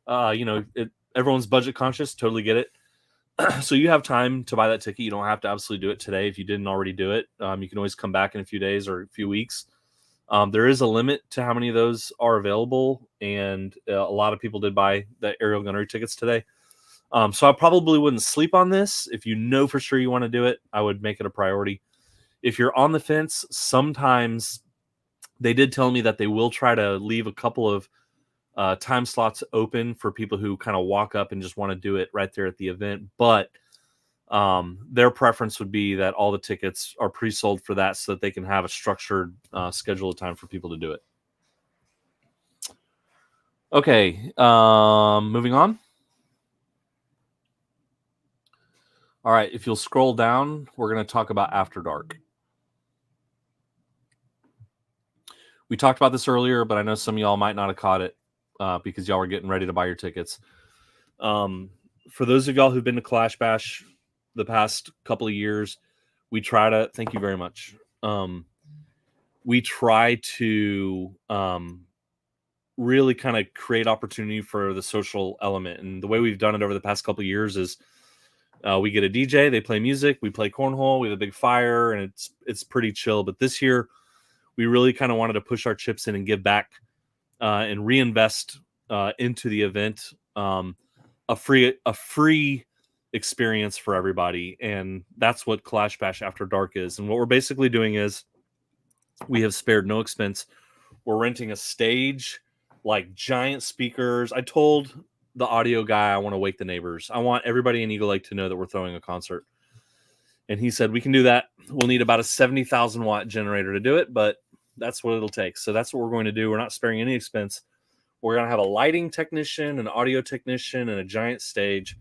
everyone's budget conscious, totally get it. So you have time to buy that ticket. You don't have to absolutely do it today if you didn't already do it. You can always come back in a few days or a few weeks. There is a limit to how many of those are available, and a lot of people did buy the aerial gunnery tickets today. So I probably wouldn't sleep on this. If you know for sure you want to do it, I would make it a priority. If you're on the fence, sometimes they did tell me that they will try to leave a couple of time slots open for people who kind of walk up and just want to do it right there at the event. But their preference would be that all the tickets are pre-sold for that so that they can have a structured schedule of time for people to do it. Okay, moving on. All right, if you'll scroll down, we're going to talk about After Dark. We talked about this earlier, but I know some of y'all might not have caught it because y'all were getting ready to buy your tickets. For those of y'all who've been to Kalash Bash the past couple of years, we try to, thank you very much. We try to really kind of create opportunity for the social element. And the way we've done it over the past couple of years is we get a DJ, they play music, we play cornhole, we have a big fire, and it's pretty chill. But this year, we really kind of wanted to push our chips in and give back and reinvest into the event. A free experience for everybody, and that's what Kalash Bash After Dark is. And what we're basically doing is we have spared no expense. We're renting a stage, like giant speakers. I told the audio guy I want to wake the neighbors. I want everybody in Eagle Lake to know that we're throwing a concert. And he said, we can do that. We'll need about a 70,000 watt generator to do it, but that's what it'll take. So that's what we're going to do. We're not sparing any expense. We're going to have a lighting technician, an audio technician, and a giant stage.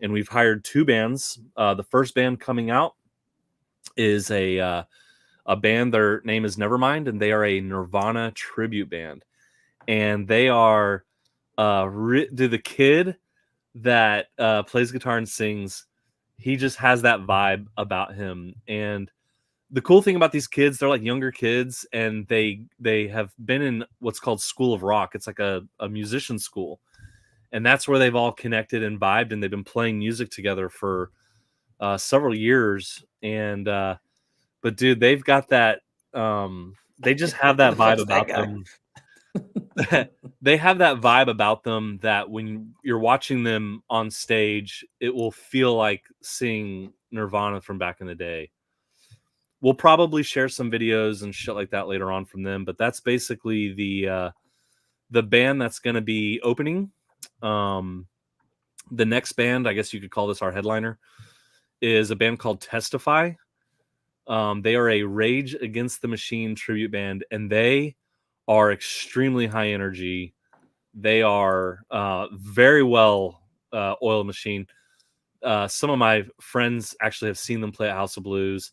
And we've hired 2 bands. The first band coming out is a band. Their name is Nevermind, and they are a Nirvana tribute band. And they are the kid that plays guitar and sings. He just has that vibe about him. And the cool thing about these kids, they're like younger kids, and they have been in what's called School of Rock. It's like a musician school, and that's where they've all connected and vibed, and they've been playing music together for several years. And but dude, they've got that they just have that vibe about them. They have that vibe about them that when you're watching them on stage, it will feel like seeing Nirvana from back in the day. We'll probably share some videos and shit like that later on from them, but that's basically the band that's going to be opening. The next band, I guess you could call this our headliner, is a band called Testify. They are a Rage Against the Machine tribute band, and they are extremely high energy. They are very well oiled machine. Some of my friends actually have seen them play at House of Blues.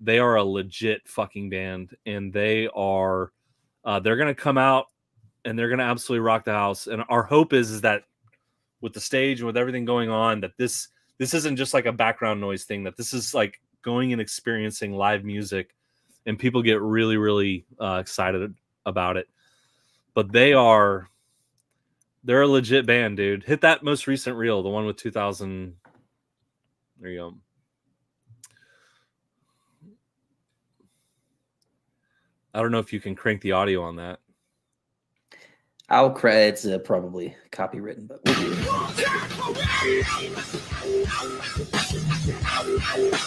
They are a legit fucking band, and they are they're going to come out and they're going to absolutely rock the house. And our hope is that with the stage and with everything going on, that this isn't just like a background noise thing, that this is like going and experiencing live music, and people get really, really excited about it. But they're a legit band, dude. Hit that most recent reel, the one with 2000. There you go. I don't know if you can crank the audio on that. I'll credit. It's probably copywritten, but we'll do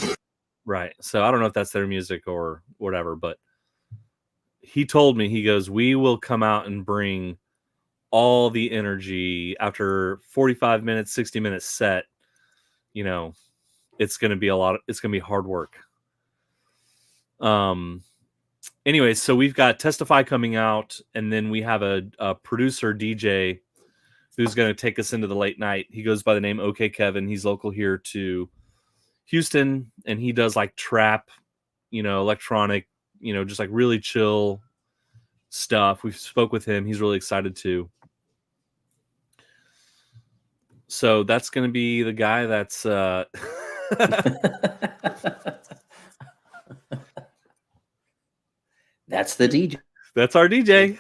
it. Right. So I don't know if that's their music or whatever, but he told me, he goes, we will come out and bring all the energy after 45 minutes, 60 minutes set. You know, it's going to be it's going to be hard work. Anyway, so we've got Testify coming out, and then we have a producer DJ who's going to take us into the late night. He goes by the name OK Kevin. He's local here to Houston, and he does like trap, electronic, just like really chill stuff. We spoke with him. He's really excited too. So that's going to be the guy that's That's the DJ. that's our DJ.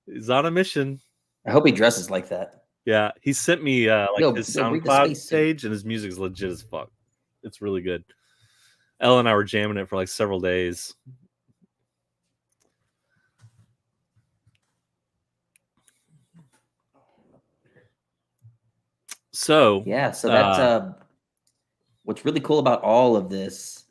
He's on a mission. I hope he dresses like that. Yeah, he sent me like his read the SoundCloud space suit. page, and his music's legit as fuck. It's really good. Ella and I were jamming it for like several days. So that's what's really cool about all of this.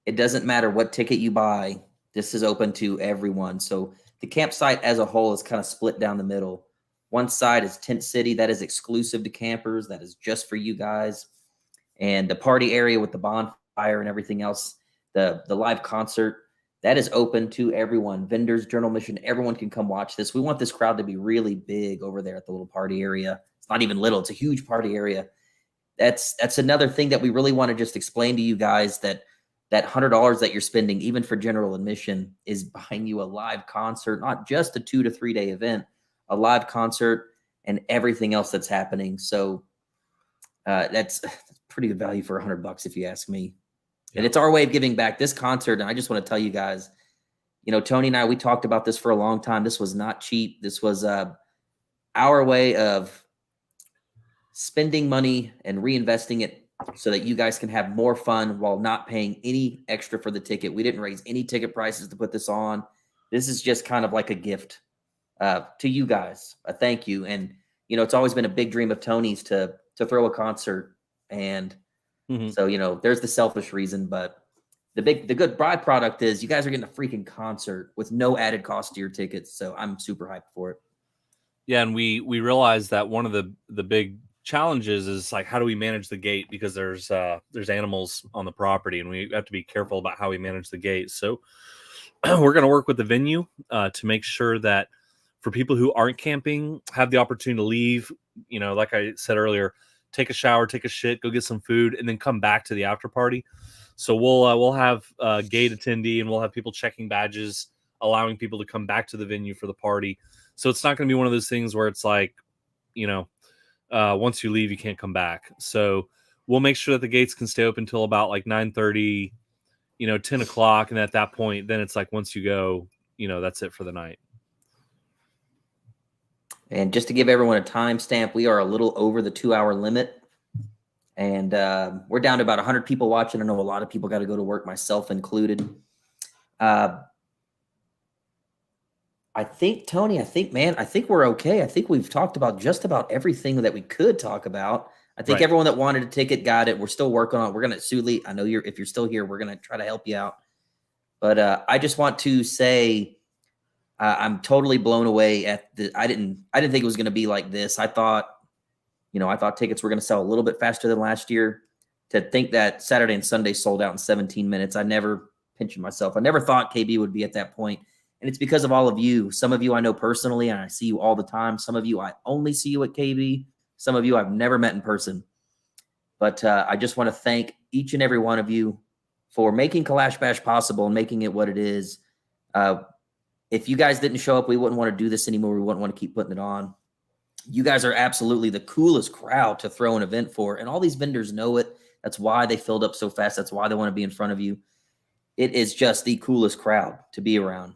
It doesn't matter what ticket you buy. This is open to everyone. So the campsite as a whole is kind of split down the middle. One side is Tent City. That is exclusive to campers. That is just for you guys. And the party area with the bonfire and everything else, the live concert, that is open to everyone. Vendors, Journal Mission, everyone can come watch this. We want this crowd to be really big over there at the little party area. It's not even little. It's a huge party area. That's another thing that we really want to just explain to you guys, that $100 that you're spending, even for general admission, is buying you a live concert, not just a 2 to 3 day event, a live concert and everything else that's happening. So that's pretty good value for $100 if you ask me. Yeah. And it's our way of giving back. This concert, and I just want to tell you guys, Tony and I, we talked about this for a long time. This was not cheap. This was our way of spending money and reinvesting it so that you guys can have more fun while not paying any extra for the ticket. We didn't raise any ticket prices to put this on. This is just kind of like a gift to you guys, a thank you. And, it's always been a big dream of Tony's to throw a concert. And so, there's the selfish reason, but the good byproduct is you guys are getting a freaking concert with no added cost to your tickets. So I'm super hyped for it. Yeah. And we realized that one of the big challenges is like, how do we manage the gate? Because there's animals on the property, and we have to be careful about how we manage the gate. So we're going to work with the venue to make sure that for people who aren't camping, have the opportunity to leave, like I said earlier, take a shower, take a shit, go get some food, and then come back to the after party. So we'll have gate attendee, and we'll have people checking badges, allowing people to come back to the venue for the party. So it's not going to be one of those things where it's like, once you leave, you can't come back. So we'll make sure that the gates can stay open until about like 9:30, 10 o'clock. And at that point, then it's like, once you go, that's it for the night. And just to give everyone a timestamp, we are a little over the 2-hour limit. And we're down to about 100 people watching. I know a lot of people got to go to work, myself included. I think, Tony, I think we're okay. I think we've talked about just about everything that we could talk about. I think everyone that wanted a ticket got it. We're still working on it. We're going to, Suli, I know if you're still here, we're going to try to help you out. But I just want to say I'm totally blown away at I didn't think it was going to be like this. I thought tickets were going to sell a little bit faster than last year. To think that Saturday and Sunday sold out in 17 minutes, I never pinching myself. I never thought KB would be at that point. And it's because of all of you. Some of you I know personally, and I see you all the time. Some of you I only see you at KB. Some of you I've never met in person. But I just want to thank each and every one of you for making Kalash Bash possible and making it what it is. If you guys didn't show up, we wouldn't want to do this anymore. We wouldn't want to keep putting it on. You guys are absolutely the coolest crowd to throw an event for. And all these vendors know it. That's why they filled up so fast. That's why they want to be in front of you. It is just the coolest crowd to be around.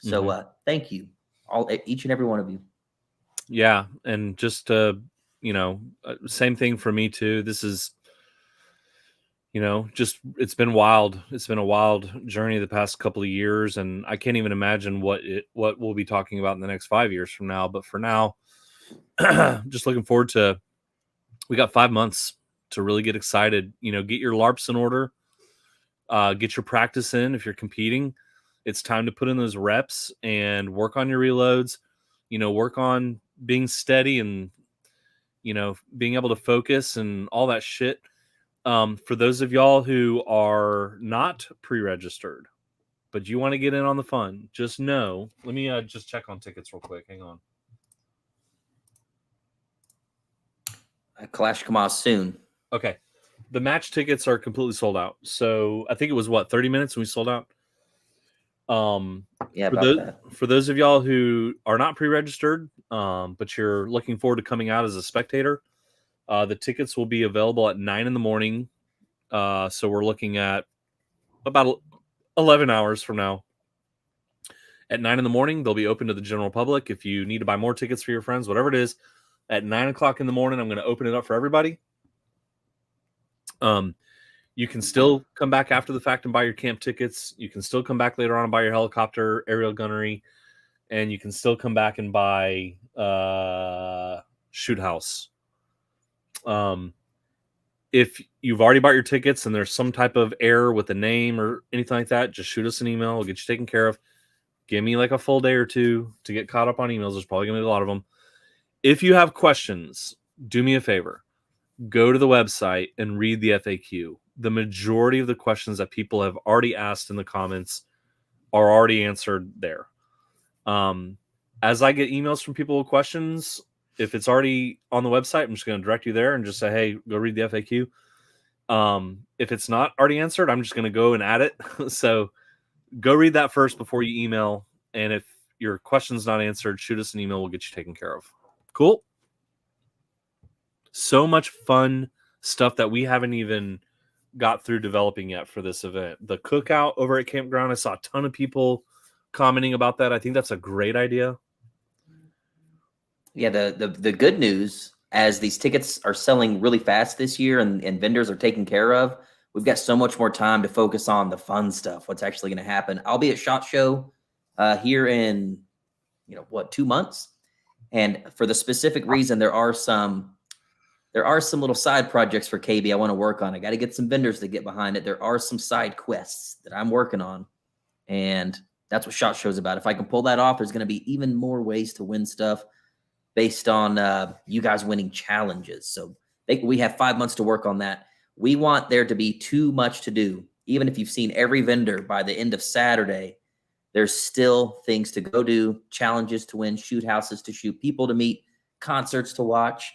So thank you, each and every one of you. Yeah. And just, same thing for me too. This is, it's been wild. It's been a wild journey the past couple of years, and I can't even imagine what we'll be talking about in the next 5 years from now. But for now, just looking forward to, we got 5 months to really get excited, get your LARPs in order, get your practice in. If you're competing, it's time to put in those reps and work on your reloads, work on being steady and, being able to focus and all that shit. For those of y'all who are not pre-registered, but you want to get in on the fun, just know, let me just check on tickets real quick. Hang on. Kalash Bash soon. Okay. The match tickets are completely sold out. So I think it was 30 minutes and we sold out. Yeah, about that. For those of y'all who are not pre-registered, but you're looking forward to coming out as a spectator, the tickets will be available at 9 in the morning. So we're looking at about 11 hours from now. At 9 in the morning, they'll be open to the general public. If you need to buy more tickets for your friends, whatever it is, at 9 o'clock in the morning, I'm going to open it up for everybody. You can still come back after the fact and buy your camp tickets. You can still come back later on and buy your helicopter, aerial gunnery, and you can still come back and buy Shoot House. If you've already bought your tickets and there's some type of error with the name or anything like that, just shoot us an email. We'll get you taken care of. Give me like a full day or two to get caught up on emails. There's probably going to be a lot of them. If you have questions, do me a favor. Go to the website and read the FAQ. The majority of the questions that people have already asked in the comments are already answered there. As I get emails from people with questions, if it's already on the website, I'm just going to direct you there and just say, hey, go read the FAQ. If it's not already answered, I'm just going to go and add it. So go read that first before you email. And if your question's not answered, shoot us an email. We'll get you taken care of. Cool. So much fun stuff that we haven't even got through developing yet for this event. The cookout over at Campground, I saw a ton of people commenting about that. I think that's a great idea. Yeah, the good news, as these tickets are selling really fast this year and vendors are taken care of, we've got so much more time to focus on the fun stuff, what's actually going to happen. I'll be at SHOT Show here in, 2 months. And for the specific reason, there are some little side projects for KB I want to work on. I got to get some vendors to get behind it. There are some side quests that I'm working on, and that's what SHOT Show's about. If I can pull that off, there's going to be even more ways to win stuff based on you guys winning challenges. So we have 5 months to work on that. We want there to be too much to do. Even if you've seen every vendor by the end of Saturday, there's still things to go do, challenges to win, shoot houses to shoot, people to meet, concerts to watch.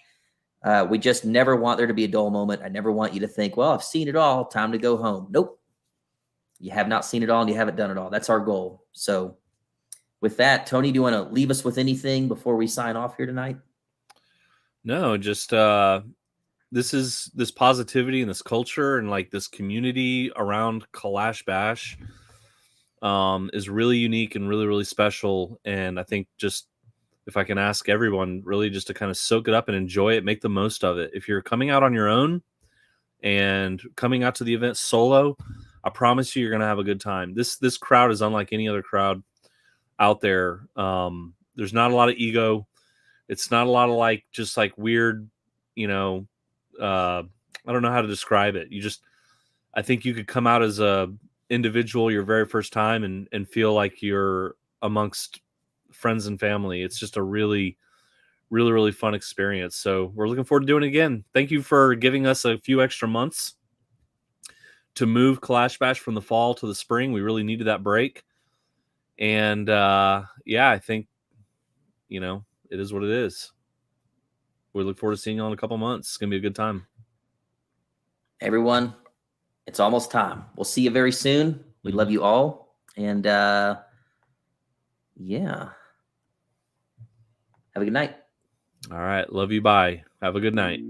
We just never want there to be a dull moment. I never want you to think, well, I've seen it all, time to go home. Nope. You have not seen it all and you haven't done it all. That's our goal. So with that, Tony, do you want to leave us with anything before we sign off here tonight? No, just this positivity and this culture and like this community around Kalash Bash is really unique and really, really special. And I think just if I can ask everyone really just to kind of soak it up and enjoy it, make the most of it. If you're coming out on your own and coming out to the event solo, I promise you're going to have a good time. This crowd is unlike any other crowd out there. There's not a lot of ego. It's not a lot of just weird, I don't know how to describe it. I think you could come out as a individual your very first time and feel like you're amongst friends and family. It's just a really, really, really fun experience. So we're looking forward to doing it again. Thank you for giving us a few extra months to move Kalash Bash from the fall to the spring. We really needed that break. And I think, it is what it is. We look forward to seeing you in a couple months. It's going to be a good time. Everyone, it's almost time. We'll see you very soon. We love you all. And have a good night. All right. Love you. Bye. Have a good night.